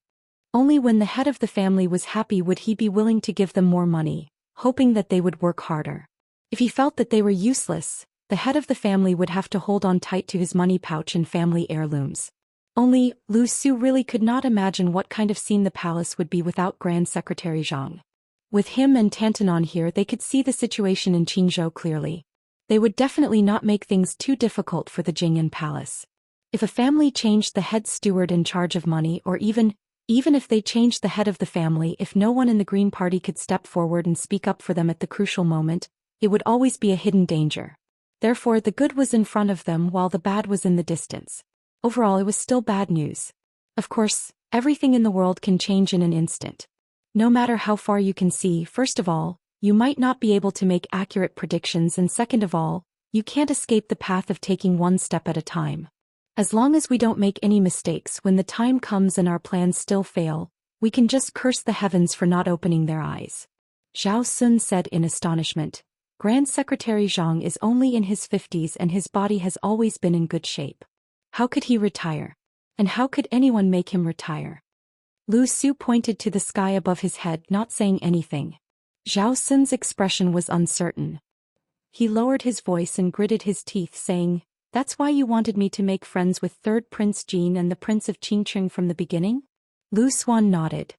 Only when the head of the family was happy would he be willing to give them more money, hoping that they would work harder. If he felt that they were useless, the head of the family would have to hold on tight to his money pouch and family heirlooms. Only, Lu Su really could not imagine what kind of scene the palace would be without Grand Secretary Zhang. With him and Tantanon here, they could see the situation in Qingzhou clearly. They would definitely not make things too difficult for the Jing'an Palace. If a family changed the head steward in charge of money, or even if they changed the head of the family, if no one in the Green Party could step forward and speak up for them at the crucial moment, it would always be a hidden danger. Therefore, the good was in front of them while the bad was in the distance. Overall, it was still bad news. Of course, everything in the world can change in an instant. No matter how far you can see, first of all, you might not be able to make accurate predictions, and second of all, you can't escape the path of taking one step at a time. As long as we don't make any mistakes, when the time comes and our plans still fail, we can just curse the heavens for not opening their eyes. Zhao Sun said in astonishment, "Grand Secretary Zhang is only in his 50s and his body has always been in good shape. How could he retire? And how could anyone make him retire?" Lu Su pointed to the sky above his head, not saying anything. Zhao Sun's expression was uncertain. He lowered his voice and gritted his teeth, saying, "That's why you wanted me to make friends with Third Prince Jin and the Prince of Qingcheng from the beginning?" Lu Suan nodded.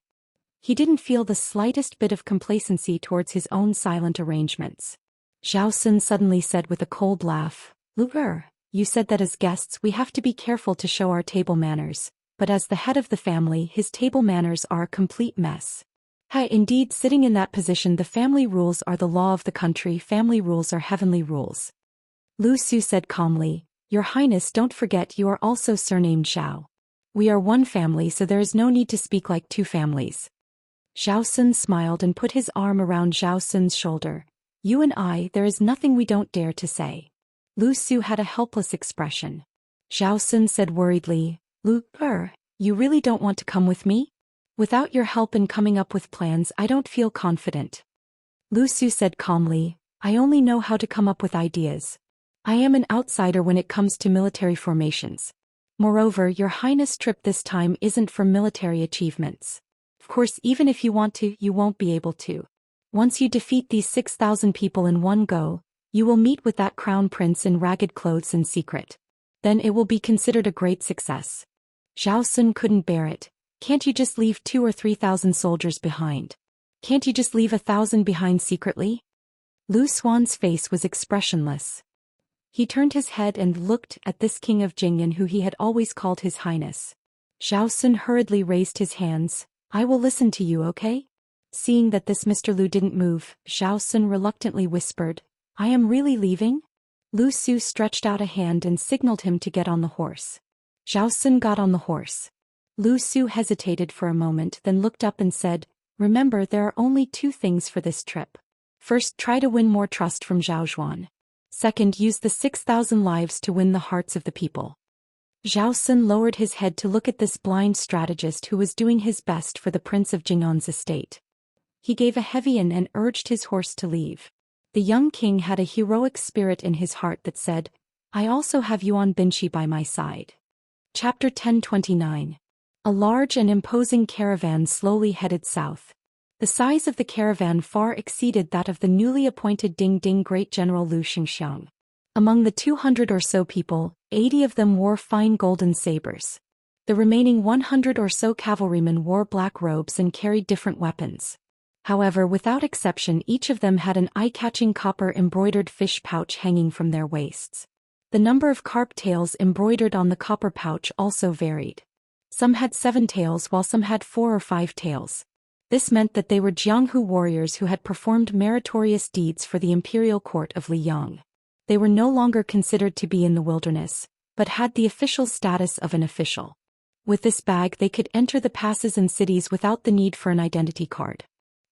He didn't feel the slightest bit of complacency towards his own silent arrangements. Zhao Sun suddenly said with a cold laugh, "Lu Er, you said that as guests we have to be careful to show our table manners, but as the head of the family, his table manners are a complete mess." Indeed, sitting in that position, the family rules are the law of the country, family rules are heavenly rules. Lu Su said calmly, "Your Highness, don't forget you are also surnamed Zhao. We are one family, so there is no need to speak like two families." Zhao Sun smiled and put his arm around Zhao Sun's shoulder. "You and I, there is nothing we don't dare to say." Lu Su had a helpless expression. Zhao Sun said worriedly, "Lu Er, you really don't want to come with me? Without your help in coming up with plans, I don't feel confident." Lu Su said calmly, "I only know how to come up with ideas. I am an outsider when it comes to military formations. Moreover, your Highness' trip this time isn't for military achievements. Of course, even if you want to, you won't be able to. Once you defeat these 6,000 people in one go, you will meet with that crown prince in ragged clothes in secret. Then it will be considered a great success." Zhao Sun couldn't bear it. "Can't you just leave 2,000 or 3,000 soldiers behind? Can't you just leave 1,000 behind secretly?" Lu Suan's face was expressionless. He turned his head and looked at this king of Jing'an who he had always called his highness. Zhao Sun hurriedly raised his hands. "I will listen to you, okay?" Seeing that this Mr. Lu didn't move, Zhao Sun reluctantly whispered, "I am really leaving?" Lu Su stretched out a hand and signaled him to get on the horse. Zhao Sun got on the horse. Lu Su hesitated for a moment, then looked up and said, "Remember, there are only two things for this trip. First, try to win more trust from Zhao Zhuan. Second, use the 6,000 lives to win the hearts of the people." Zhao Sun lowered his head to look at this blind strategist who was doing his best for the Prince of Jing'an's estate. He gave a heavy yin and urged his horse to leave. The young king had a heroic spirit in his heart that said, "I also have Yuan Binshi by my side." Chapter 1029. A large and imposing caravan slowly headed south. The size of the caravan far exceeded that of the newly appointed Ding Great General Lu Xianxia. Among the 200 or so people, 80 of them wore fine golden sabers. The remaining 100 or so cavalrymen wore black robes and carried different weapons. However, without exception, each of them had an eye-catching copper-embroidered fish pouch hanging from their waists. The number of carp tails embroidered on the copper pouch also varied. Some had 7 tails while some had 4 or 5 tails. This meant that they were Jianghu warriors who had performed meritorious deeds for the imperial court of Liyang. They were no longer considered to be in the wilderness, but had the official status of an official. With this bag they could enter the passes and cities without the need for an identity card.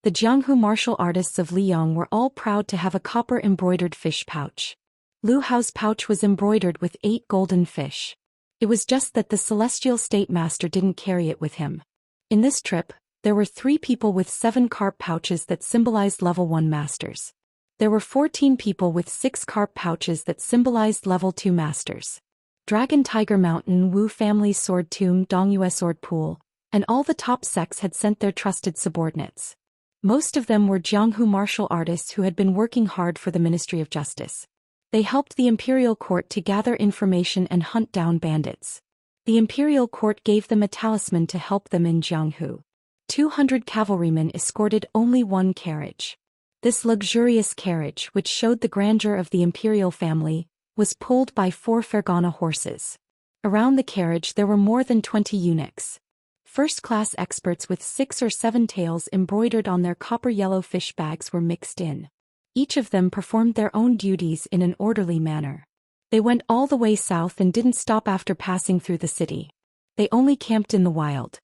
The Jianghu martial artists of Liyang were all proud to have a copper-embroidered fish pouch. Lu Hao's pouch was embroidered with 8 golden fish. It was just that the celestial state master didn't carry it with him. In this trip, there were 3 people with 7 carp pouches that symbolized level 1 masters. There were 14 people with 6 carp pouches that symbolized level 2 masters. Dragon Tiger Mountain, Wu Family's Sword Tomb, Dongyue Sword Pool, and all the top sects had sent their trusted subordinates. Most of them were Jianghu martial artists who had been working hard for the Ministry of Justice. They helped the imperial court to gather information and hunt down bandits. The imperial court gave them a talisman to help them in Jianghu. 200 cavalrymen escorted only 1 carriage. This luxurious carriage, which showed the grandeur of the imperial family, was pulled by 4 Fergana horses. Around the carriage there were more than 20 eunuchs. First-class experts with 6 or 7 tails embroidered on their copper-yellow fish bags were mixed in. Each of them performed their own duties in an orderly manner. They went all the way south and didn't stop after passing through the city. They only camped in the wild.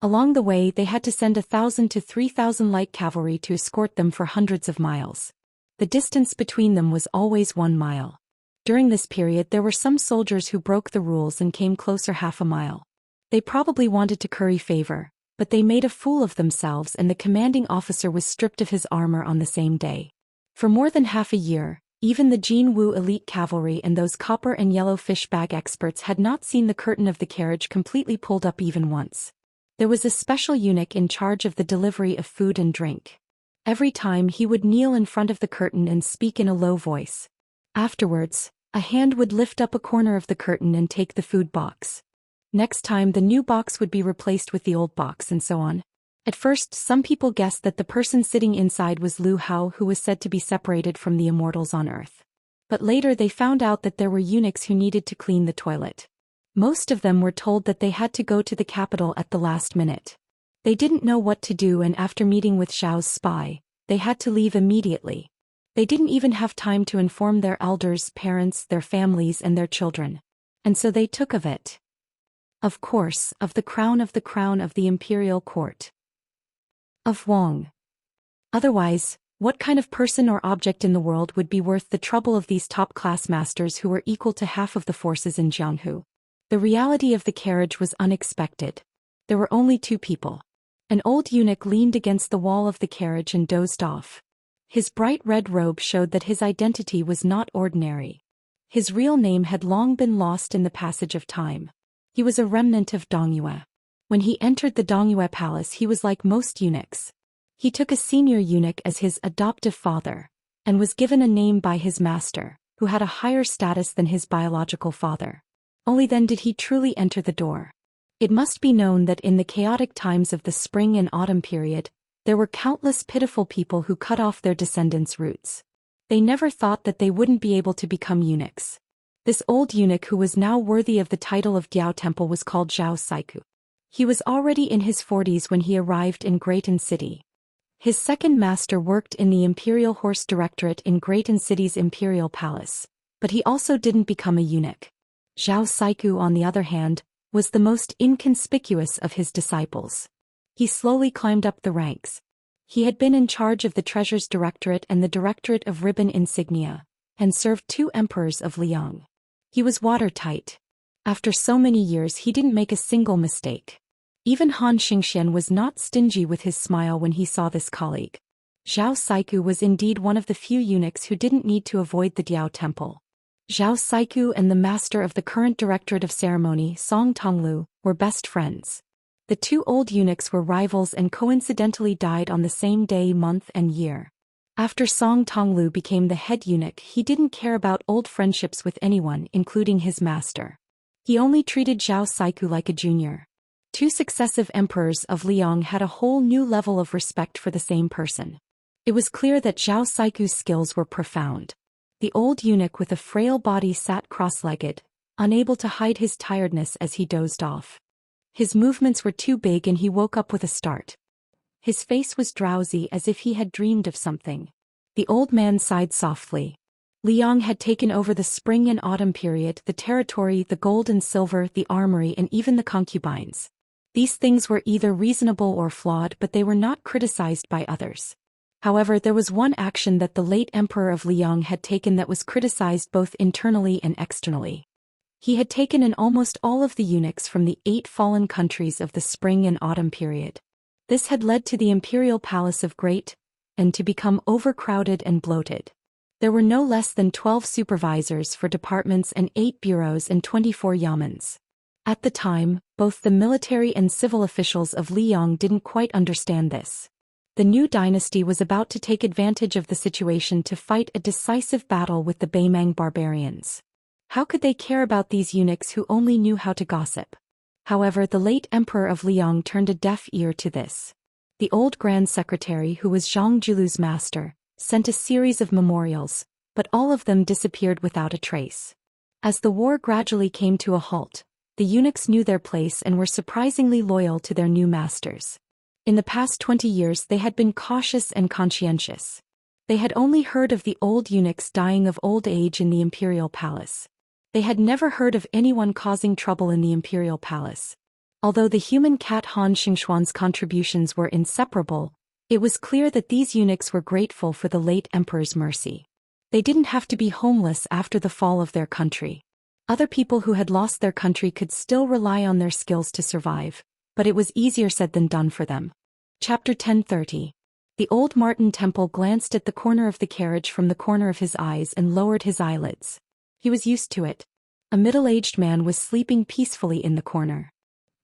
Along the way they had to send 1,000 to 3,000 light cavalry to escort them for hundreds of miles. The distance between them was always 1 mile. During this period there were some soldiers who broke the rules and came closer half a mile. They probably wanted to curry favor, but they made a fool of themselves and the commanding officer was stripped of his armor on the same day. For more than half a year, even the Jin Wu elite cavalry and those copper and yellow fish bag experts had not seen the curtain of the carriage completely pulled up even once. There was a special eunuch in charge of the delivery of food and drink. Every time he would kneel in front of the curtain and speak in a low voice. Afterwards, a hand would lift up a corner of the curtain and take the food box. Next time the new box would be replaced with the old box and so on. At first some people guessed that the person sitting inside was Lu Hao, who was said to be separated from the immortals on earth. But later they found out that there were eunuchs who needed to clean the toilet. Most of them were told that they had to go to the capital at the last minute. They didn't know what to do and after meeting with Xiao's spy, they had to leave immediately. They didn't even have time to inform their elders, parents, their families and their children. And so they took of it. Of course, of the crown of the imperial court. Of Wang. Otherwise, what kind of person or object in the world would be worth the trouble of these top-class masters who were equal to half of the forces in Jianghu? The reality of the carriage was unexpected. There were only 2 people. An old eunuch leaned against the wall of the carriage and dozed off. His bright red robe showed that his identity was not ordinary. His real name had long been lost in the passage of time. He was a remnant of Dongyue. When he entered the Dongyue palace he was like most eunuchs. He took a senior eunuch as his adoptive father, and was given a name by his master, who had a higher status than his biological father. Only then did he truly enter the door. It must be known that in the chaotic times of the spring and autumn period, there were countless pitiful people who cut off their descendants' roots. They never thought that they wouldn't be able to become eunuchs. This old eunuch who was now worthy of the title of Diao Temple was called Zhou Xian. He was already in his 40s when he arrived in Greaton City. His second master worked in the Imperial Horse Directorate in Greaton City's Imperial Palace, but he also didn't become a eunuch. Zhou Xian, on the other hand, was the most inconspicuous of his disciples. He slowly climbed up the ranks. He had been in charge of the Treasures Directorate and the Directorate of Ribbon Insignia, and served 2 emperors of Liang. He was watertight. After so many years he didn't make a single mistake. Even Han Xingxian was not stingy with his smile when he saw this colleague. Zhou Xian was indeed one of the few eunuchs who didn't need to avoid the Diao Temple. Zhou Xian and the master of the current Directorate of Ceremony, Song Tonglu, were best friends. The two old eunuchs were rivals and coincidentally died on the same day, month and year. After Song Tonglu became the head eunuch, he didn't care about old friendships with anyone, including his master. He only treated Zhao Saiku like a junior. Two successive emperors of Liang had a whole new level of respect for the same person. It was clear that Zhao Saiku's skills were profound. The old eunuch with a frail body sat cross-legged, unable to hide his tiredness as he dozed off. His movements were too big and he woke up with a start. His face was drowsy as if he had dreamed of something. The old man sighed softly. Liang had taken over the spring and autumn period, the territory, the gold and silver, the armory and even the concubines. These things were either reasonable or flawed, but they were not criticized by others. However, there was one action that the late emperor of Liang had taken that was criticized both internally and externally. He had taken in almost all of the eunuchs from the 8 fallen countries of the spring and autumn period. This had led to the imperial palace of Great and to become overcrowded and bloated. There were no less than 12 supervisors for departments and 8 bureaus and 24 yamens. At the time, both the military and civil officials of Liang didn't quite understand this. The new dynasty was about to take advantage of the situation to fight a decisive battle with the Baimang barbarians. How could they care about these eunuchs who only knew how to gossip? However, the late emperor of Liang turned a deaf ear to this. The old grand secretary, who was Zhang Julu's master, sent a series of memorials, but all of them disappeared without a trace. As the war gradually came to a halt, the eunuchs knew their place and were surprisingly loyal to their new masters. In the past 20 years they had been cautious and conscientious. They had only heard of the old eunuchs dying of old age in the imperial palace. They had never heard of anyone causing trouble in the imperial palace. Although the human cat Han Xingxuan's contributions were inseparable, it was clear that these eunuchs were grateful for the late emperor's mercy. They didn't have to be homeless after the fall of their country. Other people who had lost their country could still rely on their skills to survive, but it was easier said than done for them. Chapter 1030. The old Martin Temple glanced at the corner of the carriage from the corner of his eyes and lowered his eyelids. He was used to it. A middle-aged man was sleeping peacefully in the corner.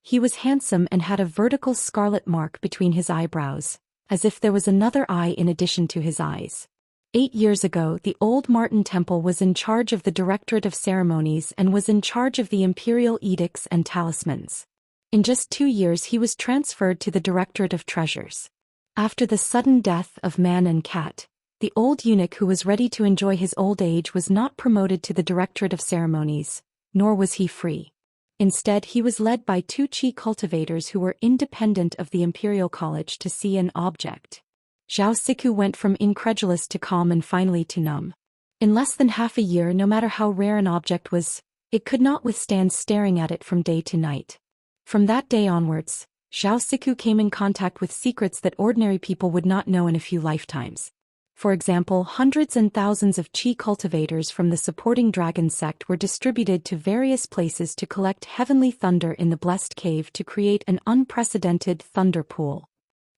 He was handsome and had a vertical scarlet mark between his eyebrows, as if there was another eye in addition to his eyes. 8 years ago, the old Martin Temple was in charge of the Directorate of Ceremonies and was in charge of the imperial edicts and talismans. In just 2 years he was transferred to the Directorate of Treasures. After the sudden death of man and cat, the old eunuch who was ready to enjoy his old age was not promoted to the Directorate of Ceremonies, nor was he free. Instead, he was led by 2 qi cultivators who were independent of the Imperial College to see an object. Zhao Siku went from incredulous to calm and finally to numb. In less than half a year, no matter how rare an object was, it could not withstand staring at it from day to night. From that day onwards, Zhao Siku came in contact with secrets that ordinary people would not know in a few lifetimes. For example, hundreds and thousands of qi cultivators from the supporting dragon sect were distributed to various places to collect heavenly thunder in the blessed cave to create an unprecedented thunder pool.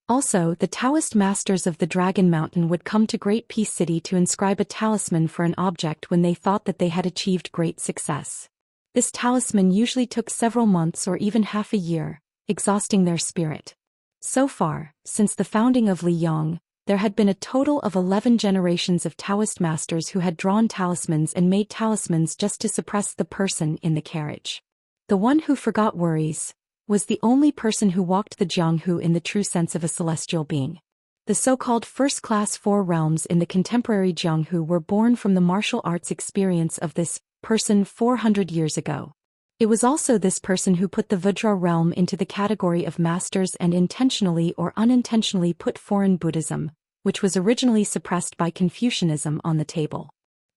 Also, the Daoist masters of the Dragon Mountain would come to Great Peace City to inscribe a talisman for an object when they thought that they had achieved great success. This talisman usually took several months or even half a year, exhausting their spirit. So far, since the founding of Liang, there had been a total of 11 generations of Daoist masters who had drawn talismans and made talismans just to suppress the person in the carriage. The one who forgot worries was the only person who walked the Jianghu in the true sense of a celestial being. The so-called first-class 4 realms in the contemporary Jianghu were born from the martial arts experience of this person 400 years ago. It was also this person who put the Vajra realm into the category of masters and intentionally or unintentionally put foreign Buddhism, which was originally suppressed by Confucianism, on the table.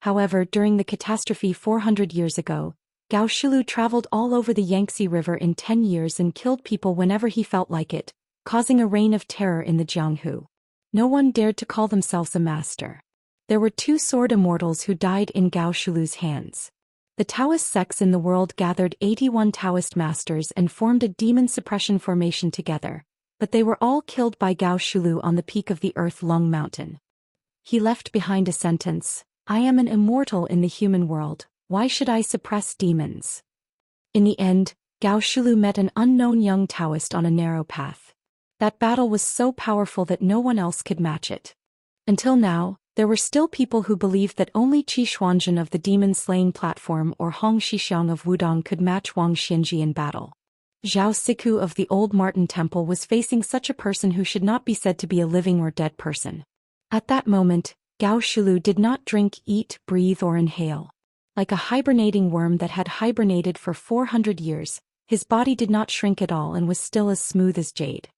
However, during the catastrophe 400 years ago, Gao Shilu traveled all over the Yangtze River in 10 years and killed people whenever he felt like it, causing a reign of terror in the Jianghu. No one dared to call themselves a master. There were 2 sword immortals who died in Gao Shilu's hands. The Taoist sects in the world gathered 81 Taoist masters and formed a demon suppression formation together, but they were all killed by Gao Shilu on the peak of the Earth Lung Mountain. He left behind a sentence: "I am an immortal in the human world, why should I suppress demons?" In the end, Gao Shulu met an unknown young Taoist on a narrow path. That battle was so powerful that no one else could match it. Until now, there were still people who believed that only Qi Xuanzhen of the demon-slaying platform or Hong Shixiang of Wudong could match Wang Xianji in battle. Zhao Siku of the Old Martin Temple was facing such a person who should not be said to be a living or dead person. At that moment, Gao Shulu did not drink, eat, breathe or inhale. Like a hibernating worm that had hibernated for 400 years, his body did not shrink at all and was still as smooth as jade.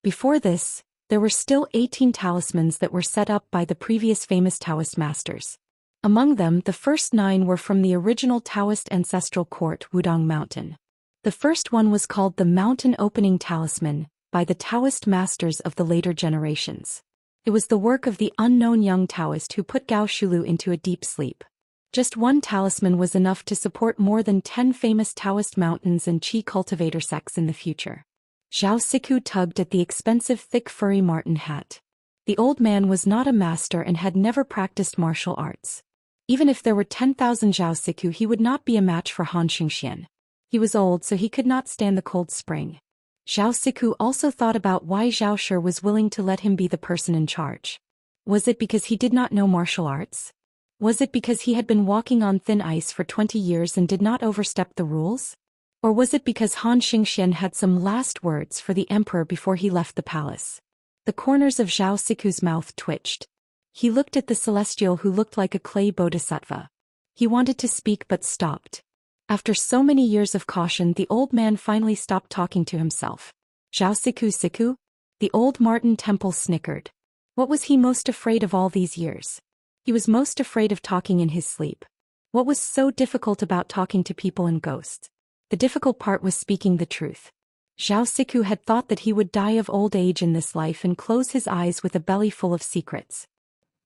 Before this, there were still 18 talismans that were set up by the previous famous Taoist masters. Among them, the first 9 were from the original Taoist ancestral court, Wudong Mountain. The first one was called the Mountain Opening Talisman, by the Taoist masters of the later generations. It was the work of the unknown young Taoist who put Gao Shulu into a deep sleep. Just one talisman was enough to support more than 10 famous Taoist mountains and Qi cultivator sects in the future. Zhao Siku tugged at the expensive thick furry marten hat. The old man was not a master and had never practiced martial arts. Even if there were 10,000 Zhao Siku, he would not be a match for Han Xian. He was old, so he could not stand the cold spring. Zhao Siku also thought about why Zhao Shi was willing to let him be the person in charge. Was it because he did not know martial arts? Was it because he had been walking on thin ice for 20 years and did not overstep the rules? Or was it because Han Xian had some last words for the emperor before he left the palace? The corners of Zhao Siku's mouth twitched. He looked at the celestial who looked like a clay bodhisattva. He wanted to speak but stopped. After so many years of caution, the old man finally stopped talking to himself. Zhao Siku? The old Martin Temple snickered. What was he most afraid of all these years? He was most afraid of talking in his sleep. What was so difficult about talking to people and ghosts? The difficult part was speaking the truth. Zhao Siku had thought that he would die of old age in this life and close his eyes with a belly full of secrets.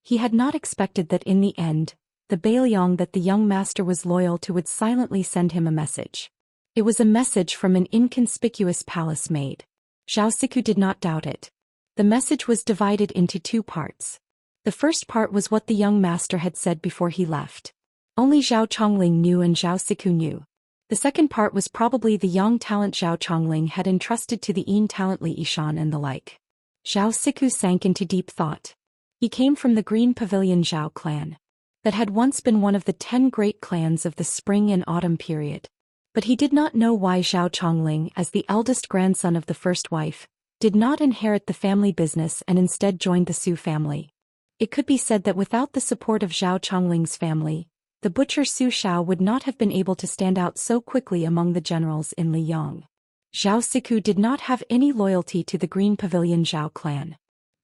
He had not expected that in the end, the Bailiang that the young master was loyal to would silently send him a message. It was a message from an inconspicuous palace maid. Zhao Siku did not doubt it. The message was divided into 2 parts. The first part was what the young master had said before he left. Only Zhao Chongling knew and Zhao Siku knew. The second part was probably the young talent Zhao Chongling had entrusted to the Yin talent Li Yishan and the like. Zhao Siku sank into deep thought. He came from the Green Pavilion Zhao clan. That had once been one of the 10 great clans of the spring and autumn period. But he did not know why Zhao Chongling, as the eldest grandson of the first wife, did not inherit the family business and instead joined the Su family. It could be said that without the support of Zhao Chongling's family, the butcher Su Shao would not have been able to stand out so quickly among the generals in Liyang. Zhao Siku did not have any loyalty to the Green Pavilion Zhao clan.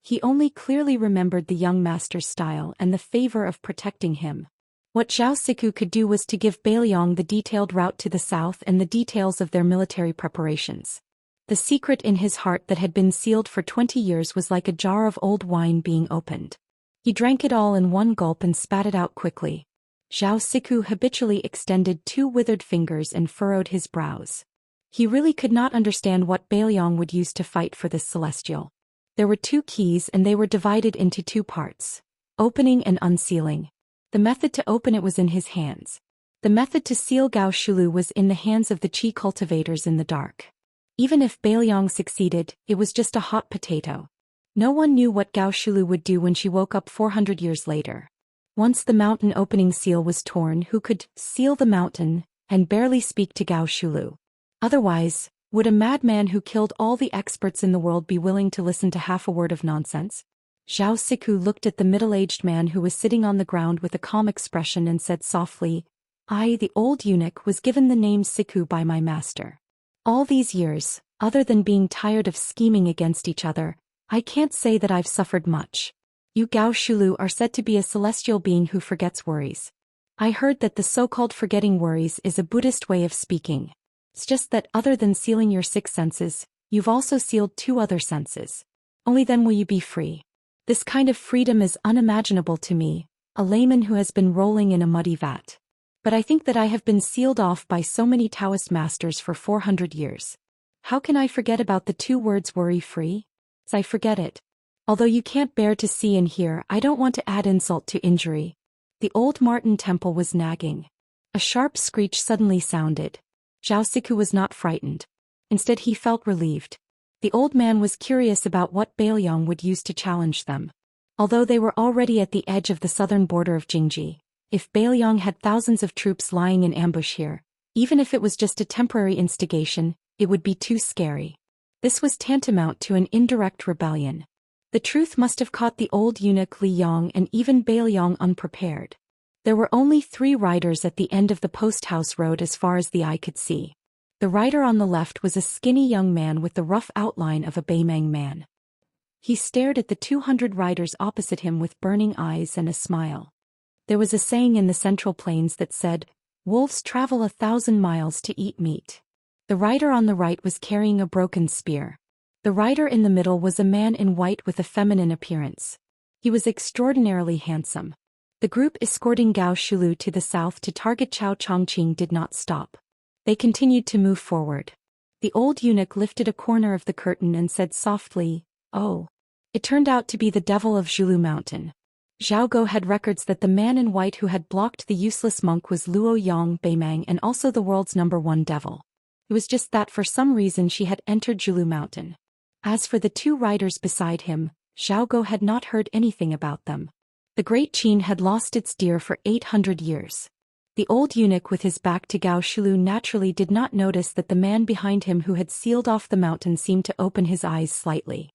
He only clearly remembered the young master's style and the favor of protecting him. What Zhao Siku could do was to give Bailiang the detailed route to the south and the details of their military preparations. The secret in his heart that had been sealed for 20 years was like a jar of old wine being opened. He drank it all in one gulp and spat it out quickly. Zhao Siku habitually extended 2 withered fingers and furrowed his brows. He really could not understand what Bailiang would use to fight for this celestial. There were 2 keys and they were divided into 2 parts. Opening and unsealing. The method to open it was in his hands. The method to seal Gao Shulu was in the hands of the Qi cultivators in the dark. Even if Bailiang succeeded, it was just a hot potato. No one knew what Gao Shulu would do when she woke up 400 years later. Once the mountain opening seal was torn, who could seal the mountain and barely speak to Gao Shulu? Otherwise, would a madman who killed all the experts in the world be willing to listen to half a word of nonsense? Zhao Siku looked at the middle-aged man who was sitting on the ground with a calm expression and said softly, "I, the old eunuch, was given the name Siku by my master. All these years, other than being tired of scheming against each other, I can't say that I've suffered much. You Gao Shulu are said to be a celestial being who forgets worries. I heard that the so-called forgetting worries is a Buddhist way of speaking. It's just that other than sealing your 6 senses, you've also sealed 2 other senses. Only then will you be free. This kind of freedom is unimaginable to me, a layman who has been rolling in a muddy vat. But I think that I have been sealed off by so many Taoist masters for 400 years. How can I forget about the 2 words worry-free? I forget it. Although you can't bear to see and hear, I don't want to add insult to injury." The old Martin Temple was nagging. A sharp screech suddenly sounded. Zhao Siku was not frightened. Instead he felt relieved. The old man was curious about what Bailiang would use to challenge them. Although they were already at the edge of the southern border of Jingji, if Bailiang had thousands of troops lying in ambush here, even if it was just a temporary instigation, it would be too scary. This was tantamount to an indirect rebellion. The truth must have caught the old eunuch Li Yang and even Bailiang unprepared. There were only 3 riders at the end of the post-house road as far as the eye could see. The rider on the left was a skinny young man with the rough outline of a Baimang man. He stared at the 200 riders opposite him with burning eyes and a smile. There was a saying in the Central Plains that said, "Wolves travel 1,000 miles to eat meat." The rider on the right was carrying a broken spear. The rider in the middle was a man in white with a feminine appearance. He was extraordinarily handsome. The group escorting Gao Shulu to the south to target Chao Chongqing did not stop. They continued to move forward. The old eunuch lifted a corner of the curtain and said softly, "Oh." It turned out to be the devil of Zhulu Mountain. Zhao Go had records that the man in white who had blocked the useless monk was Luo Yang Beimang and also the world's #1 devil. It was just that for some reason she had entered Zhulu Mountain. As for the 2 riders beside him, Zhao Go had not heard anything about them. The Great Qin had lost its deer for 800 years. The old eunuch with his back to Gao Shulu naturally did not notice that the man behind him who had sealed off the mountain seemed to open his eyes slightly.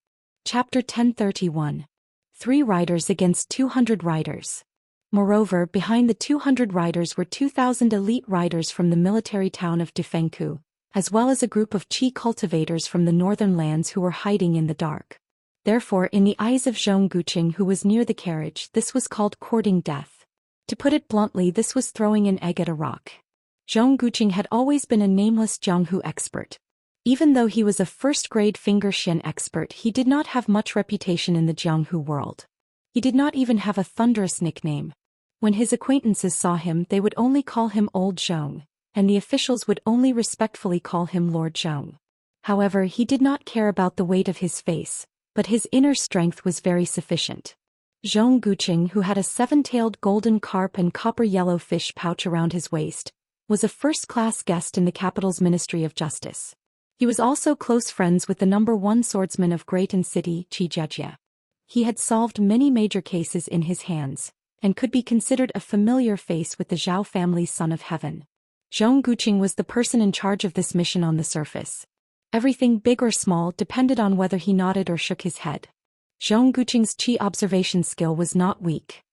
Chapter 1031. 3 riders against 200 riders. Moreover, behind the 200 riders were 2,000 elite riders from the military town of Defengku, as well as a group of Qi cultivators from the northern lands who were hiding in the dark. Therefore, in the eyes of Zhong Guqing, who was near the carriage, this was called courting death. To put it bluntly, this was throwing an egg at a rock. Zhong Guqing had always been a nameless Jianghu expert. Even though he was a first-grade finger Xian expert, he did not have much reputation in the Jianghu world. He did not even have a thunderous nickname. When his acquaintances saw him, they would only call him Old Zhong, and the officials would only respectfully call him Lord Zhong. However, he did not care about the weight of his face, but his inner strength was very sufficient. Zhong Guqing, who had a 7-tailed golden carp and copper-yellow fish pouch around his waist, was a first-class guest in the capital's Ministry of Justice. He was also close friends with the #1 swordsman of Greaton City, Qi Jiejie. He had solved many major cases in his hands, and could be considered a familiar face with the Zhao family's Son of Heaven. Zhong Guqing was the person in charge of this mission on the surface. Everything big or small depended on whether he nodded or shook his head. Zhong Guqing's Qi observation skill was not weak.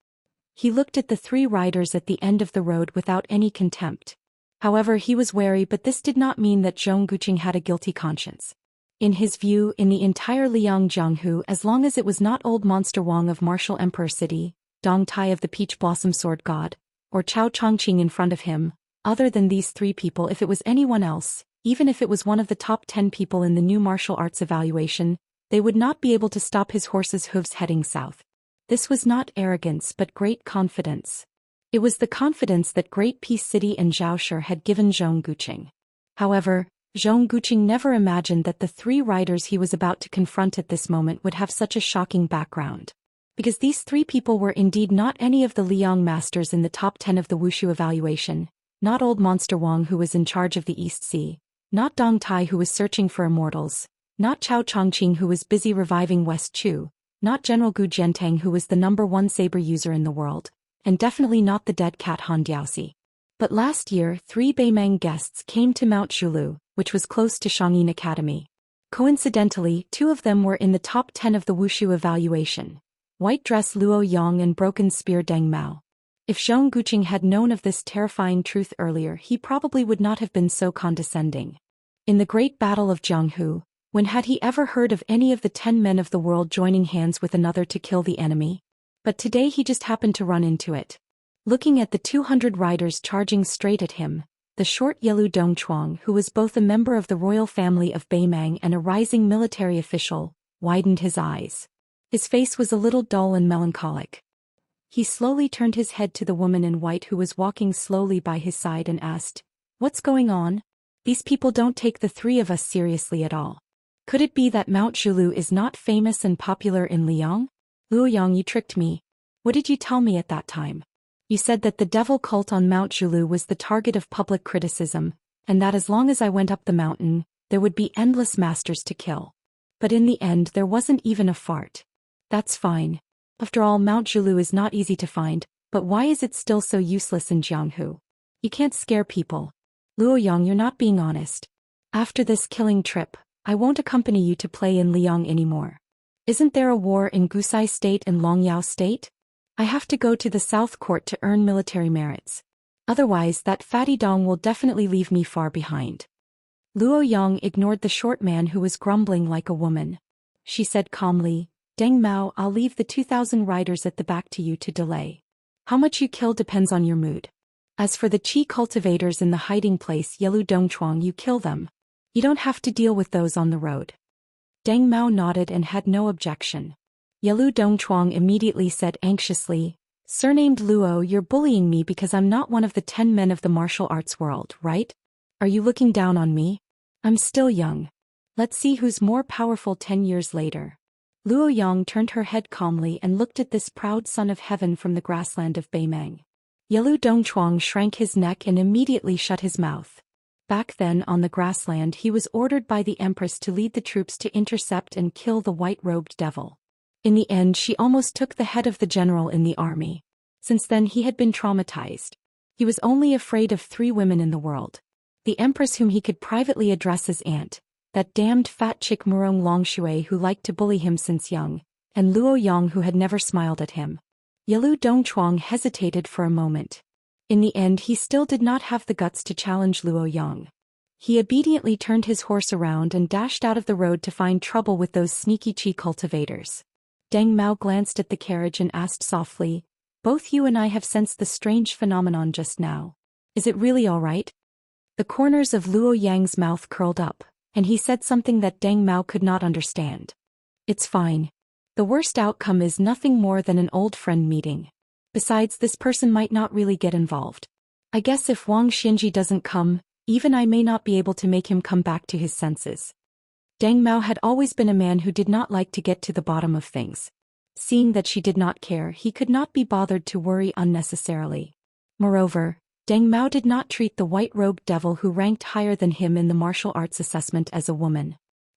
He looked at the 3 riders at the end of the road without any contempt. However, he was wary, but this did not mean that Zhong Guqing had a guilty conscience. In his view, in the entire Liang Jianghu, as long as it was not old monster Wang of Martial Emperor City, Dong Tai of the Peach Blossom Sword God, or Chao Chongqing in front of him, other than these 3 people, if it was anyone else, even if it was one of the top 10 people in the new martial arts evaluation, they would not be able to stop his horse's hooves heading south. This was not arrogance but great confidence. It was the confidence that Great Peace City and Zhaoshi had given Zhong Guqing. However, Zhong Guqing never imagined that the 3 riders he was about to confront at this moment would have such a shocking background. Because these 3 people were indeed not any of the Liang masters in the top 10 of the Wushu evaluation, not old monster Wang who was in charge of the East Sea, not Dong Tai who was searching for immortals, not Chao Chongqing who was busy reviving West Chu, not General Gu Jiantang who was the #1 saber user in the world, and definitely not the dead cat Han Diaoxi. But last year 3 Beimang guests came to Mount Zhulu, which was close to Shangyin Academy. Coincidentally, 2 of them were in the top 10 of the Wushu evaluation, White Dress Luo Yang and Broken Spear Deng Mao. If Zhong Guqing had known of this terrifying truth earlier, he probably would not have been so condescending. In the Great Battle of Jianghu, when had he ever heard of any of the 10 men of the world joining hands with another to kill the enemy? But today he just happened to run into it. Looking at the 200 riders charging straight at him, the short Yelu Dongchuang, who was both a member of the royal family of Beimang and a rising military official, widened his eyes. His face was a little dull and melancholic. He slowly turned his head to the woman in white who was walking slowly by his side and asked, "What's going on? These people don't take the 3 of us seriously at all. Could it be that Mount Zhulu is not famous and popular in Liang? Luo Yang, you tricked me. What did you tell me at that time? You said that the devil cult on Mount Zhulu was the target of public criticism, and that as long as I went up the mountain, there would be endless masters to kill. But in the end there wasn't even a fart. That's fine. After all, Mount Zhulu is not easy to find, but why is it still so useless in Jianghu? You can't scare people. Luoyang, you're not being honest. After this killing trip, I won't accompany you to play in Liang anymore. Isn't there a war in Gusai State and Longyao State? I have to go to the South Court to earn military merits. Otherwise that fatty dong will definitely leave me far behind. Luoyang ignored the short man who was grumbling like a woman. She said calmly, Deng Mao, I'll leave the 2,000 riders at the back to you to delay. How much you kill depends on your mood. As for the Qi cultivators in the hiding place Yelu Dongchuang, you kill them. You don't have to deal with those on the road. Deng Mao nodded and had no objection. Yelu Dongchuang immediately said anxiously, Surnamed Luo, you're bullying me because I'm not one of the 10 men of the martial arts world, right? Are you looking down on me? I'm still young. Let's see who's more powerful 10 years later. Luoyang turned her head calmly and looked at this proud son of heaven from the grassland of Beimeng. Yelu Dongchuang shrank his neck and immediately shut his mouth. Back then on the grassland he was ordered by the Empress to lead the troops to intercept and kill the white-robed devil. In the end she almost took the head of the general in the army. Since then he had been traumatized. He was only afraid of 3 women in the world. The Empress whom he could privately address as aunt, that damned fat chick Murong Longshui who liked to bully him since young, and Luoyang who had never smiled at him. Yelu Dongchuang hesitated for a moment. In the end he still did not have the guts to challenge Luoyang. He obediently turned his horse around and dashed out of the road to find trouble with those sneaky Qi cultivators. Deng Mao glanced at the carriage and asked softly, Both you and I have sensed the strange phenomenon just now. Is it really all right? The corners of Luoyang's mouth curled up, and he said something that Deng Mao could not understand. It's fine. The worst outcome is nothing more than an old friend meeting. Besides, this person might not really get involved. I guess if Wang Xinji doesn't come, even I may not be able to make him come back to his senses. Deng Mao had always been a man who did not like to get to the bottom of things. Seeing that she did not care, he could not be bothered to worry unnecessarily. Moreover, Deng Mao did not treat the white-robed devil who ranked higher than him in the martial arts assessment as a woman.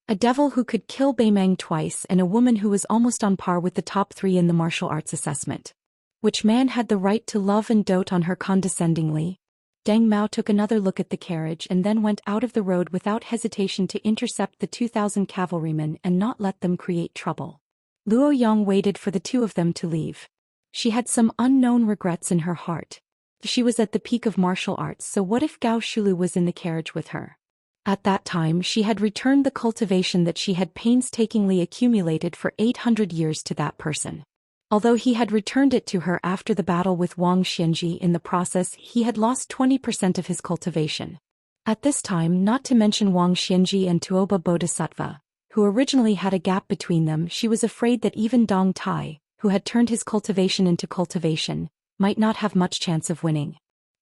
A devil who could kill Beimeng twice and a woman who was almost on par with the top 3 in the martial arts assessment. Which man had the right to love and dote on her condescendingly? Deng Mao took another look at the carriage and then went out of the road without hesitation to intercept the 2,000 cavalrymen and not let them create trouble. Luoyang waited for the 2 of them to leave. She had some unknown regrets in her heart. She was at the peak of martial arts, so what if Gao Shulu was in the carriage with her? At that time she had returned the cultivation that she had painstakingly accumulated for 800 years to that person. Although he had returned it to her after the battle with Wang Xinji, in the process he had lost 20% of his cultivation. At this time, not to mention Wang Xinji and Tuoba Bodhisattva, who originally had a gap between them, she was afraid that even Dong Tai, who had turned his cultivation into cultivation, might not have much chance of winning.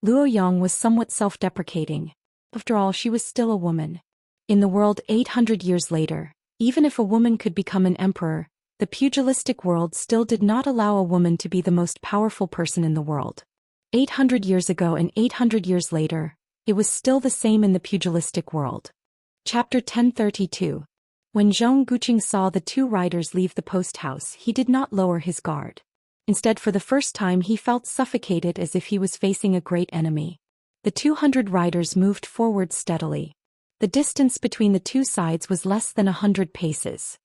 Luoyang was somewhat self-deprecating. After all, she was still a woman. In the world 800 years later, even if a woman could become an emperor, the pugilistic world still did not allow a woman to be the most powerful person in the world. 800 years ago and 800 years later, it was still the same in the pugilistic world. Chapter 1032. When Zhong Guqing saw the 2 riders leave the post house, he did not lower his guard. Instead, for the first time he felt suffocated as if he was facing a great enemy. The 200 riders moved forward steadily. The distance between the 2 sides was less than 100 paces.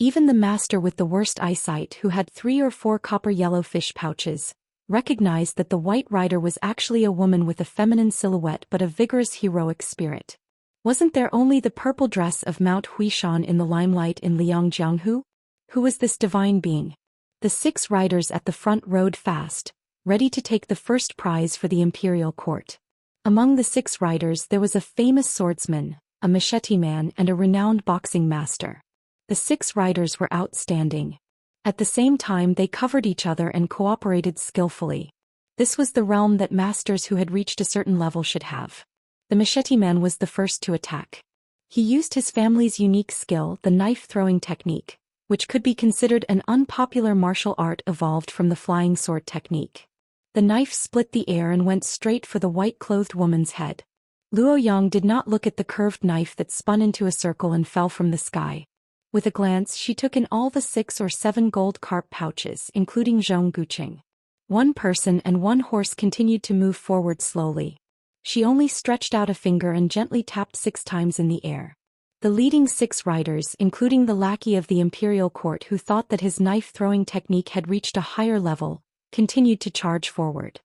Even the master with the worst eyesight, who had 3 or 4 copper-yellow fish pouches, recognized that the white rider was actually a woman with a feminine silhouette but a vigorous heroic spirit. Wasn't there only the purple dress of Mount Huishan in the limelight in Liangjianghu? Who was this divine being? The 6 riders at the front rode fast, ready to take the first prize for the imperial court. Among the 6 riders there was a famous swordsman, a machete man, and a renowned boxing master. The 6 riders were outstanding. At the same time they covered each other and cooperated skillfully. This was the realm that masters who had reached a certain level should have. The machete man was the first to attack. He used his family's unique skill, the knife-throwing technique, which could be considered an unpopular martial art evolved from the flying sword technique. The knife split the air and went straight for the white-clothed woman's head. Luoyang did not look at the curved knife that spun into a circle and fell from the sky. With a glance she took in all the 6 or 7 gold carp pouches, including Zhou Xian. One person and one horse continued to move forward slowly. She only stretched out a finger and gently tapped 6 times in the air. The leading 6 riders, including the lackey of the imperial court who thought that his knife-throwing technique had reached a higher level, continued to charge forward.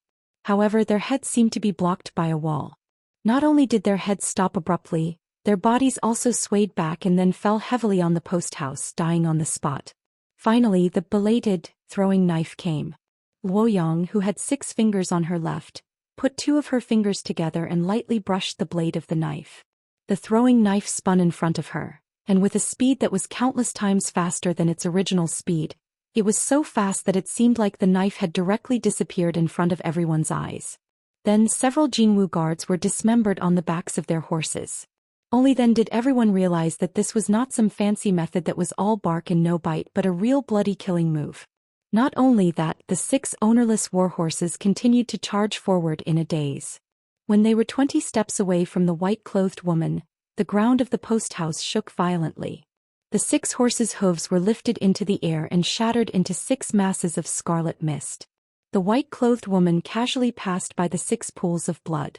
However, their heads seemed to be blocked by a wall. Not only did their heads stop abruptly, their bodies also swayed back and then fell heavily on the post house, dying on the spot. Finally, the belated throwing knife came. Luoyang, who had 6 fingers on her left, put 2 of her fingers together and lightly brushed the blade of the knife. The throwing knife spun in front of her, and with a speed that was countless times faster than its original speed, it was so fast that it seemed like the knife had directly disappeared in front of everyone's eyes. Then several Jinwu guards were dismembered on the backs of their horses. Only then did everyone realize that this was not some fancy method that was all bark and no bite but a real bloody killing move. Not only that, the 6 ownerless warhorses continued to charge forward in a daze. When they were 20 steps away from the white-clothed woman, the ground of the post house shook violently. The 6 horses' hooves were lifted into the air and shattered into 6 masses of scarlet mist. The white-clothed woman casually passed by the 6 pools of blood.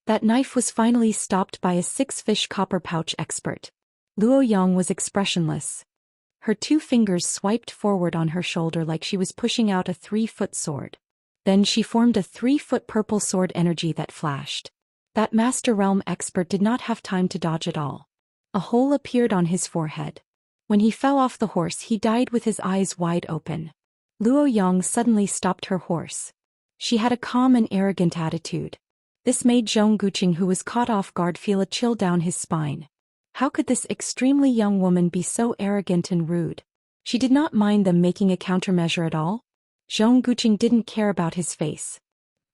That knife was finally stopped by a 6-fish copper pouch expert. Luoyang was expressionless. Her 2 fingers swiped forward on her shoulder like she was pushing out a 3-foot sword. Then she formed a 3-foot purple sword energy that flashed. That Master Realm expert did not have time to dodge at all. A hole appeared on his forehead. When he fell off the horse he died with his eyes wide open. Luoyang suddenly stopped her horse. She had a calm and arrogant attitude. This made Zhou Xian, who was caught off guard, feel a chill down his spine. How could this extremely young woman be so arrogant and rude? She did not mind them making a countermeasure at all. Zhou Xian didn't care about his face.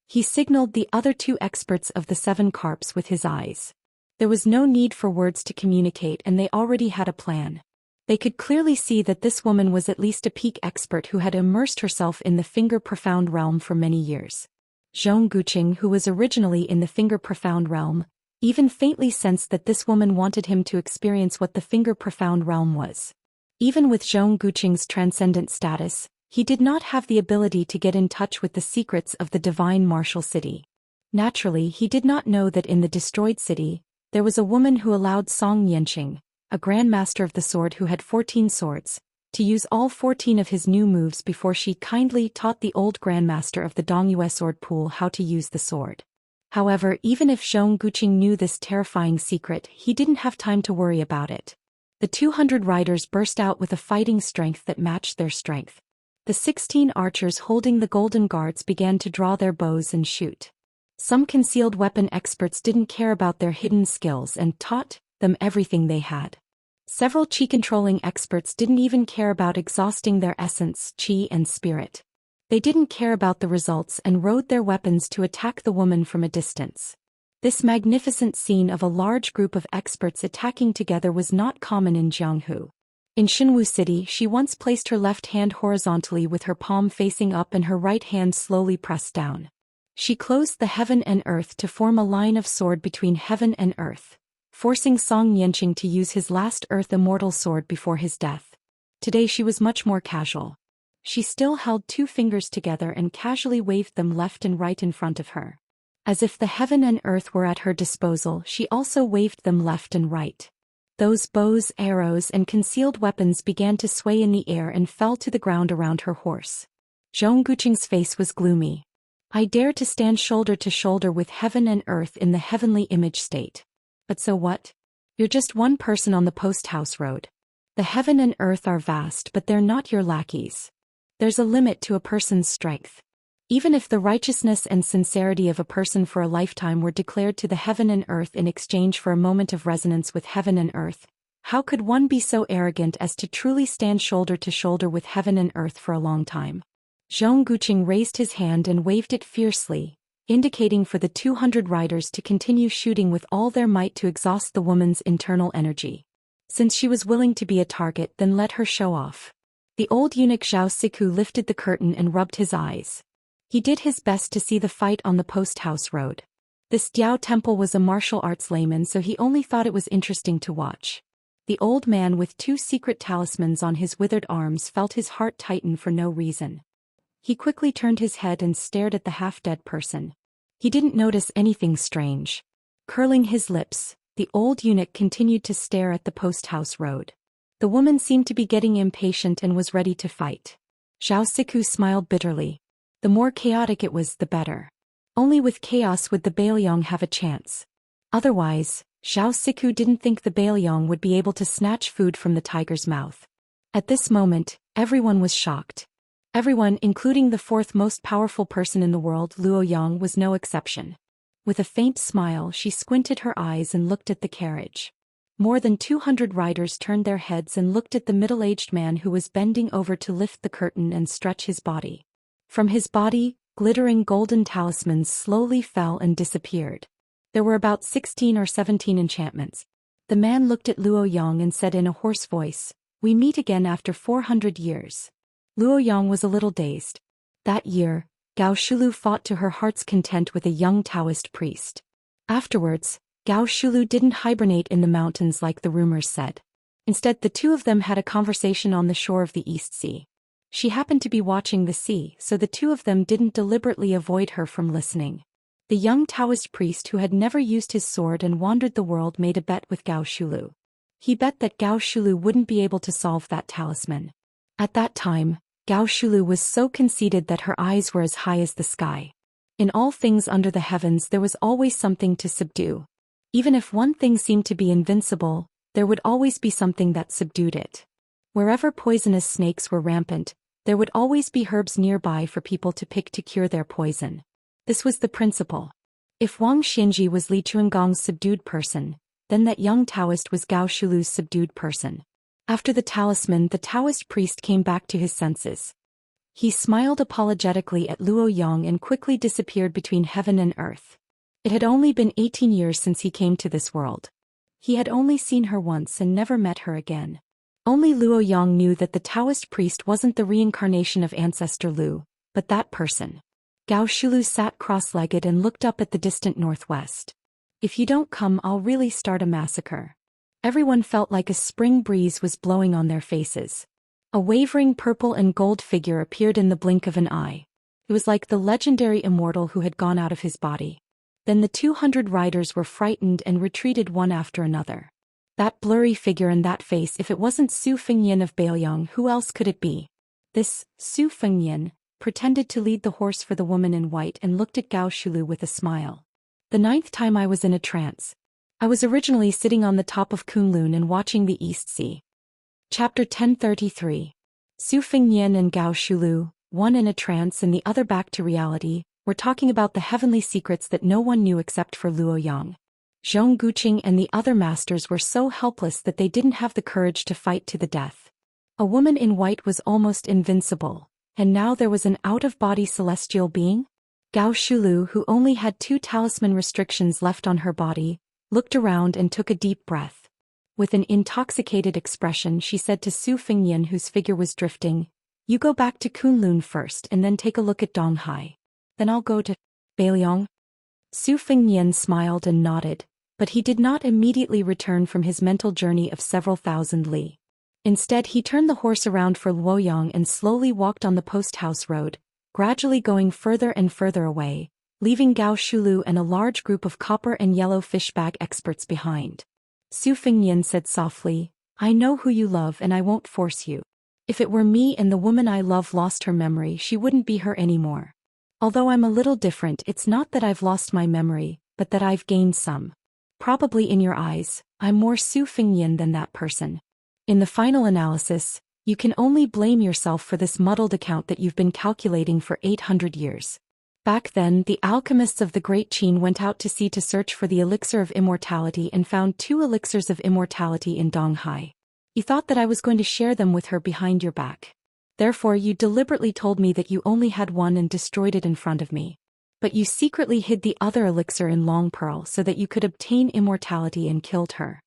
He signaled the other 2 experts of the 7 carps with his eyes. There was no need for words to communicate and they already had a plan. They could clearly see that this woman was at least a peak expert who had immersed herself in the Finger Profound realm for many years. Zhou Xian, who was originally in the Finger Profound realm, even faintly sensed that this woman wanted him to experience what the Finger Profound realm was. Even with Zhou Xian's transcendent status, he did not have the ability to get in touch with the secrets of the divine martial city. Naturally, he did not know that in the destroyed city, there was a woman who allowed Song Yanqing, a grandmaster of the sword who had 14 swords, to use all 14 of his new moves before she kindly taught the old grandmaster of the Dongyue sword pool how to use the sword. However, even if Zhou Xian knew this terrifying secret, he didn't have time to worry about it. The 200 riders burst out with a fighting strength that matched their strength. The 16 archers holding the golden guards began to draw their bows and shoot. Some concealed weapon experts didn't care about their hidden skills and taught them everything they had. Several chi-controlling experts didn't even care about exhausting their essence, chi and spirit. They didn't care about the results and rode their weapons to attack the woman from a distance. This magnificent scene of a large group of experts attacking together was not common in Jianghu. In Xinwu City, she once placed her left hand horizontally with her palm facing up and her right hand slowly pressed down. She closed the heaven and earth to form a line of sword between heaven and earth, forcing Song Yanqing to use his last earth immortal sword before his death. Today she was much more casual. She still held 2 fingers together and casually waved them left and right in front of her. As if the heaven and earth were at her disposal, she also waved them left and right. Those bows, arrows, and concealed weapons began to sway in the air and fell to the ground around her horse. Zhou Xian's face was gloomy. I dare to stand shoulder to shoulder with heaven and earth in the heavenly image state. But so what? You're just one person on the post house road. The heaven and earth are vast, but they're not your lackeys. There's a limit to a person's strength. Even if the righteousness and sincerity of a person for a lifetime were declared to the heaven and earth in exchange for a moment of resonance with heaven and earth, how could one be so arrogant as to truly stand shoulder to shoulder with heaven and earth for a long time? Zhou Xian raised his hand and waved it fiercely, indicating for the 200 riders to continue shooting with all their might to exhaust the woman's internal energy. Since she was willing to be a target, then let her show off. The old eunuch Zhao Siku lifted the curtain and rubbed his eyes. He did his best to see the fight on the post house road. This Diao temple was a martial arts layman, so he only thought it was interesting to watch. The old man with 2 secret talismans on his withered arms felt his heart tighten for no reason. He quickly turned his head and stared at the half-dead person. He didn't notice anything strange. Curling his lips, the old eunuch continued to stare at the post-house road. The woman seemed to be getting impatient and was ready to fight. Zhao Siku smiled bitterly. The more chaotic it was, the better. Only with chaos would the Baoyong have a chance. Otherwise, Zhao Siku didn't think the Baoyong would be able to snatch food from the tiger's mouth. At this moment, everyone was shocked. Everyone, including the 4th most powerful person in the world, Luo Yang, was no exception. With a faint smile, she squinted her eyes and looked at the carriage. More than 200 riders turned their heads and looked at the middle-aged man who was bending over to lift the curtain and stretch his body. From his body, glittering golden talismans slowly fell and disappeared. There were about 16 or 17 enchantments. The man looked at Luo Yang and said in a hoarse voice, "We meet again after 400 years." Luo Yang was a little dazed. That year, Gao Shulu fought to her heart's content with a young Taoist priest. Afterwards, Gao Shulu didn't hibernate in the mountains like the rumors said. Instead, the two of them had a conversation on the shore of the East Sea. She happened to be watching the sea, so the two of them didn't deliberately avoid her from listening. The young Taoist priest who had never used his sword and wandered the world made a bet with Gao Shulu. He bet that Gao Shulu wouldn't be able to solve that talisman. At that time, Gao Shulu was so conceited that her eyes were as high as the sky. In all things under the heavens there was always something to subdue. Even if one thing seemed to be invincible, there would always be something that subdued it. Wherever poisonous snakes were rampant, there would always be herbs nearby for people to pick to cure their poison. This was the principle. If Wang Xinji was Li Chuangong's subdued person, then that young Taoist was Gao Shulu's subdued person. After the talisman, the Taoist priest came back to his senses. He smiled apologetically at Luo Yang and quickly disappeared between heaven and earth. It had only been 18 years since he came to this world. He had only seen her once and never met her again. Only Luo Yang knew that the Taoist priest wasn't the reincarnation of Ancestor Lu, but that person. Gao Shulu sat cross-legged and looked up at the distant northwest. "If you don't come, I'll really start a massacre." Everyone felt like a spring breeze was blowing on their faces. A wavering purple and gold figure appeared in the blink of an eye. It was like the legendary Immortal who had gone out of his body. Then the 200 riders were frightened and retreated one after another. That blurry figure and that face, if it wasn't Su Fengyan of Baoyong, who else could it be? This Su Fengyan pretended to lead the horse for the woman in white and looked at Gao Shulu with a smile. "The 9th time I was in a trance. I was originally sitting on the top of Kunlun and watching the East Sea." Chapter 1033. Su Fengyan and Gao Shulu, one in a trance and the other back to reality, were talking about the heavenly secrets that no one knew except for Luo Yang. Zhong Guqing and the other masters were so helpless that they didn't have the courage to fight to the death. A woman in white was almost invincible. And now there was an out-of-body celestial being? Gao Shulu, who only had 2 talisman restrictions left on her body, looked around and took a deep breath. With an intoxicated expression, she said to Su Fengyan, whose figure was drifting, "You go back to Kunlun first and then take a look at Donghai. Then I'll go to Baoyong." Su Fengyan smiled and nodded, but he did not immediately return from his mental journey of several thousand li. Instead, he turned the horse around for Luo Yang and slowly walked on the post-house road, gradually going further and further away, leaving Gao Shulu and a large group of copper and yellow fish bag experts behind. Su Fengyan said softly, "I know who you love and I won't force you. If it were me and the woman I love lost her memory, she wouldn't be her anymore. Although I'm a little different, it's not that I've lost my memory, but that I've gained some. Probably in your eyes, I'm more Su Fengyan than that person. In the final analysis, you can only blame yourself for this muddled account that you've been calculating for 800 years. Back then, the alchemists of the Great Qin went out to sea to search for the elixir of immortality and found 2 elixirs of immortality in Donghai. You thought that I was going to share them with her behind your back. Therefore, you deliberately told me that you only had one and destroyed it in front of me. But you secretly hid the other elixir in Long Pearl so that you could obtain immortality and killed her.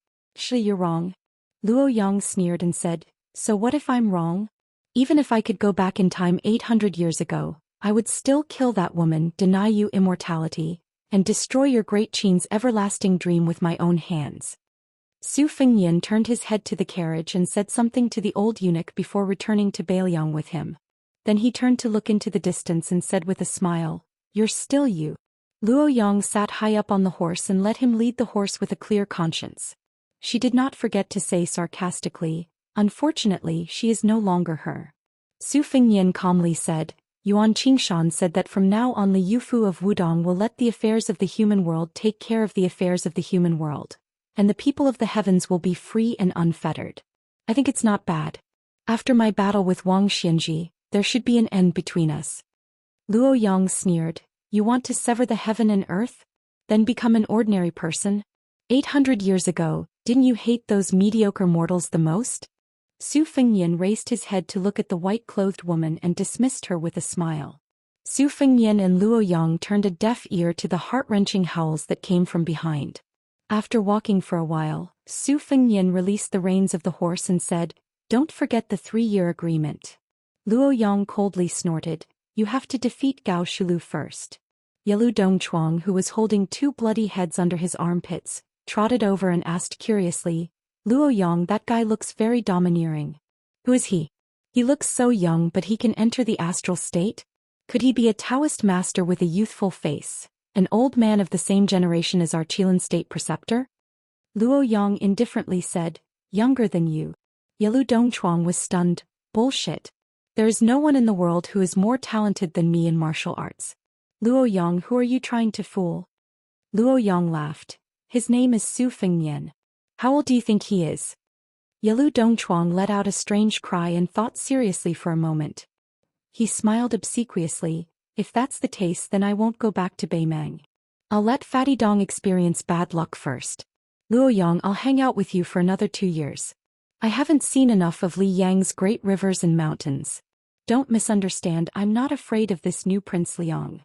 You're wrong." Luo Yang sneered and said, "So what if I'm wrong? Even if I could go back in time 800 years ago, I would still kill that woman, deny you immortality, and destroy your great Qin's everlasting dream with my own hands. Su Fengnian turned his head to the carriage and said something to the old eunuch before returning to Beiliang with him. Then he turned to look into the distance and said with a smile, "You're still you." Luo Yang sat high up on the horse and let him lead the horse with a clear conscience. She did not forget to say sarcastically, "Unfortunately, she is no longer her." Su Fengnian calmly said, "Yuan Qingshan said that from now on the Yufu of Wudong will let the affairs of the human world take care of the affairs of the human world, and the people of the heavens will be free and unfettered. I think it's not bad. After my battle with Wang Xianji, there should be an end between us." Luo Yang sneered, "You want to sever the heaven and earth? Then become an ordinary person? 800 years ago, didn't you hate those mediocre mortals the most?" Su Fengnian raised his head to look at the white-clothed woman and dismissed her with a smile. Su Fengnian and Luo Yang turned a deaf ear to the heart-wrenching howls that came from behind. After walking for a while, Su Fengnian released the reins of the horse and said, "Don't forget the 3-year agreement." Luo Yang coldly snorted, "You have to defeat Gao Shulu first." Yelu Dongchuang, who was holding 2 bloody heads under his armpits, trotted over and asked curiously, "Luo Yang, that guy looks very domineering. Who is he? He looks so young but he can enter the astral state? Could he be a Taoist master with a youthful face, an old man of the same generation as our Chilan state preceptor?" Luo Yang indifferently said, "Younger than you." Yelu Dongchuang was stunned, "Bullshit. There is no one in the world who is more talented than me in martial arts. Luo Yang, who are you trying to fool?" Luo Yang laughed. "His name is Su Fengnian. How old do you think he is?" Yelu Dongchuang let out a strange cry and thought seriously for a moment. He smiled obsequiously, "If that's the case then I won't go back to Beimang. I'll let Fatty Dong experience bad luck first. Luo Yang, I'll hang out with you for another 2 years. I haven't seen enough of Li Yang's great rivers and mountains. Don't misunderstand, I'm not afraid of this new Prince Liang."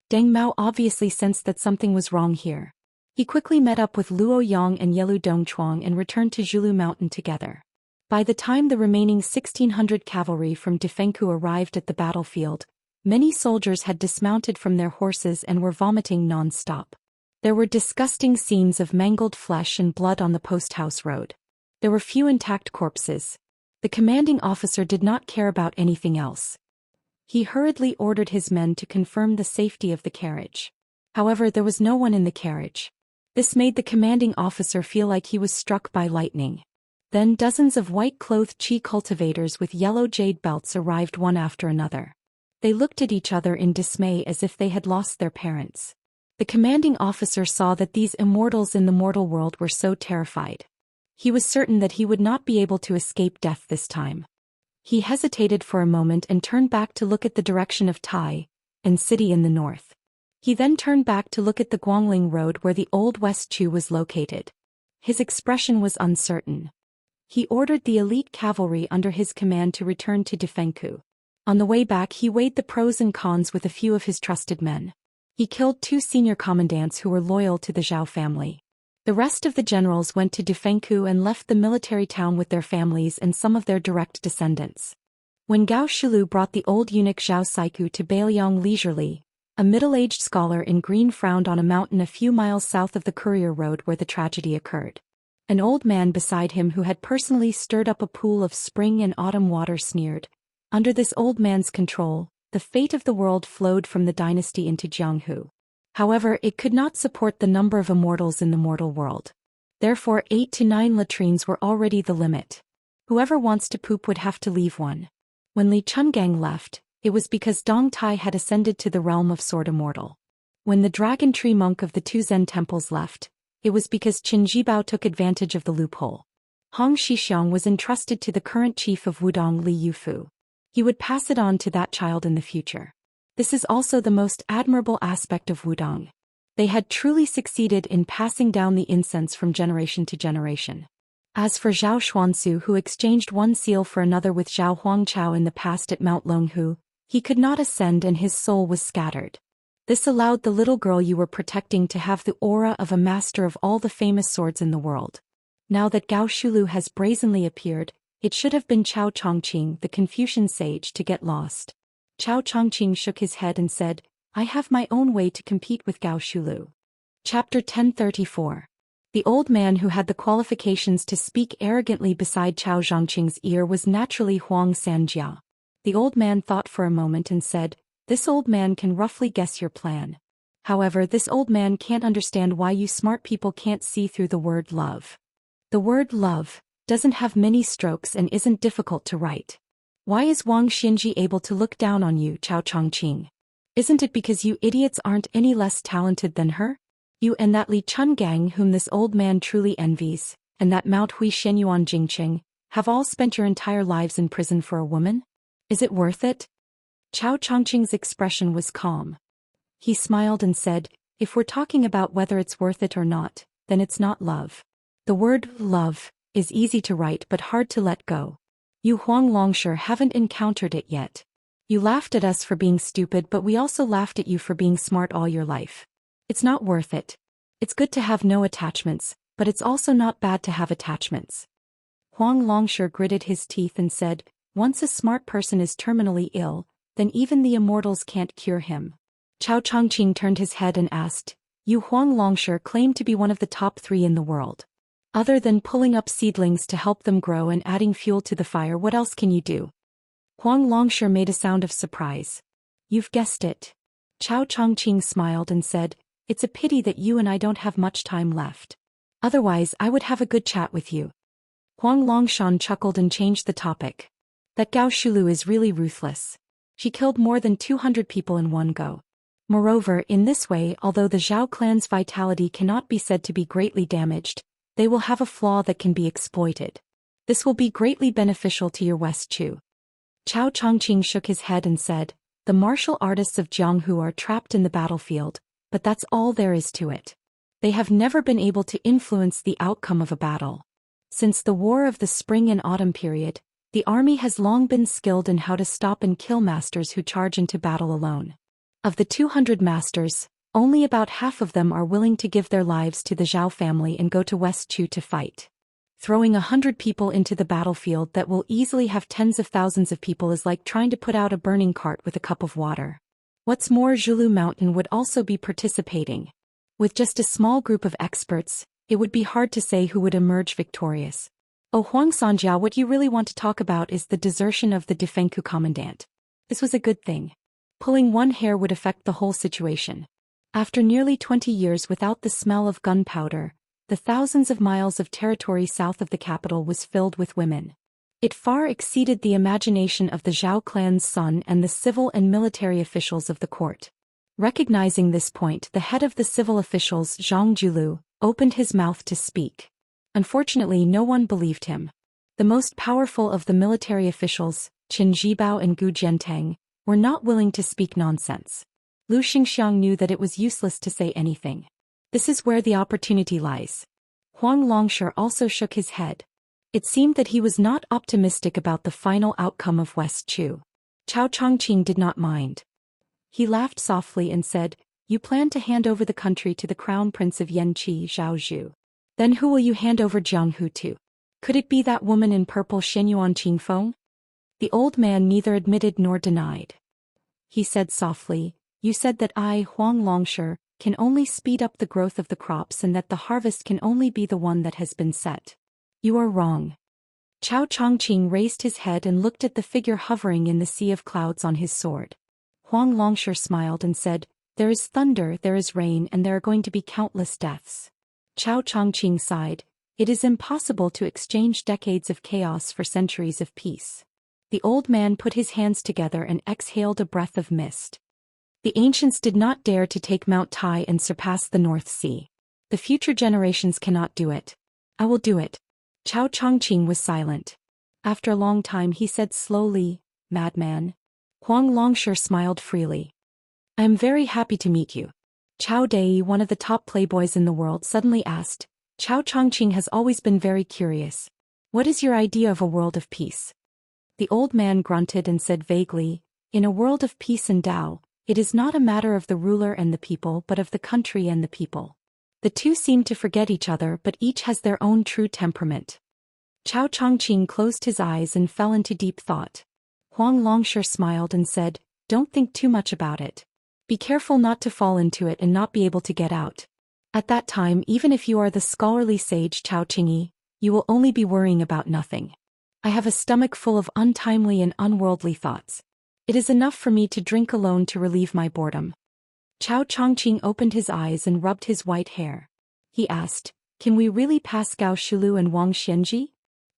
Deng Mao obviously sensed that something was wrong here. He quickly met up with Luo Yang and Yelu Dongchuang and returned to Zhulu Mountain together. By the time the remaining 1,600 cavalry from Defengku arrived at the battlefield, many soldiers had dismounted from their horses and were vomiting non-stop. There were disgusting scenes of mangled flesh and blood on the post-house road. There were few intact corpses. The commanding officer did not care about anything else. He hurriedly ordered his men to confirm the safety of the carriage. However, there was no one in the carriage. This made the commanding officer feel like he was struck by lightning. Then dozens of white-clothed Qi cultivators with yellow jade belts arrived one after another. They looked at each other in dismay as if they had lost their parents. The commanding officer saw that these immortals in the mortal world were so terrified. He was certain that he would not be able to escape death this time. He hesitated for a moment and turned back to look at the direction of Tai, and city in the north. He then turned back to look at the Guangling Road where the Old West Chu was located. His expression was uncertain. He ordered the elite cavalry under his command to return to Defengku. On the way back he weighed the pros and cons with a few of his trusted men. He killed 2 senior commandants who were loyal to the Zhao family. The rest of the generals went to Defengku and left the military town with their families and some of their direct descendants. When Gao Shulu brought the old eunuch Zhao Saiku to Beiliang leisurely, a middle-aged scholar in green frowned on a mountain a few miles south of the courier road where the tragedy occurred. An old man beside him who had personally stirred up a pool of spring and autumn water sneered, "Under this old man's control, the fate of the world flowed from the dynasty into Jianghu. However, it could not support the number of immortals in the mortal world. Therefore 8 to 9 latrines were already the limit. Whoever wants to poop would have to leave one." When Li Chungang left, it was because Dong Tai had ascended to the realm of Sword Immortal. When the Dragon Tree monk of the 2 Zen temples left, it was because Qin Jibao took advantage of the loophole. Hong Shixiang was entrusted to the current chief of Wudong, Li Yufu. He would pass it on to that child in the future. This is also the most admirable aspect of Wudong. They had truly succeeded in passing down the incense from generation to generation. As for Zhao Xuansu, who exchanged one seal for another with Zhao Huangchao in the past at Mount Longhu, he could not ascend and his soul was scattered. This allowed the little girl you were protecting to have the aura of a master of all the famous swords in the world. Now that Gao Shulu has brazenly appeared, it should have been Chao Chongqing, the Confucian sage, to get lost. Chao Chongqing shook his head and said, I have my own way to compete with Gao Shulu. Chapter 1034. The old man who had the qualifications to speak arrogantly beside Chao Zhangqing's ear was naturally Huang Sanjia. The old man thought for a moment and said, "This old man can roughly guess your plan. However, this old man can't understand why you smart people can't see through the word love. The word love doesn't have many strokes and isn't difficult to write. Why is Wang Xinji able to look down on you, Chao Chongqing? Isn't it because you idiots aren't any less talented than her? You and that Li Chungang whom this old man truly envies, and that Mount Hui Shenyuan Jingqing, have all spent your entire lives in prison for a woman? Is it worth it?" Chao Chongqing's expression was calm. He smiled and said, "If we're talking about whether it's worth it or not, then it's not love. The word love is easy to write but hard to let go. You Huang Longsher haven't encountered it yet. You laughed at us for being stupid, but we also laughed at you for being smart all your life. It's not worth it. It's good to have no attachments, but it's also not bad to have attachments." Huang Longsher gritted his teeth and said, "Once a smart person is terminally ill, then even the immortals can't cure him." Chao Chongqing turned his head and asked, "You Huang Longsher claim to be one of the top 3 in the world. Other than pulling up seedlings to help them grow and adding fuel to the fire, what else can you do?" Huang Longsher made a sound of surprise. "You've guessed it." Chao Chongqing smiled and said, "It's a pity that you and I don't have much time left. Otherwise I would have a good chat with you." Huang Longshan chuckled and changed the topic. "That Gao Shulu is really ruthless. She killed more than 200 people in one go. Moreover, in this way, although the Zhao clan's vitality cannot be said to be greatly damaged, they will have a flaw that can be exploited. This will be greatly beneficial to your West Chu." Chao Chongqing shook his head and said, "The martial artists of Jianghu are trapped in the battlefield, but that's all there is to it. They have never been able to influence the outcome of a battle. Since the War of the Spring and Autumn period, the army has long been skilled in how to stop and kill masters who charge into battle alone. Of the 200 masters, only about half of them are willing to give their lives to the Zhao family and go to West Chu to fight. Throwing 100 people into the battlefield that will easily have tens of thousands of people is like trying to put out a burning cart with a cup of water. What's more, Zhulu Mountain would also be participating. With just a small group of experts, it would be hard to say who would emerge victorious. Oh Huang Sanjia, what you really want to talk about is the desertion of the Defengku commandant. This was a good thing. Pulling one hair would affect the whole situation. After nearly 20 years without the smell of gunpowder, the thousands of miles of territory south of the capital was filled with women. It far exceeded the imagination of the Zhao clan's son and the civil and military officials of the court. Recognizing this point, the head of the civil officials, Zhang Julu, opened his mouth to speak. Unfortunately, no one believed him. The most powerful of the military officials, Qin Zhibao and Gu Jiantang, were not willing to speak nonsense. Lu Xingxiang knew that it was useless to say anything. This is where the opportunity lies. Huang Longsher also shook his head. It seemed that he was not optimistic about the final outcome of West Chu. Chao Chongqing did not mind. He laughed softly and said, "You plan to hand over the country to the crown prince of Yanqi, Zhao Zhu. Then who will you hand over Jianghu to? Could it be that woman in purple Shenyuan Qingfeng?" The old man neither admitted nor denied. He said softly, "You said that I, Huang Longsher, can only speed up the growth of the crops and that the harvest can only be the one that has been set. You are wrong." Chao Chongqing raised his head and looked at the figure hovering in the sea of clouds on his sword. Huang Longsher smiled and said, "There is thunder, there is rain, and there are going to be countless deaths." Chao Chongqing sighed. "It is impossible to exchange decades of chaos for centuries of peace." The old man put his hands together and exhaled a breath of mist. The ancients did not dare to take Mount Tai and surpass the North Sea. The future generations cannot do it. I will do it. Chao Chongqing was silent. After a long time he said slowly, "Madman." Huang Longsher smiled freely. "I am very happy to meet you." Chao Dai, one of the top playboys in the world, suddenly asked. Chao Chongqing has always been very curious. "What is your idea of a world of peace?" The old man grunted and said vaguely, "In a world of peace and Tao, it is not a matter of the ruler and the people but of the country and the people. The two seem to forget each other but each has their own true temperament." Chao Chongqing closed his eyes and fell into deep thought. Huang Longsher smiled and said, "Don't think too much about it. Be careful not to fall into it and not be able to get out. At that time, even if you are the scholarly sage Chao Qingyi, you will only be worrying about nothing. I have a stomach full of untimely and unworldly thoughts. It is enough for me to drink alone to relieve my boredom. Chao Chongqing opened his eyes and rubbed his white hair. He asked, "Can we really pass Gao Shulu and Wang Xianji?"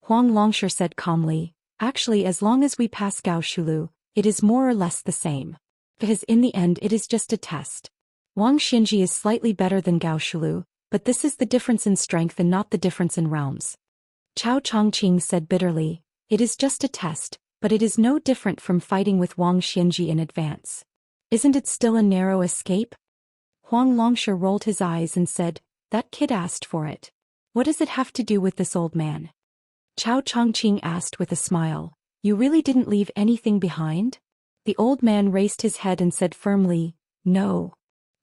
Huang Longsher said calmly, "Actually, as long as we pass Gao Shulu, it is more or less the same. Because in the end it is just a test. Wang Xianji is slightly better than Gao Shulu, but this is the difference in strength and not the difference in realms." Chao Chongqing said bitterly, "It is just a test, but it is no different from fighting with Wang Xianji in advance. Isn't it still a narrow escape?" Huang Longsher rolled his eyes and said, "That kid asked for it. What does it have to do with this old man?" Chao Chongqing asked with a smile, "You really didn't leave anything behind?" The old man raised his head and said firmly, "No."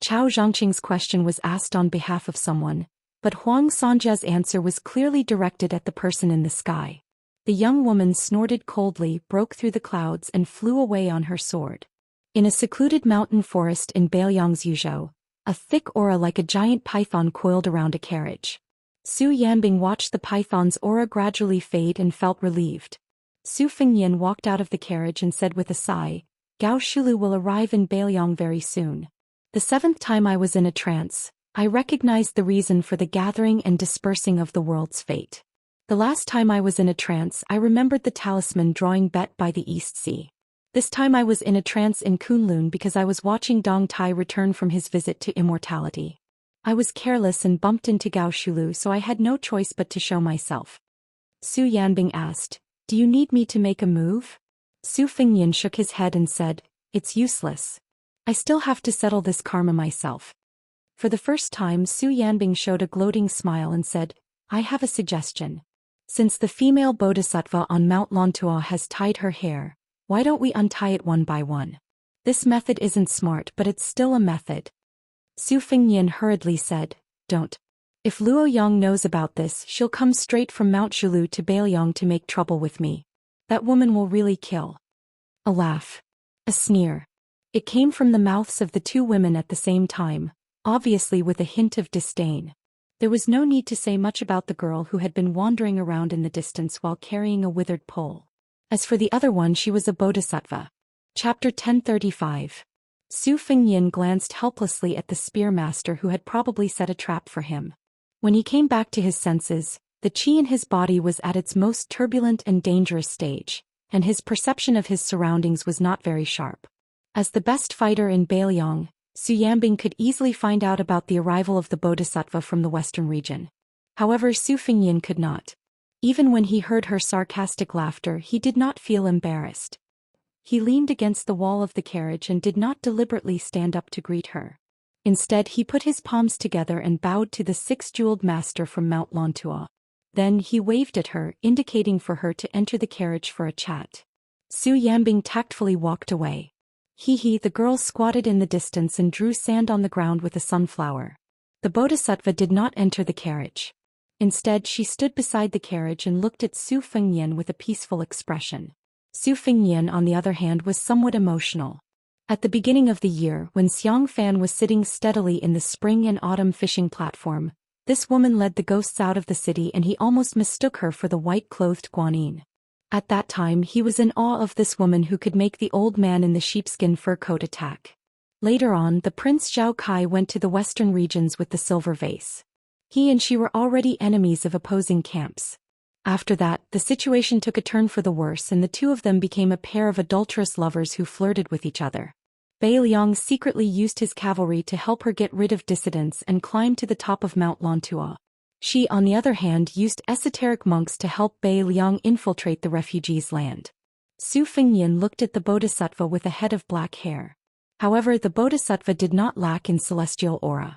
Chao Zhongqing's question was asked on behalf of someone, but Huang Sanjia's answer was clearly directed at the person in the sky. The young woman snorted coldly, broke through the clouds and flew away on her sword. In a secluded mountain forest in Bailiang's Yuzhou, a thick aura like a giant python coiled around a carriage. Su Yanbing watched the python's aura gradually fade and felt relieved. Su Fengyan walked out of the carriage and said with a sigh, "Gao Shulu will arrive in Bailiang very soon. The 7th time I was in a trance, I recognized the reason for the gathering and dispersing of the world's fate. The last time I was in a trance I remembered the talisman drawing Bet by the East Sea. This time I was in a trance in Kunlun because I was watching Dong Tai return from his visit to immortality. I was careless and bumped into Gao Shulu, so I had no choice but to show myself." Su Yanbing asked, "Do you need me to make a move?" Su Fengyan shook his head and said, "It's useless. I still have to settle this karma myself." For the first time Su Yanbing showed a gloating smile and said, "I have a suggestion. Since the female bodhisattva on Mount Lontua has tied her hair, why don't we untie it one by one? This method isn't smart, but it's still a method." Su Fengyan hurriedly said, "Don't. If Luo Yang knows about this, she'll come straight from Mount Shulu to Bailiang to make trouble with me. That woman will really kill." A laugh. A sneer. It came from the mouths of the two women at the same time, obviously with a hint of disdain. There was no need to say much about the girl who had been wandering around in the distance while carrying a withered pole. As for the other one, she was a bodhisattva. Chapter 1035. Su Fengyan glanced helplessly at the spearmaster who had probably set a trap for him. When he came back to his senses, the qi in his body was at its most turbulent and dangerous stage, and his perception of his surroundings was not very sharp. As the best fighter in Bailiang, Su Yanbing could easily find out about the arrival of the bodhisattva from the western region. However, Su Fengyan could not. Even when he heard her sarcastic laughter, he did not feel embarrassed. He leaned against the wall of the carriage and did not deliberately stand up to greet her. Instead, he put his palms together and bowed to the six-jeweled master from Mount Lontua. Then he waved at her, indicating for her to enter the carriage for a chat. Su Yanbing tactfully walked away. The girl squatted in the distance and drew sand on the ground with a sunflower. The bodhisattva did not enter the carriage. Instead, she stood beside the carriage and looked at Su Fengyan with a peaceful expression. Su Fengyan, on the other hand, was somewhat emotional. At the beginning of the year, when Xiang Fan was sitting steadily in the spring and autumn fishing platform, this woman led the ghosts out of the city and he almost mistook her for the white-clothed Guanyin. At that time he was in awe of this woman who could make the old man in the sheepskin fur coat attack. Later on, the Prince Zhao Kai went to the western regions with the silver vase. He and she were already enemies of opposing camps. After that, the situation took a turn for the worse and the two of them became a pair of adulterous lovers who flirted with each other. Bailiang secretly used his cavalry to help her get rid of dissidents and climb to the top of Mount Lontua. She, on the other hand, used esoteric monks to help Bailiang infiltrate the refugees' land. Su Fengyan looked at the bodhisattva with a head of black hair. However, the bodhisattva did not lack in celestial aura.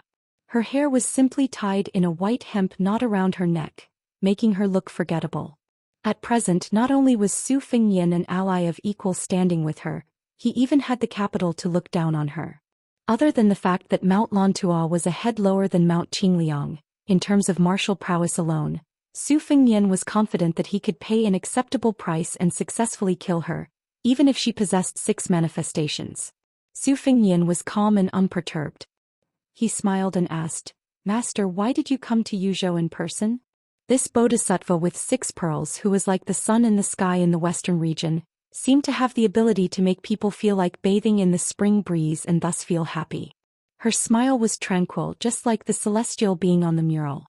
Her hair was simply tied in a white hemp knot around her neck, making her look forgettable. At present, not only was Su Fengyan an ally of equal standing with her, he even had the capital to look down on her. Other than the fact that Mount Lontua was a head lower than Mount Qingliang, in terms of martial prowess alone, Su Fengyan was confident that he could pay an acceptable price and successfully kill her, even if she possessed 6 manifestations. Su Fengnian was calm and unperturbed. He smiled and asked, "Master, why did you come to Yuzhou in person?" This bodhisattva with 6 pearls, who was like the sun in the sky in the western region, seemed to have the ability to make people feel like bathing in the spring breeze and thus feel happy. Her smile was tranquil, just like the celestial being on the mural.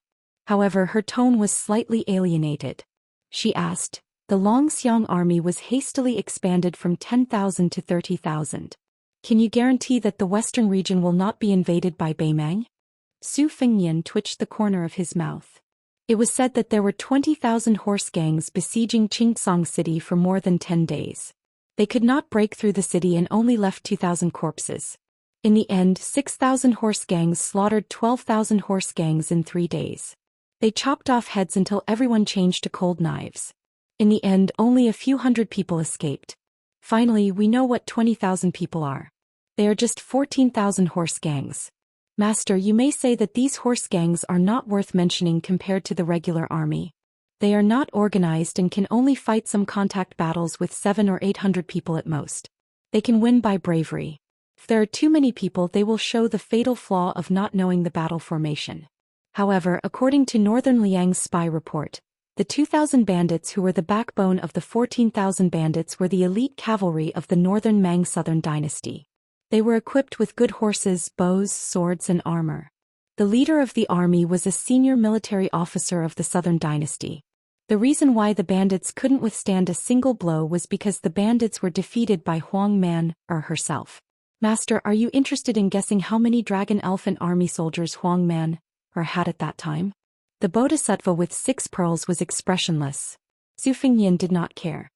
However, her tone was slightly alienated. She asked, "The Longxiang army was hastily expanded from 10,000 to 30,000. Can you guarantee that the western region will not be invaded by Beimang?" Su Fengnian twitched the corner of his mouth. It was said that there were 20,000 horse gangs besieging Qingcang city for more than 10 days. They could not break through the city and only left 2,000 corpses. In the end, 6,000 horse gangs slaughtered 12,000 horse gangs in 3 days. They chopped off heads until everyone changed to cold knives. In the end, only a few hundred people escaped. Finally, we know what 20,000 people are. They are just 14,000 horse gangs. Master, you may say that these horse gangs are not worth mentioning compared to the regular army. They are not organized and can only fight some contact battles with 700 or 800 people at most. They can win by bravery. If there are too many people, they will show the fatal flaw of not knowing the battle formation. However, according to Northern Liang's spy report, the 2,000 bandits who were the backbone of the 14,000 bandits were the elite cavalry of the Northern Mang Southern dynasty. They were equipped with good horses, bows, swords, and armor. The leader of the army was a senior military officer of the Southern dynasty. The reason why the bandits couldn't withstand a single blow was because the bandits were defeated by Huang Man, or herself. Master, are you interested in guessing how many dragon elephant army soldiers Huang Man, or had at that time? The bodhisattva with 6 pearls was expressionless. Su Fengnian did not care.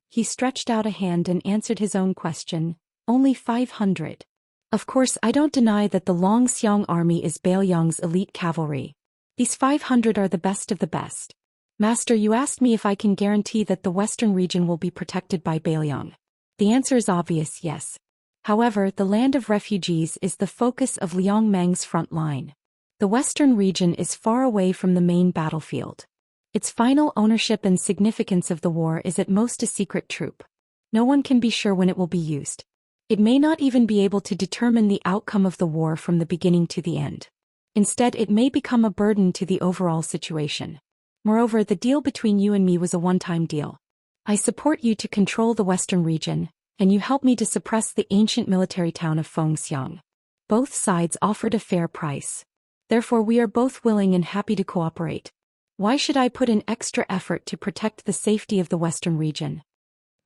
He stretched out a hand and answered his own question, "Only 500. Of course, I don't deny that the Longxiang army is Beiliang's elite cavalry. These 500 are the best of the best. Master, you asked me if I can guarantee that the western region will be protected by Beiliang. The answer is obvious, yes. However, the land of refugees is the focus of Liang Mang's front line. The western region is far away from the main battlefield. Its final ownership and significance of the war is at most a secret troop. No one can be sure when it will be used. It may not even be able to determine the outcome of the war from the beginning to the end. Instead, it may become a burden to the overall situation. Moreover, the deal between you and me was a one-time deal. I support you to control the western region, and you help me to suppress the ancient military town of Fengxiang. Both sides offered a fair price. Therefore, we are both willing and happy to cooperate. Why should I put in extra effort to protect the safety of the western region?"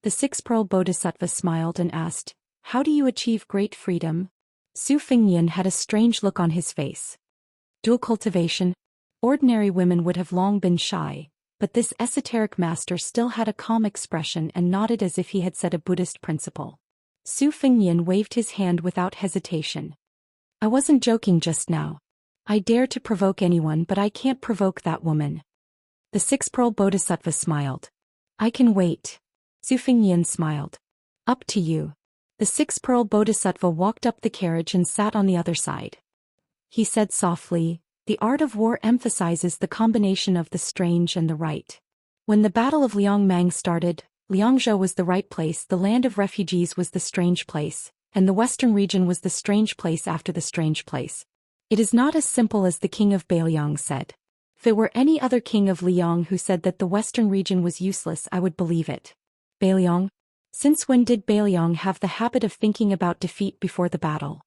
The 6-pearl bodhisattva smiled and asked, "How do you achieve great freedom?" Su Fengnian had a strange look on his face. Dual cultivation. Ordinary women would have long been shy, but this esoteric master still had a calm expression and nodded as if he had said a Buddhist principle. Su Fengnian waved his hand without hesitation. "I wasn't joking just now. I dare to provoke anyone, but I can't provoke that woman." The 6-pearl bodhisattva smiled. "I can wait." Su Fengnian smiled. "Up to you." The 6-pearl bodhisattva walked up the carriage and sat on the other side. He said softly, "The art of war emphasizes the combination of the strange and the right. When the Battle of Liang Mang started, Liangzhou was the right place, the land of refugees was the strange place, and the western region was the strange place after the strange place. It is not as simple as the king of Beiliang said. If it were any other king of Liang who said that the western region was useless, I would believe it. Beiliang? Since when did Beiliang have the habit of thinking about defeat before the battle?"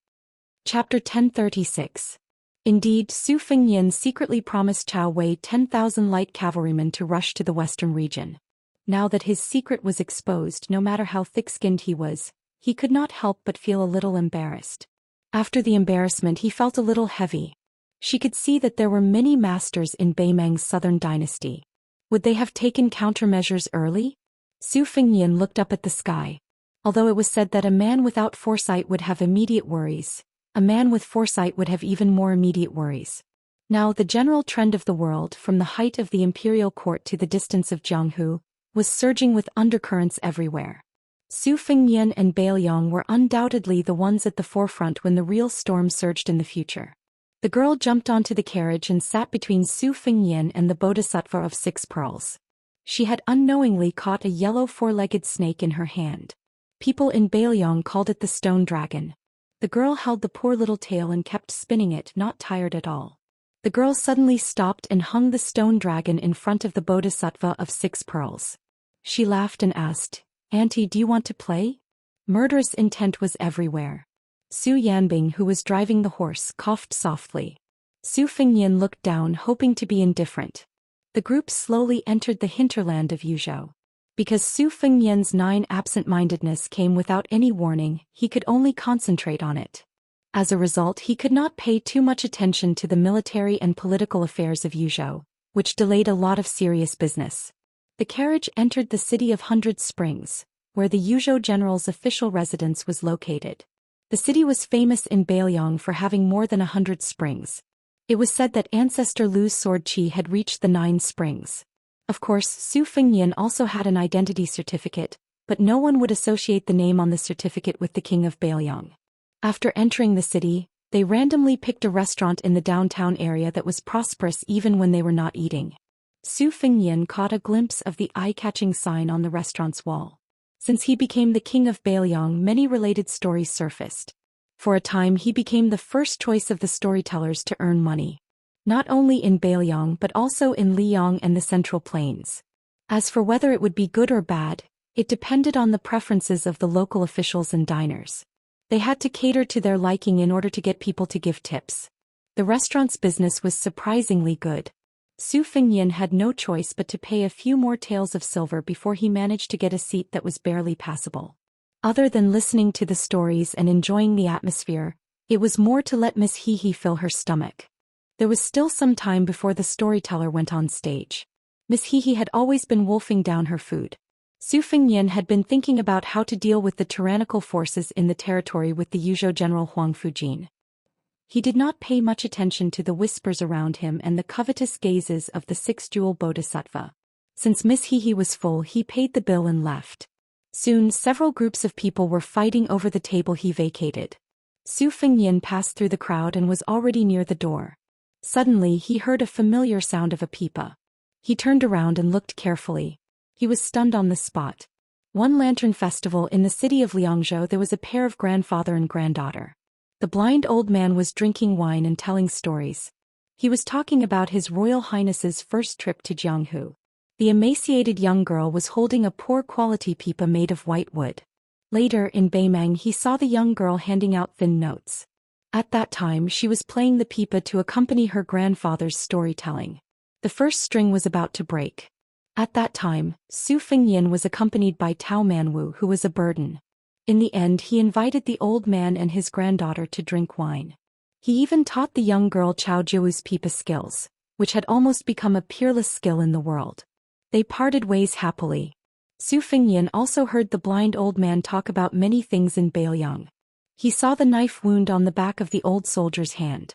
Chapter 1036. Indeed, Su Fengnian secretly promised Chao Wei 10,000 light cavalrymen to rush to the western region. Now that his secret was exposed, no matter how thick-skinned he was, he could not help but feel a little embarrassed. After the embarrassment, he felt a little heavy. She could see that there were many masters in Beimang's southern dynasty. Would they have taken countermeasures early? Su Fengnian looked up at the sky. Although it was said that a man without foresight would have immediate worries, a man with foresight would have even more immediate worries. Now the general trend of the world, from the height of the imperial court to the distance of Jianghu, was surging with undercurrents everywhere. Su Fengnian and Beiliang were undoubtedly the ones at the forefront when the real storm surged in the future. The girl jumped onto the carriage and sat between Su Fengnian and the bodhisattva of 6 pearls. She had unknowingly caught a yellow 4-legged snake in her hand. People in Bailiang called it the stone dragon. The girl held the poor little tail and kept spinning it, not tired at all. The girl suddenly stopped and hung the stone dragon in front of the bodhisattva of 6 pearls. She laughed and asked, "Auntie, do you want to play?" Murderous intent was everywhere. Su Yanbing, who was driving the horse, coughed softly. Su Fengyan looked down, hoping to be indifferent. The group slowly entered the hinterland of Yuzhou. Because Su Fengyan's 9 absent-mindedness came without any warning, he could only concentrate on it. As a result, he could not pay too much attention to the military and political affairs of Yuzhou, which delayed a lot of serious business. The carriage entered the city of Hundred Springs, where the Yuzhou general's official residence was located. The city was famous in Bailiang for having more than 100 springs. It was said that ancestor Lu's sword qi had reached the 9 springs. Of course, Su Fengyan also had an identity certificate, but no one would associate the name on the certificate with the king of Bailiang. After entering the city, they randomly picked a restaurant in the downtown area that was prosperous even when they were not eating. Su Fengyan caught a glimpse of the eye-catching sign on the restaurant's wall. Since he became the king of Bailiang, many related stories surfaced. For a time he became the first choice of the storytellers to earn money. Not only in Bailiang but also in Liang and the Central Plains. As for whether it would be good or bad, it depended on the preferences of the local officials and diners. They had to cater to their liking in order to get people to give tips. The restaurant's business was surprisingly good. Su Fengyan had no choice but to pay a few more taels of silver before he managed to get a seat that was barely passable. Other than listening to the stories and enjoying the atmosphere, it was more to let Miss Hehe fill her stomach. There was still some time before the storyteller went on stage. Miss Hehe had always been wolfing down her food. Su Fengyan had been thinking about how to deal with the tyrannical forces in the territory with the Yuzhou general Huang Fujin. He did not pay much attention to the whispers around him and the covetous gazes of the 6-jewel bodhisattva. Since Miss Hehe was full, he paid the bill and left. Soon several groups of people were fighting over the table he vacated. Su Fengyan passed through the crowd and was already near the door. Suddenly he heard a familiar sound of a pipa. He turned around and looked carefully. He was stunned on the spot. One lantern festival in the city of Liangzhou, there was a pair of grandfather and granddaughter. The blind old man was drinking wine and telling stories. He was talking about His Royal Highness's first trip to Jianghu. The emaciated young girl was holding a poor-quality pipa made of white wood. Later in Beimang he saw the young girl handing out thin notes. At that time she was playing the pipa to accompany her grandfather's storytelling. The first string was about to break. At that time, Su Fengyan was accompanied by Tao Manwu, who was a burden. In the end he invited the old man and his granddaughter to drink wine. He even taught the young girl Chao Jiu's pipa skills, which had almost become a peerless skill in the world. They parted ways happily. Su Fengyan also heard the blind old man talk about many things in Bailiang. He saw the knife wound on the back of the old soldier's hand.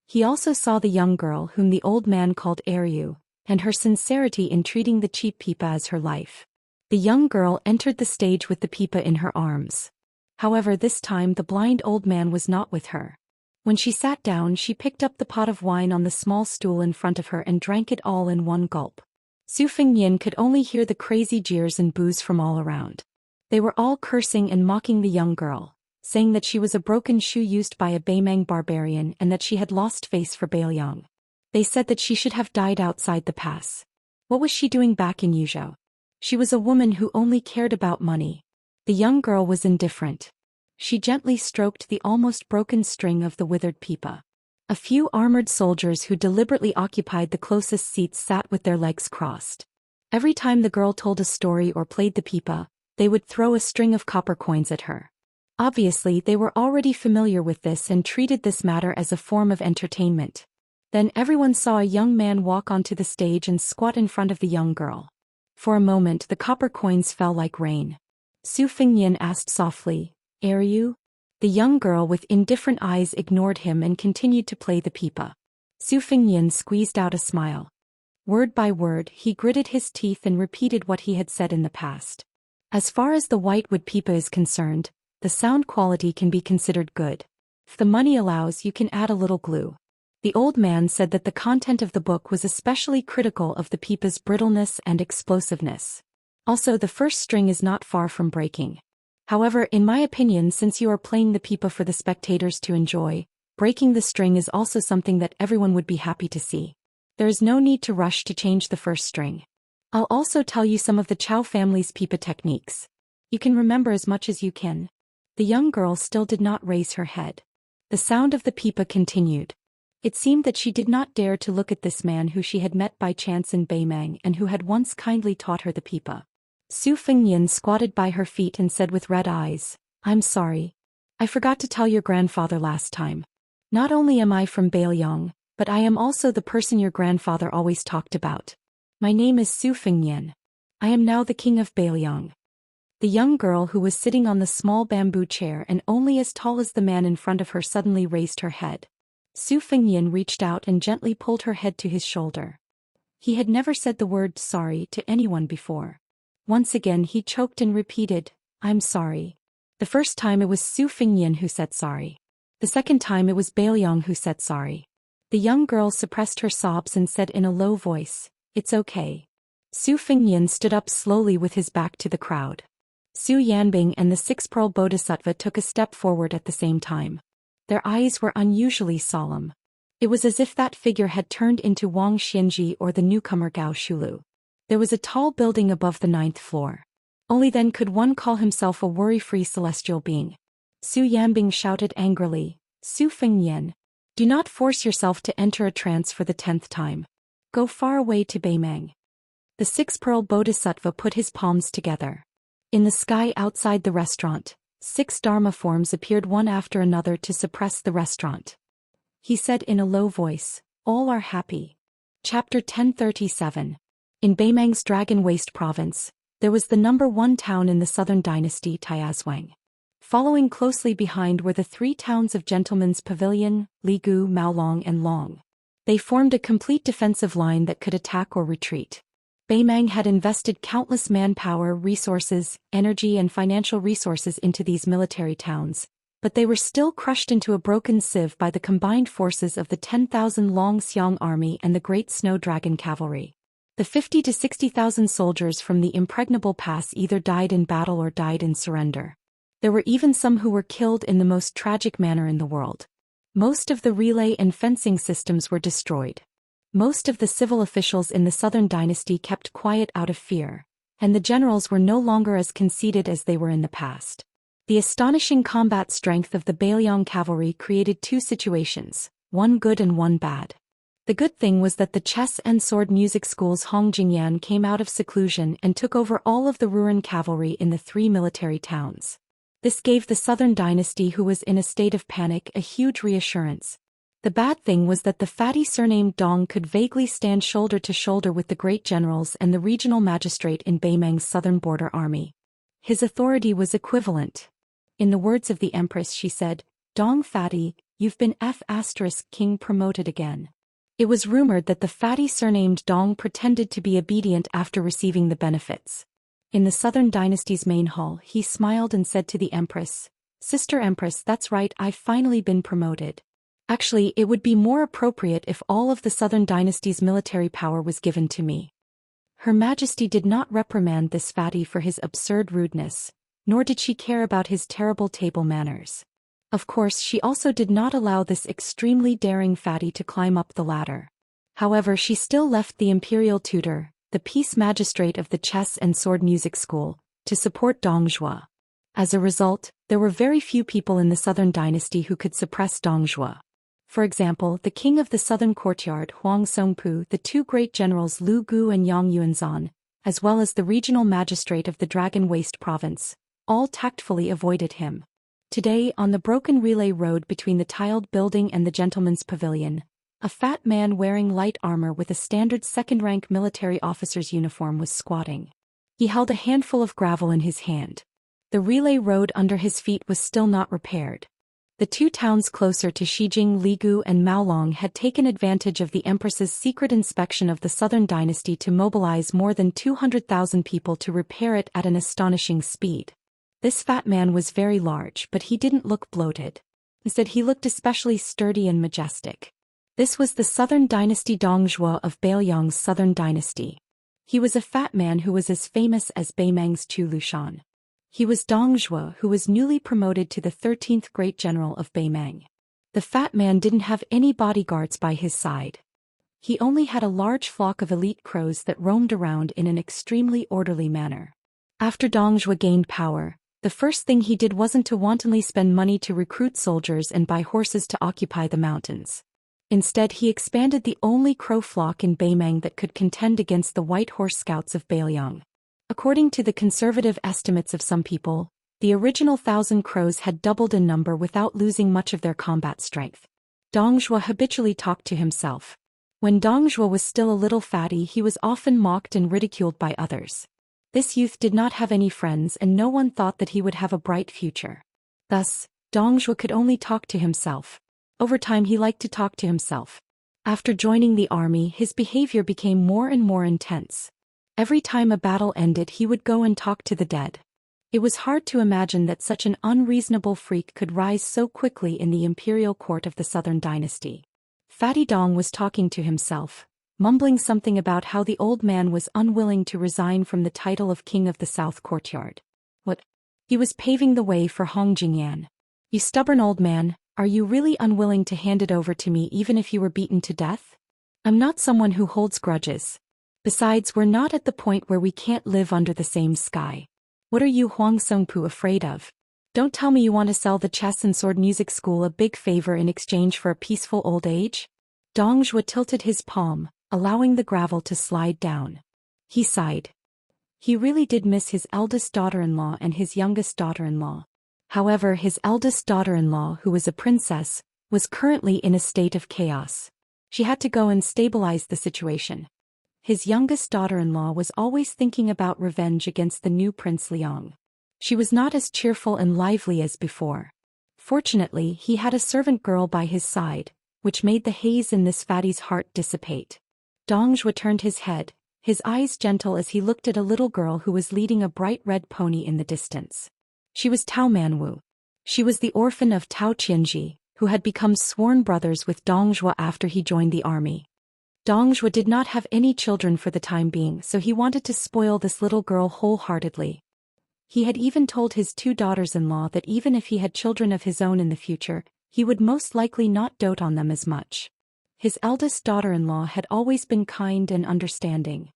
He also saw the young girl whom the old man called Eryu, and her sincerity in treating the cheap pipa as her life. The young girl entered the stage with the pipa in her arms. However, this time the blind old man was not with her. When she sat down, she picked up the pot of wine on the small stool in front of her and drank it all in one gulp. Su Fengyan could only hear the crazy jeers and boos from all around. They were all cursing and mocking the young girl, saying that she was a broken shoe used by a Beimang barbarian and that she had lost face for Bailiang. They said that she should have died outside the pass. What was she doing back in Yuzhou? She was a woman who only cared about money. The young girl was indifferent. She gently stroked the almost broken string of the withered pipa. A few armored soldiers who deliberately occupied the closest seats sat with their legs crossed. Every time the girl told a story or played the pipa, they would throw a string of copper coins at her. Obviously, they were already familiar with this and treated this matter as a form of entertainment. Then everyone saw a young man walk onto the stage and squat in front of the young girl. For a moment the copper coins fell like rain. Su Fengyan asked softly, "Are you?" The young girl with indifferent eyes ignored him and continued to play the pipa. Su Fengyan squeezed out a smile. Word by word, he gritted his teeth and repeated what he had said in the past. As far as the whitewood pipa is concerned, the sound quality can be considered good. If the money allows, you can add a little glue. The old man said that the content of the book was especially critical of the pipa's brittleness and explosiveness. Also, the first string is not far from breaking. However, in my opinion, since you are playing the pipa for the spectators to enjoy, breaking the string is also something that everyone would be happy to see. There is no need to rush to change the first string. I'll also tell you some of the Chao family's pipa techniques. You can remember as much as you can. The young girl still did not raise her head. The sound of the pipa continued. It seemed that she did not dare to look at this man who she had met by chance in Beimang and who had once kindly taught her the pipa. Su Fengnian squatted by her feet and said with red eyes, "I'm sorry. I forgot to tell your grandfather last time. Not only am I from Beiyang, but I am also the person your grandfather always talked about. My name is Su Fengnian. I am now the king of Beiyang." The young girl who was sitting on the small bamboo chair and only as tall as the man in front of her suddenly raised her head. Su Fengnian reached out and gently pulled her head to his shoulder. He had never said the word sorry to anyone before. Once again he choked and repeated, "I'm sorry." The first time it was Su Fengnian who said sorry. The second time it was Beiyang who said sorry. The young girl suppressed her sobs and said in a low voice, "It's okay." Su Fengnian stood up slowly with his back to the crowd. Su Yanbing and the six-pearl bodhisattva took a step forward at the same time. Their eyes were unusually solemn. It was as if that figure had turned into Wang Xianji or the newcomer Gao Shulu. There was a tall building above the 9th floor. Only then could one call himself a worry-free celestial being. Su Yanbing shouted angrily, "Su Fengnian, do not force yourself to enter a trance for the 10th time. Go far away to Beimang." The six-pearl bodhisattva put his palms together. In the sky outside the restaurant, 6 Dharma forms appeared one after another to suppress the restaurant. He said in a low voice, "All are happy." Chapter 1037. In Beimang's Dragon Waste province, there was the number 1 town in the southern dynasty, Taiazwang. Following closely behind were the 3 towns of Gentleman's Pavilion, Ligu, Maolong and Long. They formed a complete defensive line that could attack or retreat. Beimang had invested countless manpower, resources, energy and financial resources into these military towns, but they were still crushed into a broken sieve by the combined forces of the 10,000 Long Xiang army and the Great Snow Dragon cavalry. The 50 to 60,000 soldiers from the Impregnable Pass either died in battle or died in surrender. There were even some who were killed in the most tragic manner in the world. Most of the relay and fencing systems were destroyed. Most of the civil officials in the southern dynasty kept quiet out of fear, and the generals were no longer as conceited as they were in the past. The astonishing combat strength of the Beiyang cavalry created 2 situations, one good and one bad. The good thing was that the chess and sword music schools Hong Jingyan came out of seclusion and took over all of the Ruran cavalry in the 3 military towns. This gave the southern dynasty, who was in a state of panic, a huge reassurance. The bad thing was that the fatty surnamed Dong could vaguely stand shoulder to shoulder with the great generals and the regional magistrate in Beimang's southern border army. His authority was equivalent. In the words of the Empress, she said, "Dong fatty, you've been King promoted again." It was rumored that the fatty surnamed Dong pretended to be obedient after receiving the benefits. In the southern dynasty's main hall, he smiled and said to the Empress, "Sister Empress, that's right, I've finally been promoted. Actually, it would be more appropriate if all of the southern dynasty's military power was given to me." Her Majesty did not reprimand this fatty for his absurd rudeness, nor did she care about his terrible table manners. Of course, she also did not allow this extremely daring fatty to climb up the ladder. However, she still left the imperial tutor, the peace magistrate of the chess and sword music school, to support Dong Zhuo. As a result, there were very few people in the southern dynasty who could suppress Dong Zhuo. For example, the king of the southern courtyard, Huang Songpu, the 2 great generals Lu Gu and Yang Yuanzan, as well as the regional magistrate of the Dragon Waste province, all tactfully avoided him. Today, on the broken relay road between the tiled building and the Gentleman's Pavilion, a fat man wearing light armor with a standard second-rank military officer's uniform was squatting. He held a handful of gravel in his hand. The relay road under his feet was still not repaired. The 2 towns closer to Shijing, Ligu and Maolong had taken advantage of the Empress's secret inspection of the southern dynasty to mobilize more than 200,000 people to repair it at an astonishing speed. This fat man was very large, but he didn't look bloated. Instead, he looked especially sturdy and majestic. This was the southern dynasty Dong Zhuo of Beiyang's southern dynasty. He was a fat man who was as famous as Beimang's Chu Lushan. He was Dong Zhuo, who was newly promoted to the 13th Great General of Beimang. The fat man didn't have any bodyguards by his side. He only had a large flock of elite crows that roamed around in an extremely orderly manner. After Dong Zhuo gained power, the first thing he did wasn't to wantonly spend money to recruit soldiers and buy horses to occupy the mountains. Instead, he expanded the only crow flock in Beimang that could contend against the White Horse Scouts of Beiliang. According to the conservative estimates of some people, the original 1,000 crows had doubled in number without losing much of their combat strength. Dong Zhuo habitually talked to himself. When Dong Zhuo was still a little fatty, he was often mocked and ridiculed by others. This youth did not have any friends and no one thought that he would have a bright future. Thus, Dong Zhuo could only talk to himself. Over time he liked to talk to himself. After joining the army, his behavior became more and more intense. Every time a battle ended, he would go and talk to the dead. It was hard to imagine that such an unreasonable freak could rise so quickly in the imperial court of the Southern Dynasty. Fatty Dong was talking to himself, mumbling something about how the old man was unwilling to resign from the title of King of the South Courtyard. What? He was paving the way for Hong Jingyan. You stubborn old man, are you really unwilling to hand it over to me even if you were beaten to death? I'm not someone who holds grudges. Besides, we're not at the point where we can't live under the same sky. What are you Huang Songpu afraid of? Don't tell me you want to sell the chess and sword music school a big favor in exchange for a peaceful old age? Dong Zhuo tilted his palm, allowing the gravel to slide down. He sighed. He really did miss his eldest daughter-in-law and his youngest daughter-in-law. However, his eldest daughter-in-law, who was a princess, was currently in a state of chaos. She had to go and stabilize the situation. His youngest daughter-in-law was always thinking about revenge against the new Prince Liang. She was not as cheerful and lively as before. Fortunately, he had a servant girl by his side, which made the haze in this fatty's heart dissipate. Dong Zhuo turned his head, his eyes gentle as he looked at a little girl who was leading a bright red pony in the distance. She was Tao Manwu. She was the orphan of Tao Qianji, who had become sworn brothers with Dong Zhuo after he joined the army. Dong Zhuo did not have any children for the time being, so he wanted to spoil this little girl wholeheartedly. He had even told his two daughters-in-law that even if he had children of his own in the future, he would most likely not dote on them as much. His eldest daughter-in-law had always been kind and understanding.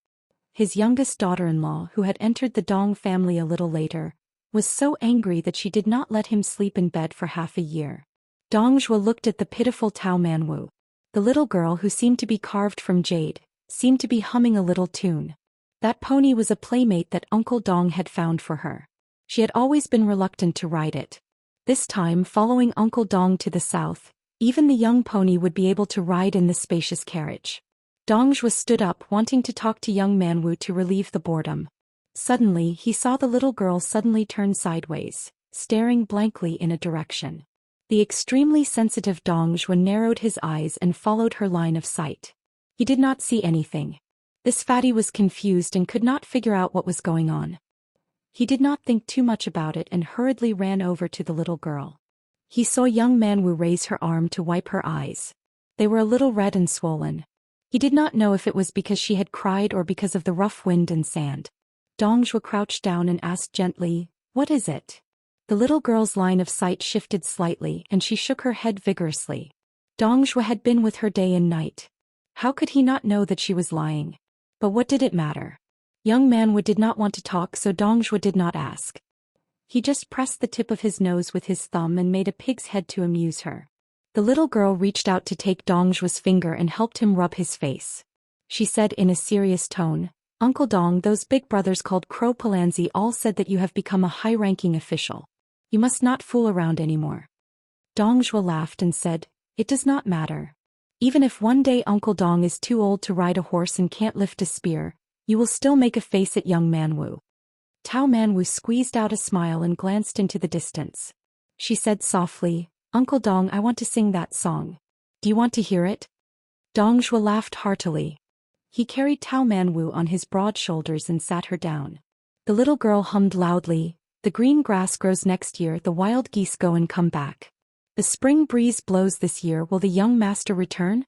His youngest daughter-in-law, who had entered the Dong family a little later, was so angry that she did not let him sleep in bed for half a year. Dong Zhuo looked at the pitiful Tao Manwu. The little girl, who seemed to be carved from jade, seemed to be humming a little tune. That pony was a playmate that Uncle Dong had found for her. She had always been reluctant to ride it. This time, following Uncle Dong to the south, even the young pony would be able to ride in the spacious carriage. Dong Zhuo stood up, wanting to talk to young Manwu to relieve the boredom. Suddenly, he saw the little girl suddenly turn sideways, staring blankly in a direction. The extremely sensitive Dong Zhuo narrowed his eyes and followed her line of sight. He did not see anything. This fatty was confused and could not figure out what was going on. He did not think too much about it and hurriedly ran over to the little girl. He saw young Manwu raise her arm to wipe her eyes. They were a little red and swollen. He did not know if it was because she had cried or because of the rough wind and sand. Dong Zhuo crouched down and asked gently, "What is it?" The little girl's line of sight shifted slightly and she shook her head vigorously. Dong Zhuo had been with her day and night. How could he not know that she was lying? But what did it matter? Young Manwu did not want to talk, so Dong Zhuo did not ask. He just pressed the tip of his nose with his thumb and made a pig's head to amuse her. The little girl reached out to take Dong Zhuo's finger and helped him rub his face. She said in a serious tone, "Uncle Dong, those big brothers called Crow Palanzi all said that you have become a high-ranking official. You must not fool around anymore." Dong Zhuo laughed and said, "It does not matter. Even if one day Uncle Dong is too old to ride a horse and can't lift a spear, you will still make a face at young Manwu." Tao Manwu squeezed out a smile and glanced into the distance. She said softly, "Uncle Dong, I want to sing that song. Do you want to hear it?" Dong Zhuo laughed heartily. He carried Tao Manwu on his broad shoulders and sat her down. The little girl hummed loudly, "The green grass grows next year, the wild geese go and come back. The spring breeze blows this year, will the young master return?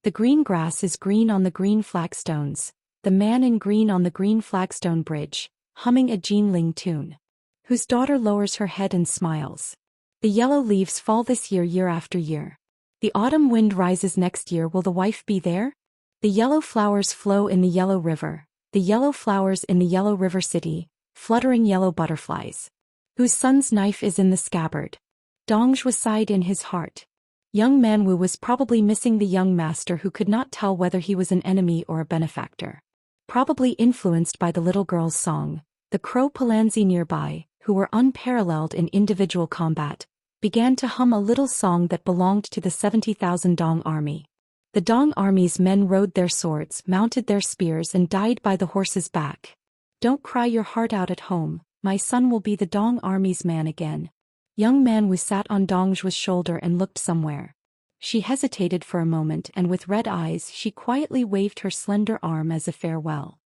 The green grass is green on the green flagstones, the man in green on the green flagstone bridge," humming a Jinling tune. whose daughter lowers her head and smiles. The yellow leaves fall this year year after year. The autumn wind rises next year, will the wife be there? The yellow flowers flow in the yellow river, the yellow flowers in the yellow river city, fluttering yellow butterflies. Whose son's knife is in the scabbard. Dongzhuo sighed in his heart. Young Manwu was probably missing the young master who could not tell whether he was an enemy or a benefactor. Probably influenced by the little girl's song, the Crow Palanzi nearby, who were unparalleled in individual combat, began to hum a little song that belonged to the 70,000 Dong army. The Dong army's men rode their swords, mounted their spears and died by the horse's back. Don't cry your heart out at home, my son will be the Dong army's man again. Young Manwu sat on Dongzhuo's shoulder and looked somewhere. She hesitated for a moment and with red eyes she quietly waved her slender arm as a farewell.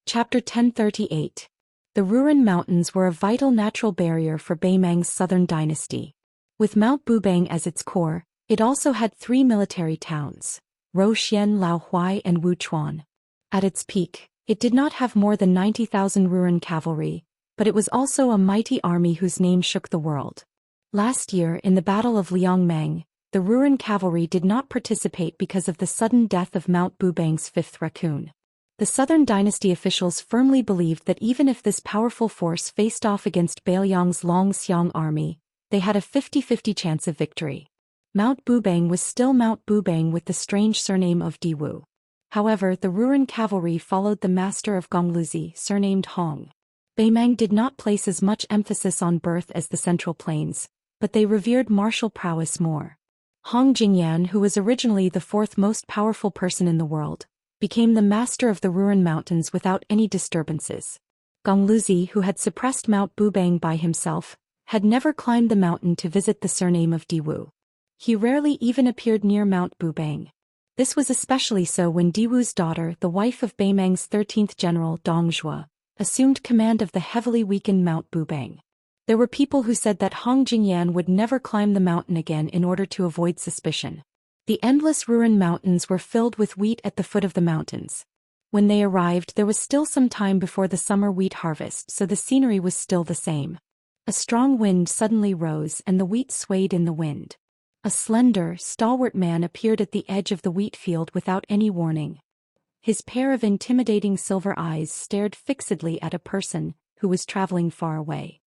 Chapter 1038. The Ruren Mountains were a vital natural barrier for Beimang's southern dynasty. With Mount Bubang as its core, it also had 3 military towns, Zhou Xian, Laohuai and Wuchuan. At its peak, it did not have more than 90,000 Ruren cavalry, but it was also a mighty army whose name shook the world. Last year in the Battle of Liangmang, the Ruren cavalry did not participate because of the sudden death of Mount Bubang's 5th raccoon. The southern dynasty officials firmly believed that even if this powerful force faced off against Beiliang's Longxiang army, they had a 50-50 chance of victory. Mount Bubang was still Mount Bubang with the strange surname of Diwu. However, the Ruren cavalry followed the master of Gongluzi, surnamed Hong. Beimang did not place as much emphasis on birth as the Central Plains, but they revered martial prowess more. Hong Jingyan, who was originally the 4th most powerful person in the world, became the master of the Ruren Mountains without any disturbances. Gongluzi, who had suppressed Mount Bubang by himself, had never climbed the mountain to visit the surname of Diwu. He rarely even appeared near Mount Bubang. This was especially so when Diwu's daughter, the wife of Beimang's 13th general Dongzhuo, assumed command of the heavily weakened Mount Bubang. There were people who said that Hong Jingyan would never climb the mountain again in order to avoid suspicion. The endless Ruren Mountains were filled with wheat at the foot of the mountains. When they arrived, there was still some time before the summer wheat harvest, so the scenery was still the same. A strong wind suddenly rose and the wheat swayed in the wind. A slender, stalwart man appeared at the edge of the wheat field without any warning. His pair of intimidating silver eyes stared fixedly at a person who was traveling far away.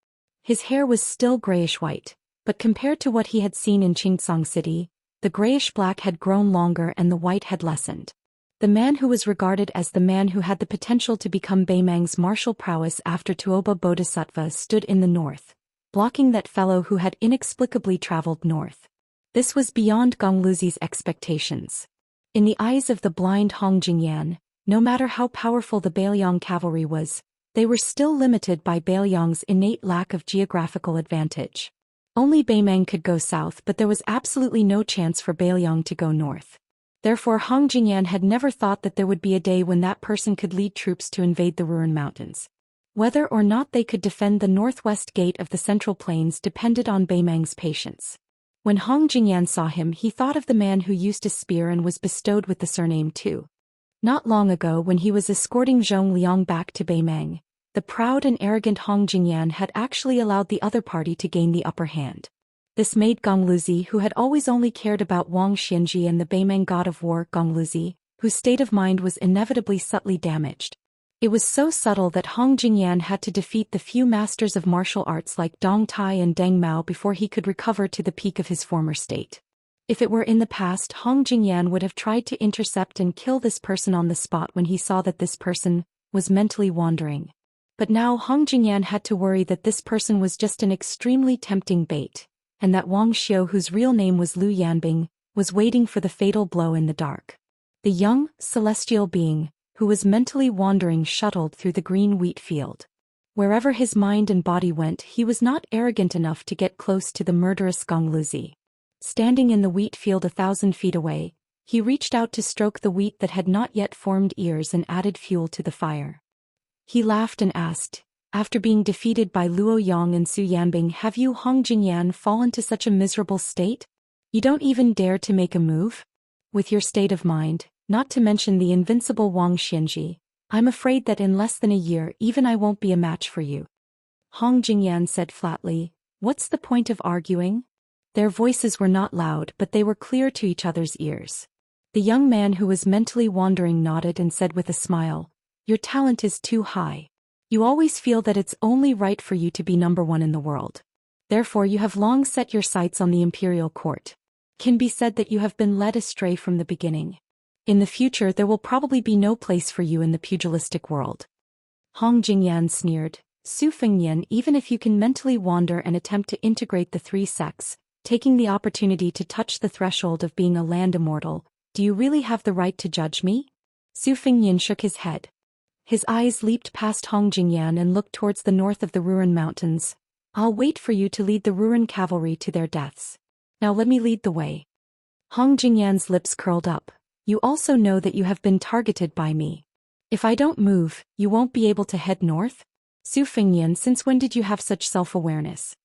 His hair was still grayish-white, but compared to what he had seen in Qingsong City, the grayish-black had grown longer and the white had lessened. The man who was regarded as the man who had the potential to become Beimang's martial prowess after Tuoba Bodhisattva stood in the north, blocking that fellow who had inexplicably traveled north. This was beyond Gongluzi's expectations. In the eyes of the blind Hong Jingyan, no matter how powerful the Beiliang cavalry was, they were still limited by Beiliang's innate lack of geographical advantage. Only Beimang could go south, but there was absolutely no chance for Beiliang to go north. Therefore Hong Jingyan had never thought that there would be a day when that person could lead troops to invade the Ruren Mountains. Whether or not they could defend the northwest gate of the Central Plains depended on Beimang's patience. When Hong Jingyan saw him, he thought of the man who used a spear and was bestowed with the surname too. Not long ago, when he was escorting Zhong Liang back to Beimang, the proud and arrogant Hong Jingyan had actually allowed the other party to gain the upper hand. This made Gongluzi, who had always only cared about Wang Xianji and the Beimang god of war Gongluzi, whose state of mind was inevitably subtly damaged. It was so subtle that Hong Jingyan had to defeat the few masters of martial arts like Dong Tai and Deng Mao before he could recover to the peak of his former state. If it were in the past, Hong Jingyan would have tried to intercept and kill this person on the spot when he saw that this person was mentally wandering. But now Hong Jingyan had to worry that this person was just an extremely tempting bait, and that Wang Xiu, whose real name was Lu Yanbing, was waiting for the fatal blow in the dark. The young, celestial being, who was mentally wandering, shuttled through the green wheat field. Wherever his mind and body went, he was not arrogant enough to get close to the murderous Gongluzi. Standing in the wheat field 1,000 feet away, he reached out to stroke the wheat that had not yet formed ears and added fuel to the fire. He laughed and asked, "After being defeated by Luo Yang and Su Yanbing, have you, Hong Jingyan, fallen to such a miserable state? You don't even dare to make a move? With your state of mind, not to mention the invincible Wang Xianji, I'm afraid that in less than a year even I won't be a match for you." Hong Jingyan said flatly. What's the point of arguing? Their voices were not loud, but they were clear to each other's ears. The young man who was mentally wandering nodded and said with a smile, your talent is too high. You always feel that it's only right for you to be number one in the world. Therefore you have long set your sights on the imperial court. Can be said that you have been led astray from the beginning. In the future there will probably be no place for you in the pugilistic world. Hong Jingyan sneered. Su Fengyan, even if you can mentally wander and attempt to integrate the three sects, taking the opportunity to touch the threshold of being a land immortal, do you really have the right to judge me? Su Fengyan shook his head. His eyes leaped past Hong Jingyan and looked towards the north of the Ruin Mountains. I'll wait for you to lead the Ruin cavalry to their deaths. Now let me lead the way. Hong Jingyan's lips curled up. You also know that you have been targeted by me. If I don't move, you won't be able to head north? Su Fengyan, since when did you have such self-awareness?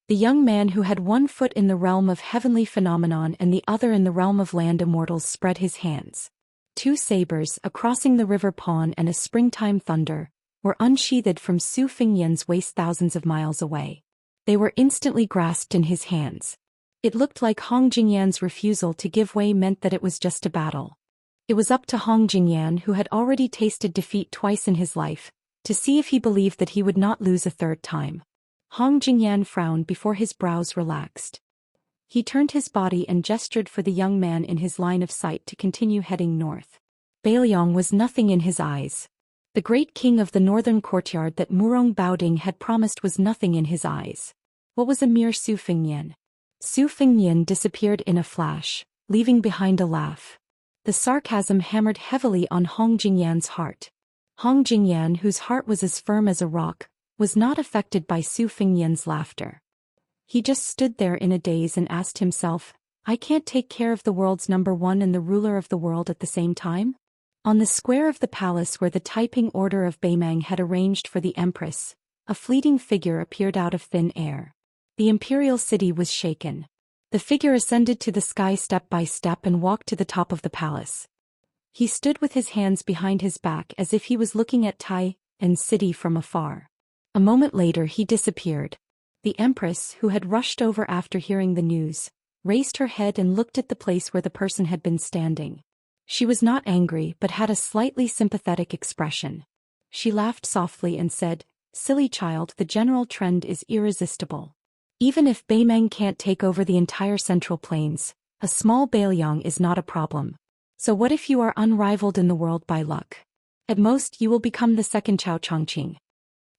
The young man who had one foot in the realm of heavenly phenomenon and the other in the realm of land immortals spread his hands. Two sabers, a crossing the river pawn and a springtime thunder, were unsheathed from Su Fengyan's waist thousands of miles away. They were instantly grasped in his hands. It looked like Hong Jingyan's refusal to give way meant that it was just a battle. It was up to Hong Jingyan, who had already tasted defeat twice in his life, to see if he believed that he would not lose a third time. Hong Jingyan frowned before his brows relaxed. He turned his body and gestured for the young man in his line of sight to continue heading north. Bailiang was nothing in his eyes. The great king of the northern courtyard that Murong Baoding had promised was nothing in his eyes. What was a mere Su Fengyan? Su Fengyan disappeared in a flash, leaving behind a laugh. The sarcasm hammered heavily on Hong Jingyan's heart. Hong Jingyan, whose heart was as firm as a rock, was not affected by Su Fengyan's laughter. He just stood there in a daze and asked himself, I can't take care of the world's number one and the ruler of the world at the same time? On the square of the palace where the Taiping Order of Beimang had arranged for the Empress, a fleeting figure appeared out of thin air. The imperial city was shaken. The figure ascended to the sky step by step and walked to the top of the palace. He stood with his hands behind his back as if he was looking at Tai and city from afar. A moment later he disappeared. The Empress, who had rushed over after hearing the news, raised her head and looked at the place where the person had been standing. She was not angry but had a slightly sympathetic expression. She laughed softly and said, Silly child, the general trend is irresistible. Even if Beimang can't take over the entire Central Plains, a small Bailiang is not a problem. So what if you are unrivaled in the world by luck? At most you will become the second Chao Chongqing.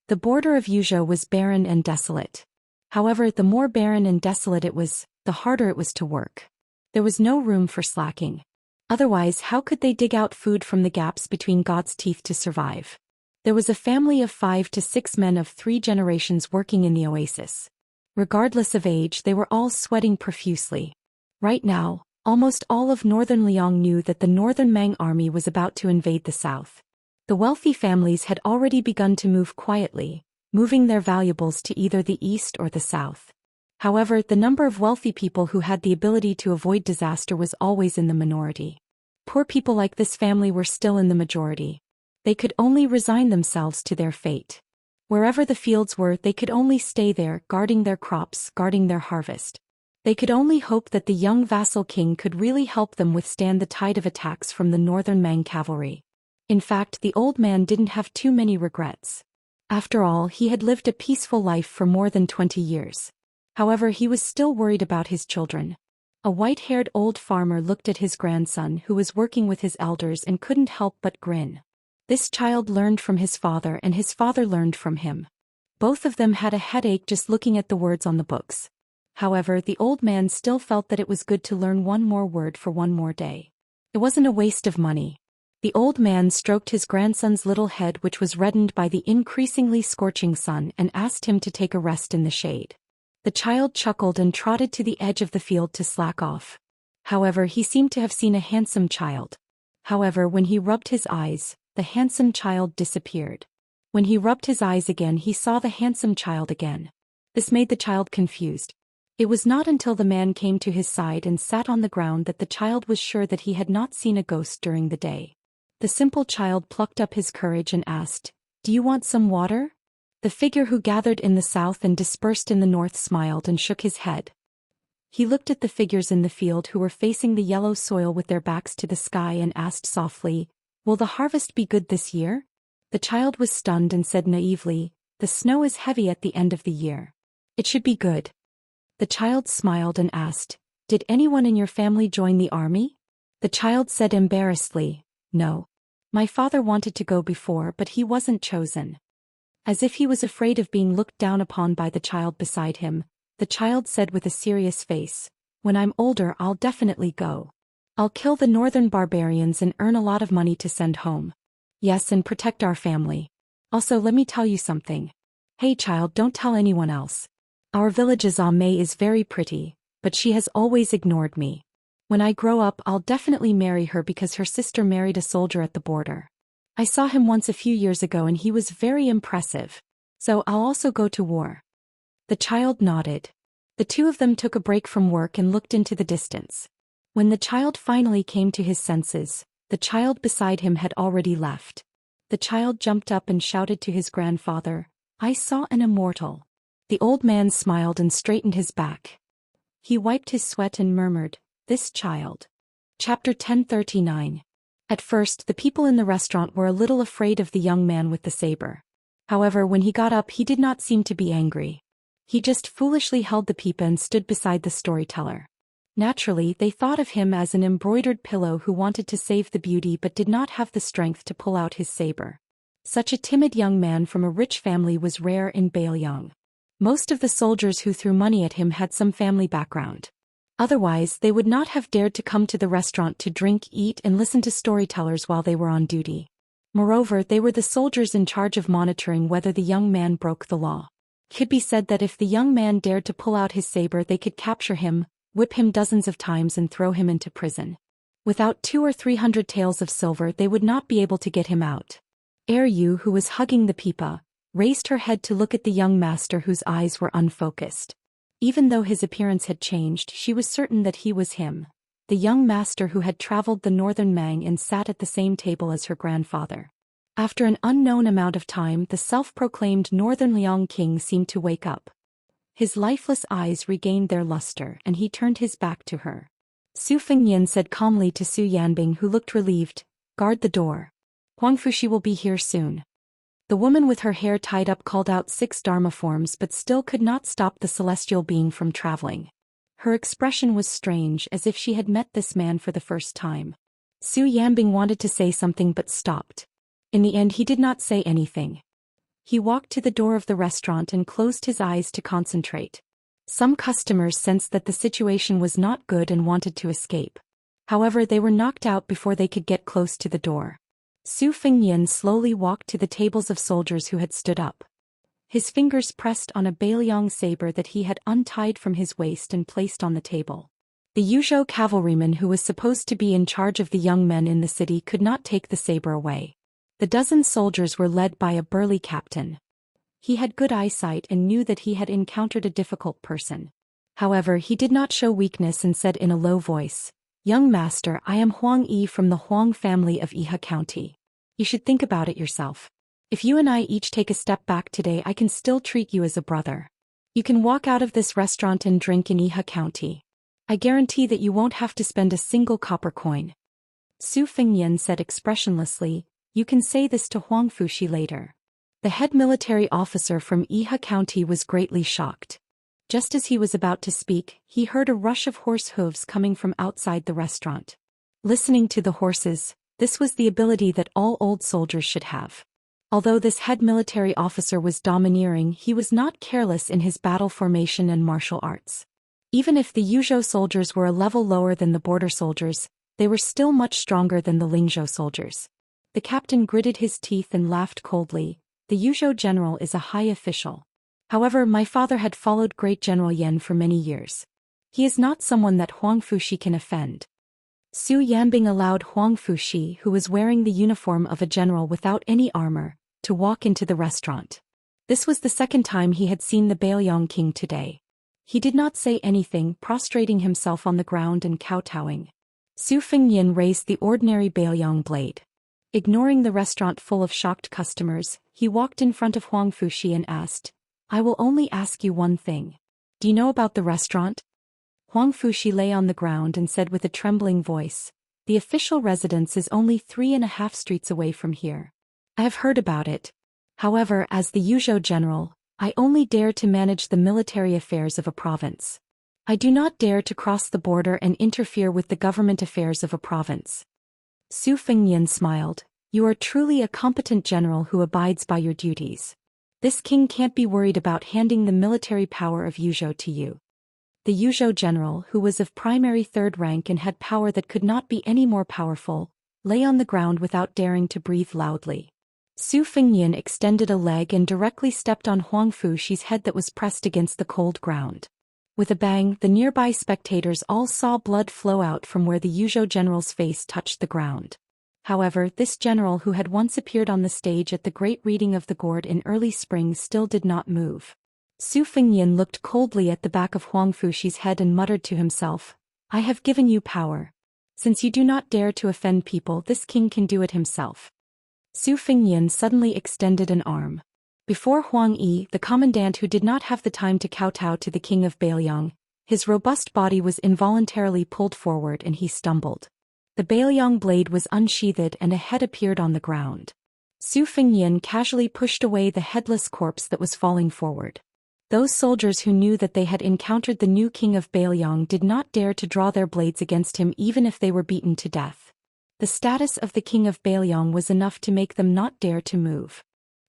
The border of Yuzhou was barren and desolate. However, the more barren and desolate it was, the harder it was to work. There was no room for slacking. Otherwise, how could they dig out food from the gaps between God's teeth to survive? There was a family of 5 to 6 men of 3 generations working in the oasis. Regardless of age, they were all sweating profusely. Right now, almost all of northern Liang knew that the northern Mang army was about to invade the south. The wealthy families had already begun to move quietly, moving their valuables to either the east or the south. However, the number of wealthy people who had the ability to avoid disaster was always in the minority. Poor people like this family were still in the majority. They could only resign themselves to their fate. Wherever the fields were, they could only stay there, guarding their crops, guarding their harvest. They could only hope that the young vassal king could really help them withstand the tide of attacks from the northern Mang cavalry. In fact, the old man didn't have too many regrets. After all, he had lived a peaceful life for more than 20 years. However, he was still worried about his children. A white-haired old farmer looked at his grandson who was working with his elders and couldn't help but grin. This child learned from his father and his father learned from him. Both of them had a headache just looking at the words on the books. However, the old man still felt that it was good to learn one more word for one more day. It wasn't a waste of money. The old man stroked his grandson's little head, which was reddened by the increasingly scorching sun, and asked him to take a rest in the shade. The child chuckled and trotted to the edge of the field to slack off. However, he seemed to have seen a handsome child. However, when he rubbed his eyes, the handsome child disappeared. When he rubbed his eyes again, he saw the handsome child again. This made the child confused. It was not until the man came to his side and sat on the ground that the child was sure that he had not seen a ghost during the day. The simple child plucked up his courage and asked, "Do you want some water?" The figure who gathered in the south and dispersed in the north smiled and shook his head. He looked at the figures in the field who were facing the yellow soil with their backs to the sky and asked softly, "Will the harvest be good this year?" The child was stunned and said naively, "The snow is heavy at the end of the year. It should be good." The child smiled and asked, "Did anyone in your family join the army?" The child said embarrassedly, "No. My father wanted to go before but he wasn't chosen." As if he was afraid of being looked down upon by the child beside him, the child said with a serious face, "When I'm older I'll definitely go. I'll kill the northern barbarians and earn a lot of money to send home. Yes, and protect our family. Also, let me tell you something. Hey child, don't tell anyone else. Our village's Ame is very pretty, but she has always ignored me. When I grow up I'll definitely marry her because her sister married a soldier at the border. I saw him once a few years ago and he was very impressive. So I'll also go to war." The child nodded. The two of them took a break from work and looked into the distance. When the child finally came to his senses, the child beside him had already left. The child jumped up and shouted to his grandfather, "I saw an immortal." The old man smiled and straightened his back. He wiped his sweat and murmured, "This child." Chapter 1039. At first the people in the restaurant were a little afraid of the young man with the saber. However, when he got up he did not seem to be angry. He just foolishly held the pipa and stood beside the storyteller. Naturally, they thought of him as an embroidered pillow who wanted to save the beauty but did not have the strength to pull out his saber. Such a timid young man from a rich family was rare in Baelyang. Most of the soldiers who threw money at him had some family background. Otherwise, they would not have dared to come to the restaurant to drink, eat, and listen to storytellers while they were on duty. Moreover, they were the soldiers in charge of monitoring whether the young man broke the law. It could be said that if the young man dared to pull out his saber, they could capture him, whip him dozens of times and throw him into prison. Without 200 or 300 taels of silver they would not be able to get him out. Yu, who was hugging the pipa, raised her head to look at the young master whose eyes were unfocused. Even though his appearance had changed, she was certain that he was him, the young master who had traveled the northern Mang and sat at the same table as her grandfather. After an unknown amount of time, the self-proclaimed Northern Liang King seemed to wake up. His lifeless eyes regained their luster and he turned his back to her. Su Fengyan said calmly to Su Yanbing, who looked relieved, "Guard the door. Huangfushi will be here soon." The woman with her hair tied up called out 6 dharma forms but still could not stop the celestial being from traveling. Her expression was strange, as if she had met this man for the first time. Su Yanbing wanted to say something but stopped. In the end he did not say anything. He walked to the door of the restaurant and closed his eyes to concentrate. Some customers sensed that the situation was not good and wanted to escape. However, they were knocked out before they could get close to the door. Su Fengyan slowly walked to the tables of soldiers who had stood up. His fingers pressed on a Baelyang saber that he had untied from his waist and placed on the table. The Yuzhou cavalryman who was supposed to be in charge of the young men in the city could not take the saber away. The dozen soldiers were led by a burly captain. He had good eyesight and knew that he had encountered a difficult person. However, he did not show weakness and said in a low voice, "Young master, I am Huang Yi from the Huang family of Iha County. You should think about it yourself. If you and I each take a step back today, I can still treat you as a brother. You can walk out of this restaurant and drink in Iha County. I guarantee that you won't have to spend a single copper coin." Su Fengyan said expressionlessly, "You can say this to Huangfushi later." The head military officer from Iha County was greatly shocked. Just as he was about to speak, he heard a rush of horse hooves coming from outside the restaurant. Listening to the horses, this was the ability that all old soldiers should have. Although this head military officer was domineering, he was not careless in his battle formation and martial arts. Even if the Yuzhou soldiers were a level lower than the border soldiers, they were still much stronger than the Lingzhou soldiers. The captain gritted his teeth and laughed coldly. "The Yuzhou general is a high official. However, my father had followed Great General Yen for many years. He is not someone that Huangfushi can offend." Su Yanbing allowed Huangfushi, who was wearing the uniform of a general without any armor, to walk into the restaurant. This was the second time he had seen the Baelyang King today. He did not say anything, prostrating himself on the ground and kowtowing. Su Fengyan raised the ordinary Baelyang blade. Ignoring the restaurant full of shocked customers, He walked in front of Huang Fuxi and asked, "I will only ask you one thing. Do you know about the restaurant?" Huang Fuxi lay on the ground and said with a trembling voice, "The official residence is only 3.5 streets away from here. I have heard about it. However, as the Yuzhou general, I only dare to manage the military affairs of a province. I do not dare to cross the border and interfere with the government affairs of a province." Su Fengnian smiled. "You are truly a competent general who abides by your duties. This king can't be worried about handing the military power of Yuzhou to you." The Yuzhou general, who was of primary third rank and had power that could not be any more powerful, lay on the ground without daring to breathe loudly. Su Fengnian extended a leg and directly stepped on Huang Fuxi's head that was pressed against the cold ground. With a bang, the nearby spectators all saw blood flow out from where the Yuzhou general's face touched the ground. However, this general who had once appeared on the stage at the great reading of the gourd in early spring still did not move. Su Fengnian looked coldly at the back of Huang Fuxi's head and muttered to himself, "I have given you power. Since you do not dare to offend people, this king can do it himself." Su Fengnian suddenly extended an arm. Before Huang Yi, the commandant who did not have the time to kowtow to the king of Bailiang, his robust body was involuntarily pulled forward and he stumbled. The Bailiang blade was unsheathed and a head appeared on the ground. Su Fengnian casually pushed away the headless corpse that was falling forward. Those soldiers who knew that they had encountered the new king of Bailiang did not dare to draw their blades against him even if they were beaten to death. The status of the king of Bailiang was enough to make them not dare to move.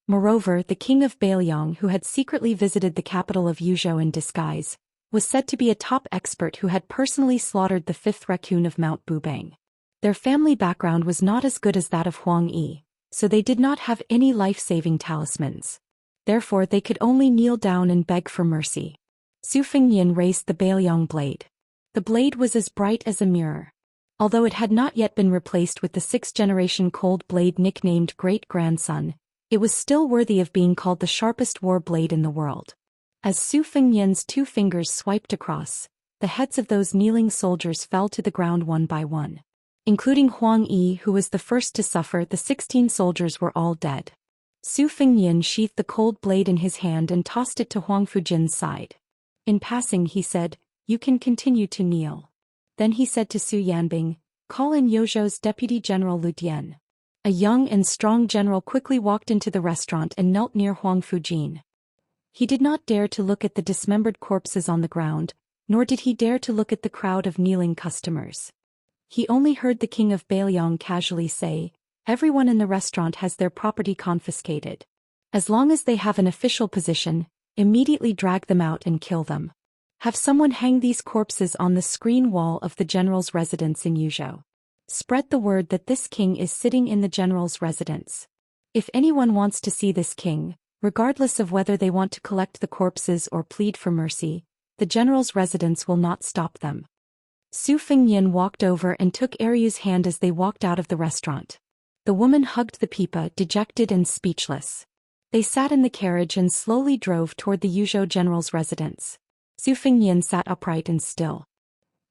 Moreover, the king of Bailiang, who had secretly visited the capital of Yuzhou in disguise, was said to be a top expert who had personally slaughtered the 5th raccoon of Mount Bubang. Their family background was not as good as that of Huang Yi, so they did not have any life-saving talismans. Therefore they could only kneel down and beg for mercy. Su Fengnian raised the Bailiang blade. The blade was as bright as a mirror. Although it had not yet been replaced with the 6th-generation cold blade nicknamed Great-Grandson, it was still worthy of being called the sharpest war blade in the world. As Su Fengnian's 2 fingers swiped across, the heads of those kneeling soldiers fell to the ground one by one. Including Huang Yi, who was the first to suffer, the 16 soldiers were all dead. Su Fengnian sheathed the cold blade in his hand and tossed it to Huang Fujin's side. In passing he said, "You can continue to kneel." Then he said to Su Yanbing, "Call in Yozhou's Deputy General Lu Dian." A young and strong general quickly walked into the restaurant and knelt near Huang Fujin. He did not dare to look at the dismembered corpses on the ground, nor did he dare to look at the crowd of kneeling customers. He only heard the king of Bailiang casually say, "Everyone in the restaurant has their property confiscated. As long as they have an official position, immediately drag them out and kill them. Have someone hang these corpses on the screen wall of the general's residence in Yuzhou. Spread the word that this king is sitting in the general's residence. If anyone wants to see this king, regardless of whether they want to collect the corpses or plead for mercy, the general's residence will not stop them." Su Fengnian walked over and took Eryu's hand as they walked out of the restaurant. The woman hugged the pipa, dejected and speechless. They sat in the carriage and slowly drove toward the Yuzhou general's residence. Su Fengnian sat upright and still.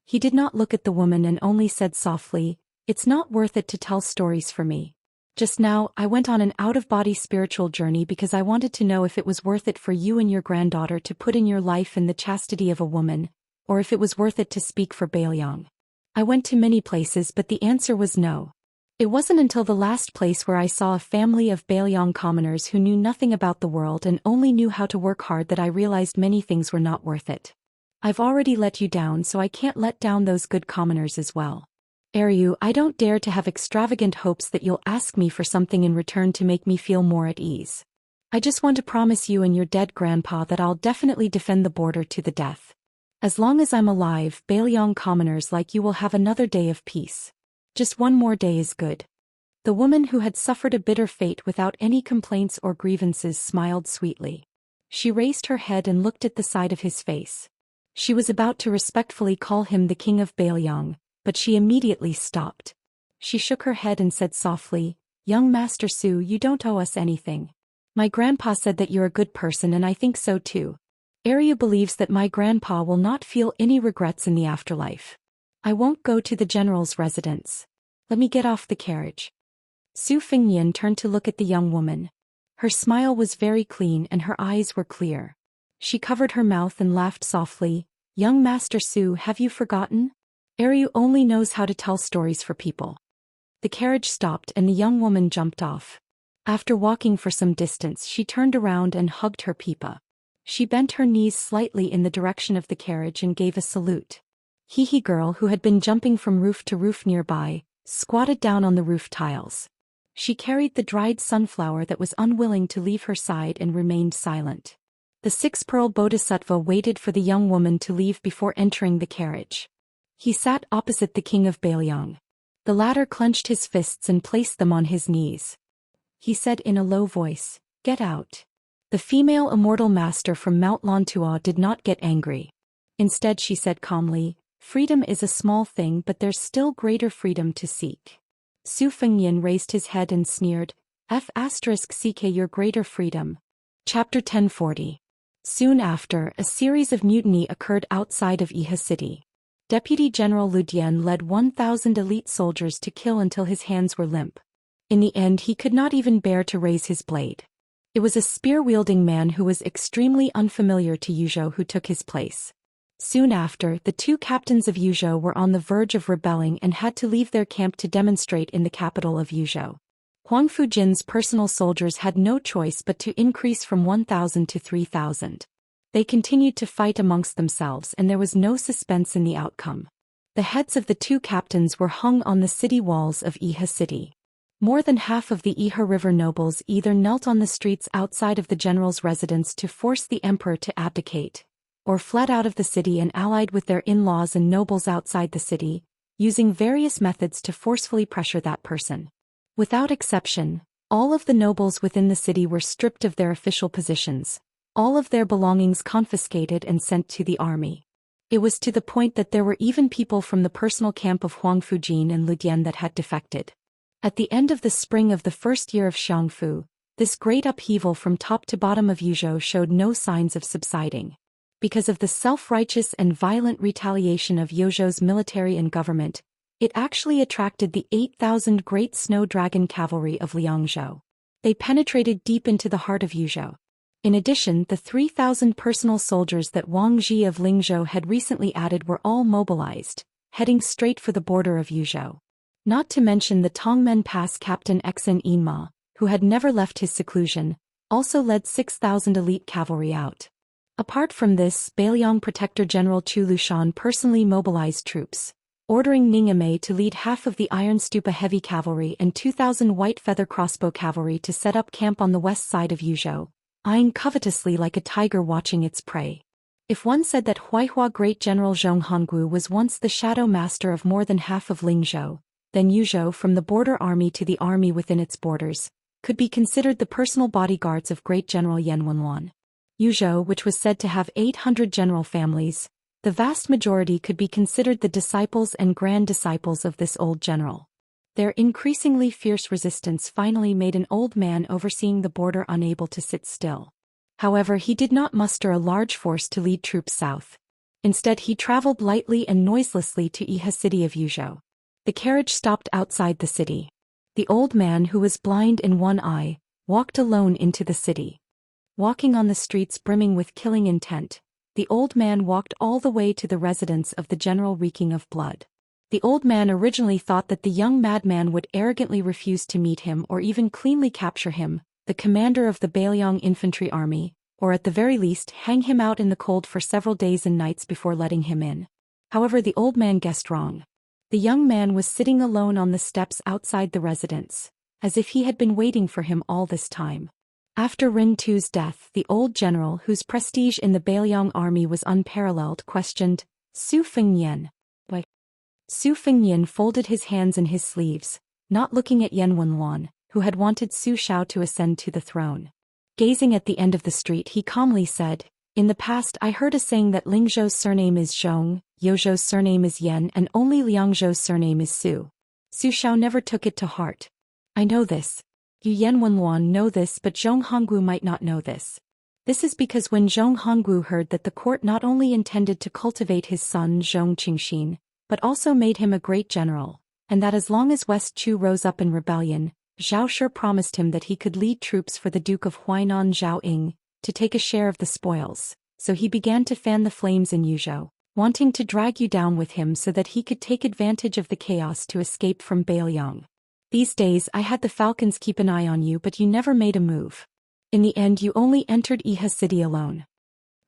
He did not look at the woman and only said softly, "It's not worth it to tell stories for me. Just now, I went on an out-of-body spiritual journey because I wanted to know if it was worth it for you and your granddaughter to put in your life in the chastity of a woman, or if it was worth it to speak for Bailiang. I went to many places but the answer was no. It wasn't until the last place where I saw a family of Bailiang commoners who knew nothing about the world and only knew how to work hard that I realized many things were not worth it. I've already let you down, so I can't let down those good commoners as well. Eryu, I don't dare to have extravagant hopes that you'll ask me for something in return to make me feel more at ease. I just want to promise you and your dead grandpa that I'll definitely defend the border to the death. As long as I'm alive, Bailiang commoners like you will have another day of peace. Just one more day is good." The woman who had suffered a bitter fate without any complaints or grievances smiled sweetly. She raised her head and looked at the side of his face. She was about to respectfully call him the king of Bailiang, but she immediately stopped. She shook her head and said softly, "Young Master Su, you don't owe us anything. My grandpa said that you're a good person and I think so too. Arya believes that my grandpa will not feel any regrets in the afterlife. I won't go to the general's residence. Let me get off the carriage." Su Fengnian turned to look at the young woman. Her smile was very clean and her eyes were clear. She covered her mouth and laughed softly. "Young Master Su, have you forgotten? Ryu only knows how to tell stories for people." The carriage stopped and the young woman jumped off. After walking for some distance, she turned around and hugged her Pipa. She bent her knees slightly in the direction of the carriage and gave a salute. Hehe girl, who had been jumping from roof to roof nearby, squatted down on the roof tiles. She carried the dried sunflower that was unwilling to leave her side and remained silent. The six-pearl bodhisattva waited for the young woman to leave before entering the carriage. He sat opposite the king of Bailiang. The latter clenched his fists and placed them on his knees. He said in a low voice, "Get out." The female immortal master from Mount Lantua did not get angry. Instead she said calmly, "Freedom is a small thing, but there's still greater freedom to seek." Su Fengyan raised his head and sneered, "Seek your greater freedom." Chapter 1040. Soon after, a series of mutiny occurred outside of Iha City. Deputy General Lu Dian led 1,000 elite soldiers to kill until his hands were limp. In the end, he could not even bear to raise his blade. It was a spear-wielding man who was extremely unfamiliar to Yuzhou who took his place. Soon after, the two captains of Yuzhou were on the verge of rebelling and had to leave their camp to demonstrate in the capital of Yuzhou. Huang Fujin's personal soldiers had no choice but to increase from 1,000 to 3,000. They continued to fight amongst themselves and there was no suspense in the outcome. The heads of the two captains were hung on the city walls of Iha City. More than half of the Iha River nobles either knelt on the streets outside of the general's residence to force the emperor to abdicate, or fled out of the city and allied with their in-laws and nobles outside the city, using various methods to forcefully pressure that person. Without exception, all of the nobles within the city were stripped of their official positions, all of their belongings confiscated and sent to the army. It was to the point that there were even people from the personal camp of Huang Fujin and Lu Dian that had defected. At the end of the spring of the first year of Xiangfu, this great upheaval from top to bottom of Yuzhou showed no signs of subsiding. Because of the self-righteous and violent retaliation of Yuzhou's military and government, it actually attracted the 8,000 Great Snow Dragon Cavalry of Liangzhou. They penetrated deep into the heart of Yuzhou. In addition, the 3,000 personal soldiers that Wang Ji of Lingzhou had recently added were all mobilized, heading straight for the border of Yuzhou. Not to mention the Tongmen Pass captain Xen Yinma, who had never left his seclusion, also led 6,000 elite cavalry out. Apart from this, Bailiang Protector General Chu Lushan personally mobilized troops, ordering Ningame to lead half of the Iron Stupa heavy cavalry and 2,000 white feather crossbow cavalry to set up camp on the west side of Yuzhou, eyeing covetously like a tiger watching its prey. If one said that Huaihua Great General Zhong Honggu was once the shadow master of more than half of Lingzhou, then Yuzhou, from the border army to the army within its borders, could be considered the personal bodyguards of Great General Yan Wenluan. Yuzhou, which was said to have 800 general families, the vast majority could be considered the disciples and grand disciples of this old general. Their increasingly fierce resistance finally made an old man overseeing the border unable to sit still. However, he did not muster a large force to lead troops south. Instead, he traveled lightly and noiselessly to Iha city of Yuzhou. The carriage stopped outside the city. The old man, who was blind in one eye, walked alone into the city. Walking on the streets brimming with killing intent, the old man walked all the way to the residence of the general reeking of blood. The old man originally thought that the young madman would arrogantly refuse to meet him or even cleanly capture him, the commander of the Bailiang infantry army, or at the very least hang him out in the cold for several days and nights before letting him in. However, the old man guessed wrong. The young man was sitting alone on the steps outside the residence, as if he had been waiting for him all this time. After Rin Tu's death, the old general, whose prestige in the Bailiang army was unparalleled, questioned, "Su Fengyan, why?" Su Fengyan folded his hands in his sleeves, not looking at Yan Wenluan, who had wanted Su Shao to ascend to the throne. Gazing at the end of the street, he calmly said, "In the past I heard a saying that Lingzhou's surname is Zhong, Yozhou's surname is Yan, and only Liangzhou's surname is Su. Su Shao never took it to heart. I know this. You Yan Wenluan know this, but Zhong Honggu might not know this. This is because when Zhong Honggu heard that the court not only intended to cultivate his son Zhong Qingxin, but also made him a great general, and that as long as West Chu rose up in rebellion, Zhao Shi promised him that he could lead troops for the Duke of Huainan Zhao Ying to take a share of the spoils, so he began to fan the flames in Yuzhou, wanting to drag you down with him so that he could take advantage of the chaos to escape from Bailiang. These days I had the falcons keep an eye on you, but you never made a move. In the end you only entered Iha city alone.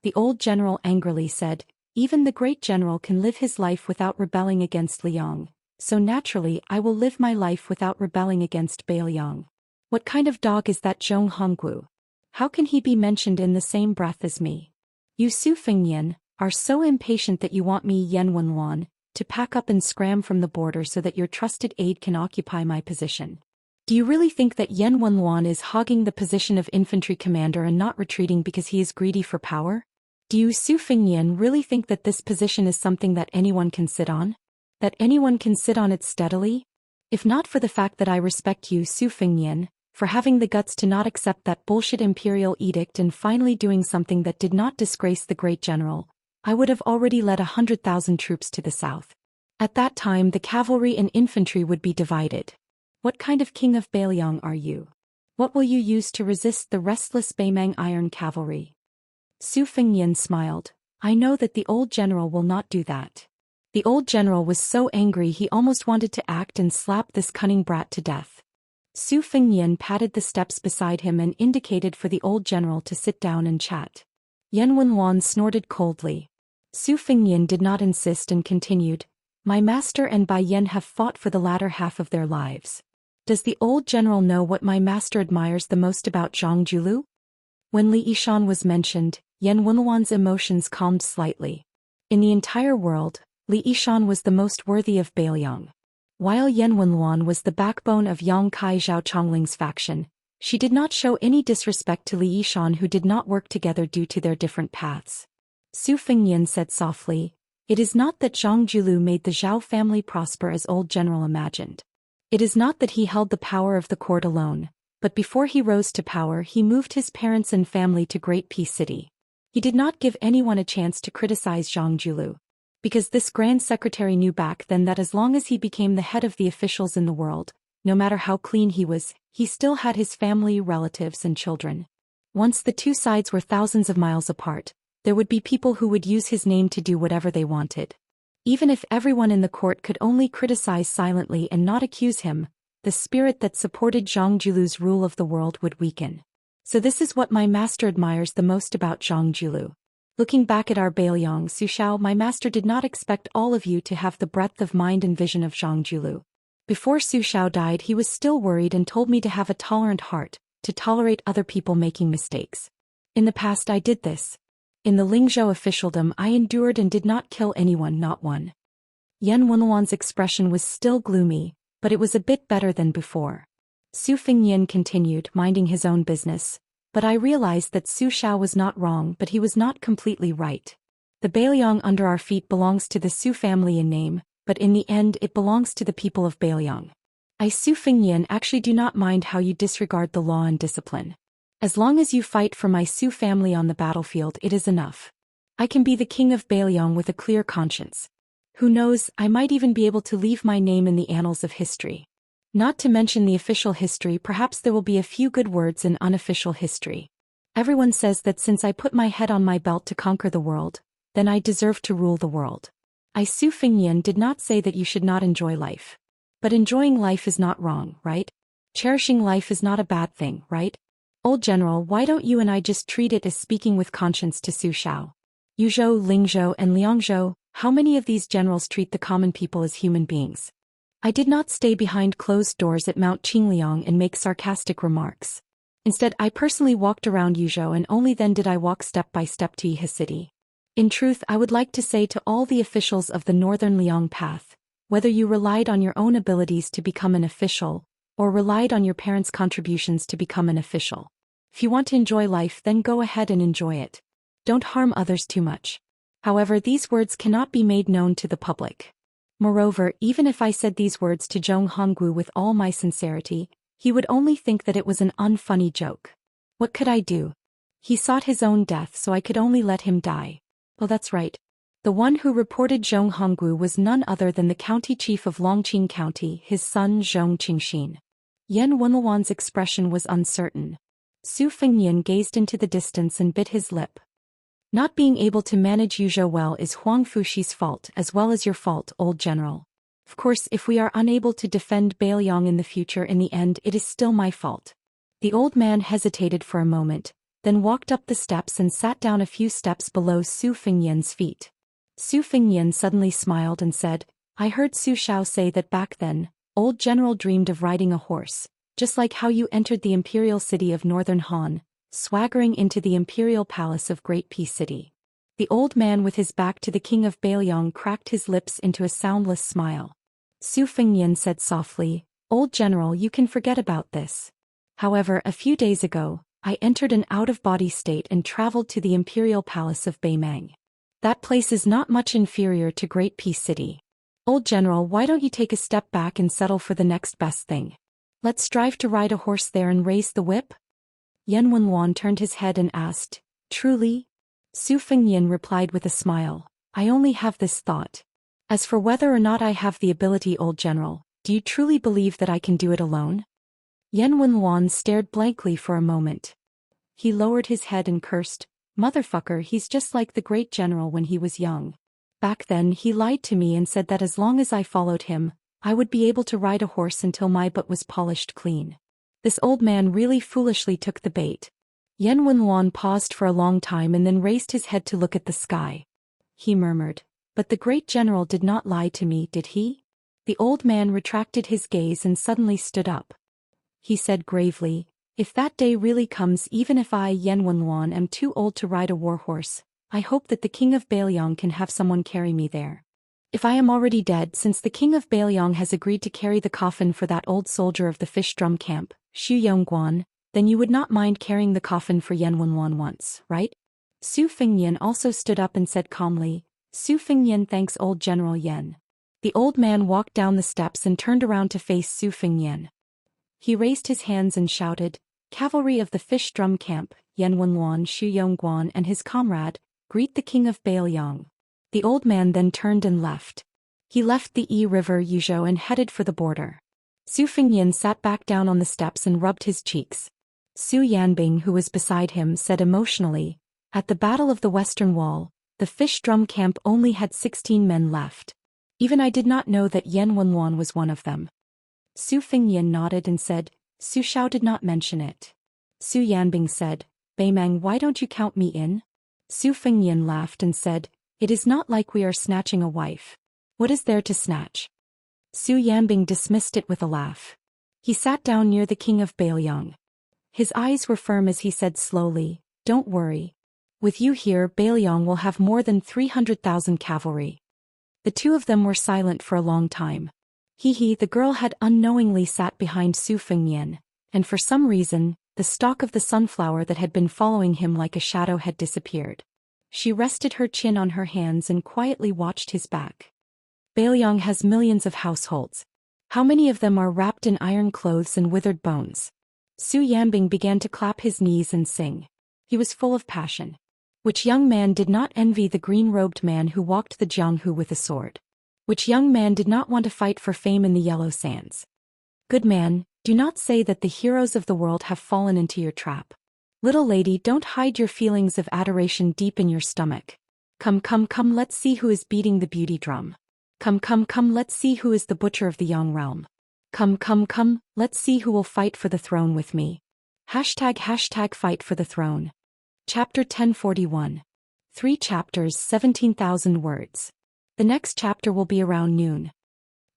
The old general angrily said, even the great general can live his life without rebelling against Liang, so naturally I will live my life without rebelling against Bailiang. What kind of dog is that Zhong Honggu? How can he be mentioned in the same breath as me? You Su Fengnian are so impatient that you want me Yan Wenluan to pack up and scram from the border so that your trusted aide can occupy my position. Do you really think that Yan Wenluan is hogging the position of infantry commander and not retreating because he is greedy for power? Do you Su Fengnian really think that this position is something that anyone can sit on? That anyone can sit on it steadily? If not for the fact that I respect you Su Fengnian, for having the guts to not accept that bullshit imperial edict and finally doing something that did not disgrace the great general, I would have already led 100,000 troops to the south. At that time the cavalry and infantry would be divided. What kind of king of Bailiang are you? What will you use to resist the restless Baimang iron cavalry? Su Fengnian smiled. I know that the old general will not do that. The old general was so angry he almost wanted to act and slap this cunning brat to death. Su Fengnian patted the steps beside him and indicated for the old general to sit down and chat. Yan Wenluan snorted coldly. Su Fengnian did not insist and continued, my master and Bai Yan have fought for the latter half of their lives. Does the old general know what my master admires the most about Zhang Julu? When Li Yishan was mentioned, Yan Wenluan's emotions calmed slightly. In the entire world, Li Yishan was the most worthy of Bailiang. While Yan Wenluan was the backbone of Yang Kai Zhao Chongling's faction, she did not show any disrespect to Li Yishan who did not work together due to their different paths. Su Fengnian said softly, it is not that Zhang Julu made the Zhao family prosper as old general imagined. It is not that he held the power of the court alone, but before he rose to power he moved his parents and family to Great Peace City. He did not give anyone a chance to criticize Zhang Julu. Because this grand secretary knew back then that as long as he became the head of the officials in the world, no matter how clean he was, he still had his family, relatives and children. Once the two sides were thousands of miles apart, there would be people who would use his name to do whatever they wanted. Even if everyone in the court could only criticize silently and not accuse him, the spirit that supported Zhang Julu's rule of the world would weaken. So this is what my master admires the most about Zhang Julu. Looking back at our Bailiang Su Xiao, my master did not expect all of you to have the breadth of mind and vision of Zhang Julu. Before Su Xiao died he was still worried and told me to have a tolerant heart, to tolerate other people making mistakes. In the past I did this. In the Lingzhou officialdom I endured and did not kill anyone, not one. Yan Wenluan's expression was still gloomy, but it was a bit better than before. Su Fengnian continued, minding his own business. But I realized that Su Xiao was not wrong, but he was not completely right. The Bailiang under our feet belongs to the Su family in name, but in the end it belongs to the people of Bailiang. I Su Fengnian actually do not mind how you disregard the law and discipline. As long as you fight for my Su family on the battlefield it is enough. I can be the king of Bailiang with a clear conscience. Who knows, I might even be able to leave my name in the annals of history. Not to mention the official history, perhaps there will be a few good words in unofficial history. Everyone says that since I put my head on my belt to conquer the world, then I deserve to rule the world. I Su Fengnian did not say that you should not enjoy life. But enjoying life is not wrong, right? Cherishing life is not a bad thing, right? Old general, why don't you and I just treat it as speaking with conscience to Su Xiao? Yuzhou, Lingzhou and Liangzhou, how many of these generals treat the common people as human beings? I did not stay behind closed doors at Mount Qingliang and make sarcastic remarks. Instead I personally walked around Yuzhou and only then did I walk step by step to Iha city. In truth I would like to say to all the officials of the Northern Liang path, whether you relied on your own abilities to become an official, or relied on your parents' contributions to become an official. If you want to enjoy life then go ahead and enjoy it. Don't harm others too much. However, these words cannot be made known to the public. Moreover, even if I said these words to Zhong Honggu with all my sincerity, he would only think that it was an unfunny joke. What could I do? He sought his own death, so I could only let him die. Oh, that's right. The one who reported Zhong Honggu was none other than the county chief of Longqing County, his son Zhong Qingxin. Yan Wenluan's expression was uncertain. Su Fengnian gazed into the distance and bit his lip. Not being able to manage Yuzhou well is Huang Fuxi's fault as well as your fault, old general. Of course, if we are unable to defend Beiliang in the future, in the end it is still my fault. The old man hesitated for a moment, then walked up the steps and sat down a few steps below Su Fengnian's feet. Su Fengnian suddenly smiled and said, I heard Su Xiao say that back then, old general dreamed of riding a horse, just like how you entered the imperial city of northern Han, swaggering into the imperial palace of Great Peace City. The old man with his back to the king of Beiliang cracked his lips into a soundless smile. Su Fengnian said softly, Old general, you can forget about this. However, a few days ago, I entered an out-of-body state and traveled to the imperial palace of Beimang. That place is not much inferior to Great Peace City. Old general, why don't you take a step back and settle for the next best thing? Let's strive to ride a horse there and raise the whip? Yan Wenluan turned his head and asked, Truly? Su Fengnian replied with a smile, I only have this thought. As for whether or not I have the ability, old general, do you truly believe that I can do it alone? Yan Wenluan stared blankly for a moment. He lowered his head and cursed, Motherfucker, he's just like the great general when he was young. Back then he lied to me and said that as long as I followed him, I would be able to ride a horse until my butt was polished clean. This old man really foolishly took the bait. Yan Wenluan paused for a long time and then raised his head to look at the sky. He murmured, But the great general did not lie to me, did he? The old man retracted his gaze and suddenly stood up. He said gravely, If that day really comes, even if I, Yan Wenluan, am too old to ride a warhorse, I hope that the king of Beiliang can have someone carry me there. If I am already dead, since the king of Beiliang has agreed to carry the coffin for that old soldier of the fish drum camp, Xu Yongguan, then you would not mind carrying the coffin for Yan Wenluan once, right? Su Fengnian also stood up and said calmly, Su Fengnian thanks old General Yan. The old man walked down the steps and turned around to face Su Fengnian. He raised his hands and shouted, Cavalry of the fish drum camp, Yan Wenluan, Xu Yongguan and his comrade, greet the king of Beiliang. The old man then turned and left. He left the Yi River Yuzhou and headed for the border. Su Fengnian sat back down on the steps and rubbed his cheeks. Su Yanbing, who was beside him, said emotionally, At the Battle of the Western Wall, the fish drum camp only had 16 men left. Even I did not know that Yan Wenluan was one of them. Su Fengnian nodded and said, Su Xiao did not mention it. Su Yanbing said, Beimang, why don't you count me in? Su Fengnian laughed and said, It is not like we are snatching a wife. What is there to snatch? Su Yanbing dismissed it with a laugh. He sat down near the king of Beiliang. His eyes were firm as he said slowly, Don't worry. With you here, Beiliang will have more than 300,000 cavalry. The two of them were silent for a long time. The girl had unknowingly sat behind Su Fengnian, and for some reason, the stalk of the sunflower that had been following him like a shadow had disappeared. She rested her chin on her hands and quietly watched his back. Beiliang has millions of households. How many of them are wrapped in iron clothes and withered bones? Su Yanbing began to clap his knees and sing. He was full of passion. Which young man did not envy the green-robed man who walked the Jianghu with a sword? Which young man did not want to fight for fame in the yellow sands? Good man, do not say that the heroes of the world have fallen into your trap. Little lady, don't hide your feelings of adoration deep in your stomach. Come, let's see who is beating the beauty drum. Come, let's see who is the butcher of the Yang realm. Come, let's see who will fight for the throne with me. Hashtag fight for the throne. Chapter 1041. 3 chapters, 17,000 words. The next chapter will be around noon.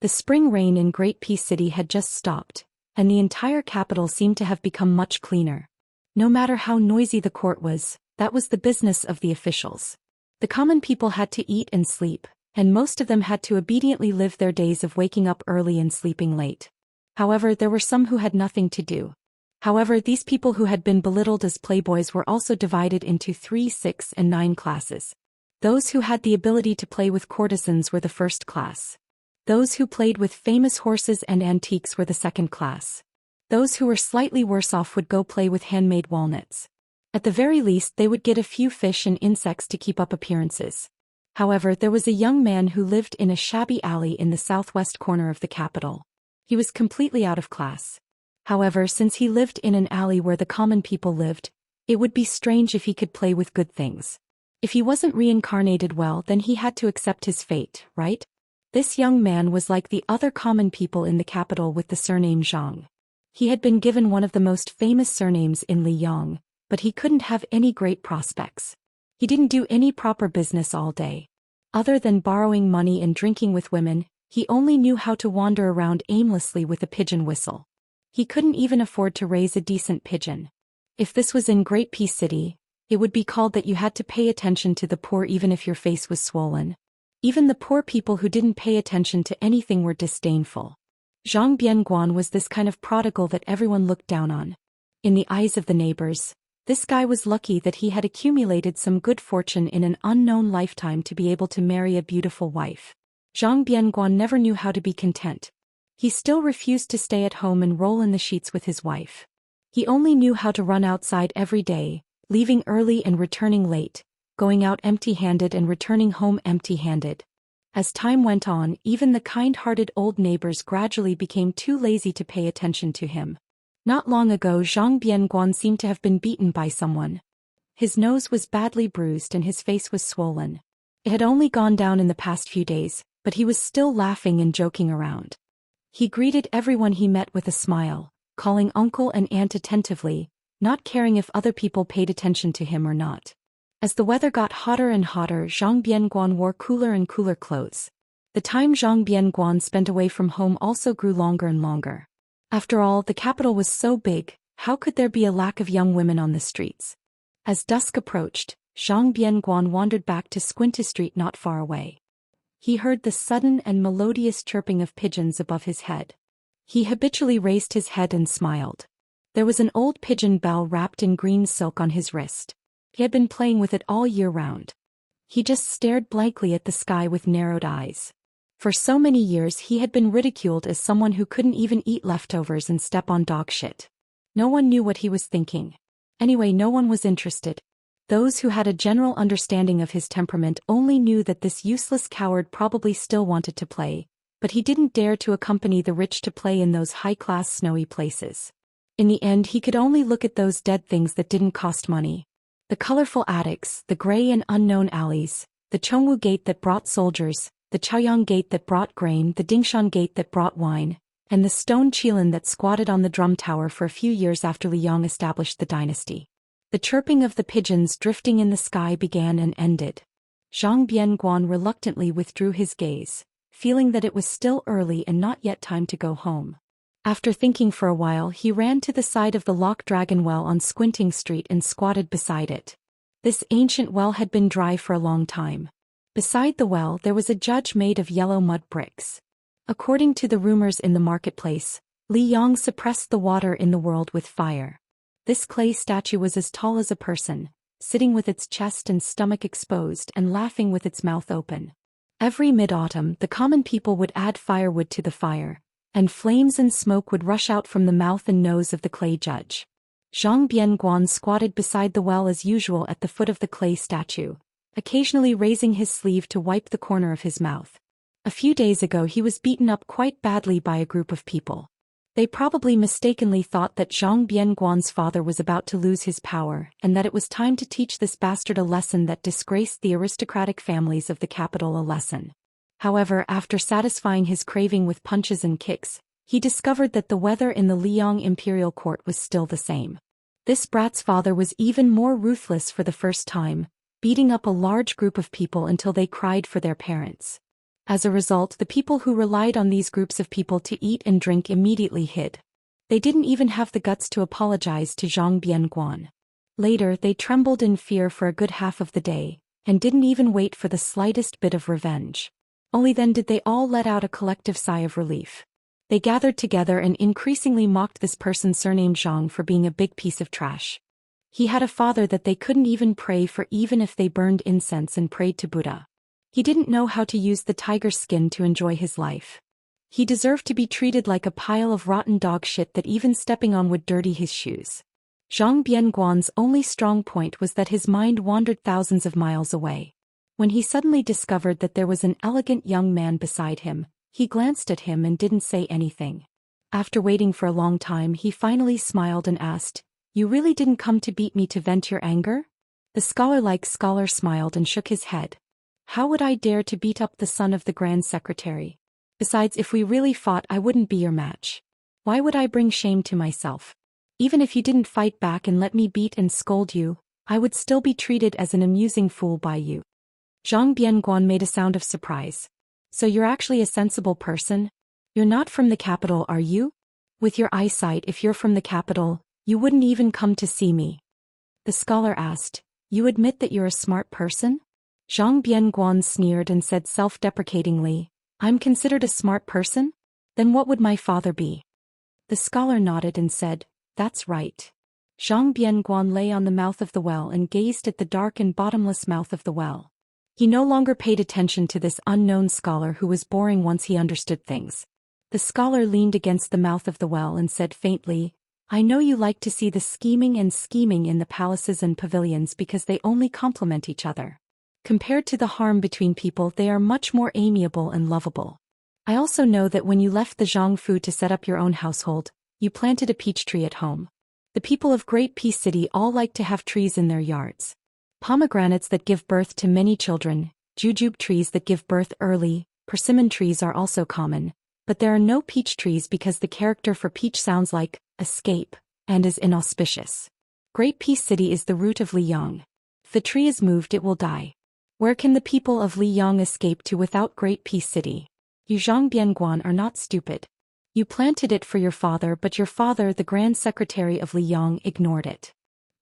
The spring rain in Great Peace City had just stopped, and the entire capital seemed to have become much cleaner. No matter how noisy the court was, that was the business of the officials. The common people had to eat and sleep, and most of them had to obediently live their days of waking up early and sleeping late. However, there were some who had nothing to do. However, these people who had been belittled as playboys were also divided into 3, 6, and 9 classes. Those who had the ability to play with courtesans were the first class. Those who played with famous horses and antiques were the second class. Those who were slightly worse off would go play with handmade walnuts. At the very least, they would get a few fish and insects to keep up appearances. However, there was a young man who lived in a shabby alley in the southwest corner of the capital. He was completely out of class. However, since he lived in an alley where the common people lived, it would be strange if he could play with good things. If he wasn't reincarnated well, then he had to accept his fate, right? This young man was like the other common people in the capital with the surname Zhang. He had been given one of the most famous surnames in Liyang, but he couldn't have any great prospects. He didn't do any proper business all day. Other than borrowing money and drinking with women, he only knew how to wander around aimlessly with a pigeon whistle. He couldn't even afford to raise a decent pigeon. If this was in Great Peace City, it would be called that you had to pay attention to the poor even if your face was swollen. Even the poor people who didn't pay attention to anything were disdainful. Zhang Bianguan was this kind of prodigal that everyone looked down on. In the eyes of the neighbors, this guy was lucky that he had accumulated some good fortune in an unknown lifetime to be able to marry a beautiful wife. Zhang Bianguan never knew how to be content. He still refused to stay at home and roll in the sheets with his wife. He only knew how to run outside every day, leaving early and returning late, going out empty-handed and returning home empty-handed. As time went on, even the kind-hearted old neighbors gradually became too lazy to pay attention to him. Not long ago, Zhang Bianguan seemed to have been beaten by someone. His nose was badly bruised and his face was swollen. It had only gone down in the past few days, but he was still laughing and joking around. He greeted everyone he met with a smile, calling uncle and aunt attentively, not caring if other people paid attention to him or not. As the weather got hotter and hotter, Zhang Bianguan wore cooler and cooler clothes. The time Zhang Bianguan spent away from home also grew longer and longer. After all, the capital was so big, how could there be a lack of young women on the streets? As dusk approached, Zhang Bianguan wandered back to Squinty Street not far away. He heard the sudden and melodious chirping of pigeons above his head. He habitually raised his head and smiled. There was an old pigeon bell wrapped in green silk on his wrist. He had been playing with it all year round. He just stared blankly at the sky with narrowed eyes. For so many years he had been ridiculed as someone who couldn't even eat leftovers and step on dog shit. No one knew what he was thinking. Anyway, no one was interested. Those who had a general understanding of his temperament only knew that this useless coward probably still wanted to play, but he didn't dare to accompany the rich to play in those high-class snowy places. In the end, he could only look at those dead things that didn't cost money. The colorful attics, the gray and unknown alleys, the Chongwu Gate that brought soldiers, the Chaoyang Gate that brought grain, the Dingshan Gate that brought wine, and the stone Qilin that squatted on the drum tower for a few years after Liyang established the dynasty. The chirping of the pigeons drifting in the sky began and ended. Zhang Bianguan reluctantly withdrew his gaze, feeling that it was still early and not yet time to go home. After thinking for a while, he ran to the side of the Lock Dragon Well on Squinting Street and squatted beside it. This ancient well had been dry for a long time. Beside the well there was a judge made of yellow mud bricks. According to the rumors in the marketplace, Li Yang suppressed the water in the world with fire. This clay statue was as tall as a person, sitting with its chest and stomach exposed and laughing with its mouth open. Every mid-autumn, the common people would add firewood to the fire, and flames and smoke would rush out from the mouth and nose of the clay judge. Zhang Bianguan squatted beside the well as usual at the foot of the clay statue, occasionally raising his sleeve to wipe the corner of his mouth. A few days ago he was beaten up quite badly by a group of people. They probably mistakenly thought that Zhang Bianguan's father was about to lose his power and that it was time to teach this bastard a lesson that disgraced the aristocratic families of the capital a lesson. However, after satisfying his craving with punches and kicks, he discovered that the weather in the Liyang imperial court was still the same. This brat's father was even more ruthless for the first time, beating up a large group of people until they cried for their parents. As a result, the people who relied on these groups of people to eat and drink immediately hid. They didn't even have the guts to apologize to Zhang Bianguan. Later, they trembled in fear for a good half of the day, and didn't even wait for the slightest bit of revenge. Only then did they all let out a collective sigh of relief. They gathered together and increasingly mocked this person surnamed Zhang for being a big piece of trash. He had a father that they couldn't even pray for even if they burned incense and prayed to Buddha. He didn't know how to use the tiger's skin to enjoy his life. He deserved to be treated like a pile of rotten dog shit that even stepping on would dirty his shoes. Zhang Bianguan's only strong point was that his mind wandered thousands of miles away. When he suddenly discovered that there was an elegant young man beside him, he glanced at him and didn't say anything. After waiting for a long time, he finally smiled and asked, "You really didn't come to beat me to vent your anger?" The scholar-like scholar smiled and shook his head. "How would I dare to beat up the son of the Grand Secretary? Besides, if we really fought, I wouldn't be your match. Why would I bring shame to myself? Even if you didn't fight back and let me beat and scold you, I would still be treated as an amusing fool by you." Zhang Bianguan made a sound of surprise. "So you're actually a sensible person? You're not from the capital, are you? With your eyesight, if you're from the capital, you wouldn't even come to see me." The scholar asked, "You admit that you're a smart person?" Zhang Bianguan sneered and said self-deprecatingly, "I'm considered a smart person? Then what would my father be?" The scholar nodded and said, "That's right." Zhang Bianguan lay on the mouth of the well and gazed at the dark and bottomless mouth of the well. He no longer paid attention to this unknown scholar who was boring once he understood things. The scholar leaned against the mouth of the well and said faintly, "I know you like to see the scheming in the palaces and pavilions because they only complement each other. Compared to the harm between people, they are much more amiable and lovable. I also know that when you left the Zhangfu to set up your own household, you planted a peach tree at home. The people of Great Peace City all like to have trees in their yards. Pomegranates that give birth to many children, jujube trees that give birth early, persimmon trees are also common, but there are no peach trees because the character for peach sounds like escape and is inauspicious. Great Peace City is the root of Liyang. If the tree is moved, it will die. Where can the people of Liyang escape to without Great Peace City? You Zhang Bianguan are not stupid. You planted it for your father, but your father, the Grand Secretary of Liyang, ignored it.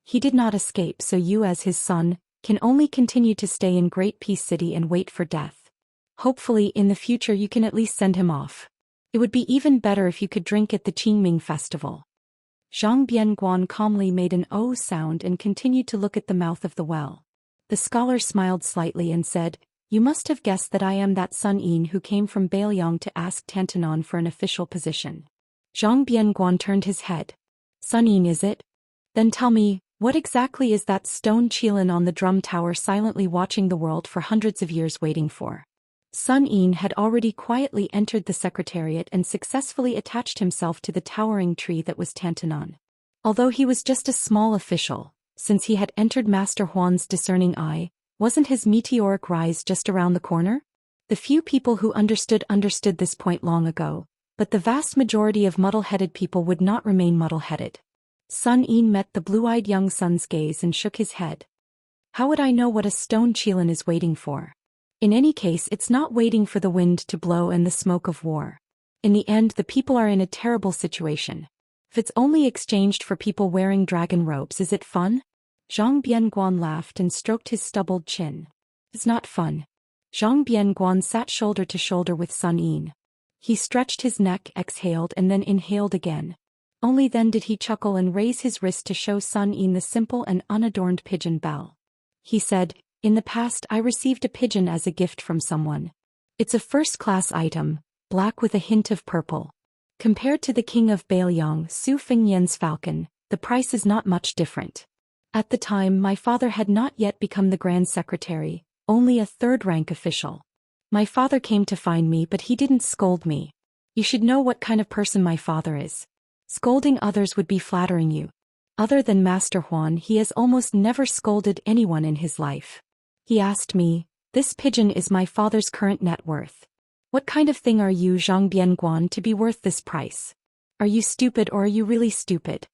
He did not escape, so you as his son can only continue to stay in Great Peace City and wait for death. Hopefully in the future you can at least send him off. It would be even better if you could drink at the Qingming festival." Zhang Bianguan calmly made an "oh" sound and continued to look at the mouth of the well. The scholar smiled slightly and said, "You must have guessed that I am that Sun Yin who came from Bailiang to ask Tantanon for an official position." Zhang Bianguan turned his head. "Sun Yin, is it? Then tell me, what exactly is that stone Qilin on the drum tower silently watching the world for hundreds of years waiting for?" Sun Yin had already quietly entered the secretariat and successfully attached himself to the towering tree that was Tantanon. Although he was just a small official, since he had entered Master Huan's discerning eye, wasn't his meteoric rise just around the corner? The few people who understood this point long ago, but the vast majority of muddle-headed people would not remain muddle-headed. Sun Yin met the blue-eyed young son's gaze and shook his head. "How would I know what a stone Qilin is waiting for? In any case, it's not waiting for the wind to blow and the smoke of war. In the end, the people are in a terrible situation. If it's only exchanged for people wearing dragon robes, is it fun?" Zhang Bianguan laughed and stroked his stubbled chin. "It's not fun." Zhang Bianguan sat shoulder to shoulder with Sun Yin. He stretched his neck, exhaled and then inhaled again. Only then did he chuckle and raise his wrist to show Sun Yin the simple and unadorned pigeon bell. He said, "In the past I received a pigeon as a gift from someone. It's a first-class item, black with a hint of purple. Compared to the king of Bailiang, Su Fengyan's falcon, the price is not much different. At the time my father had not yet become the Grand Secretary, only a third-rank official. My father came to find me, but he didn't scold me. You should know what kind of person my father is. Scolding others would be flattering you. Other than Master Huan, he has almost never scolded anyone in his life. He asked me, 'This pigeon is my father's current net worth. What kind of thing are you, Zhang Bianguan, to be worth this price? Are you stupid or are you really stupid?'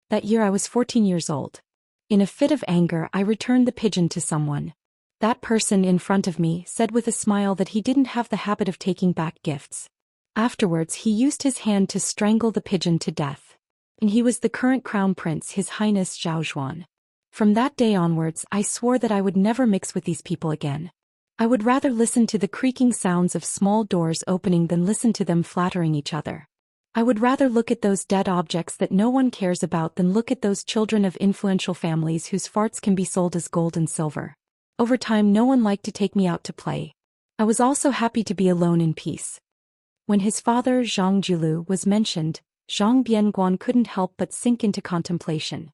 That year I was 14 years old. In a fit of anger, I returned the pigeon to someone. That person in front of me said with a smile that he didn't have the habit of taking back gifts. Afterwards he used his hand to strangle the pigeon to death. And he was the current crown prince, His Highness Zhao Xuan. From that day onwards I swore that I would never mix with these people again. I would rather listen to the creaking sounds of small doors opening than listen to them flattering each other. I would rather look at those dead objects that no one cares about than look at those children of influential families whose farts can be sold as gold and silver. Over time no one liked to take me out to play. I was also happy to be alone in peace." When his father Zhang Julu was mentioned, Zhang Bianguan couldn't help but sink into contemplation.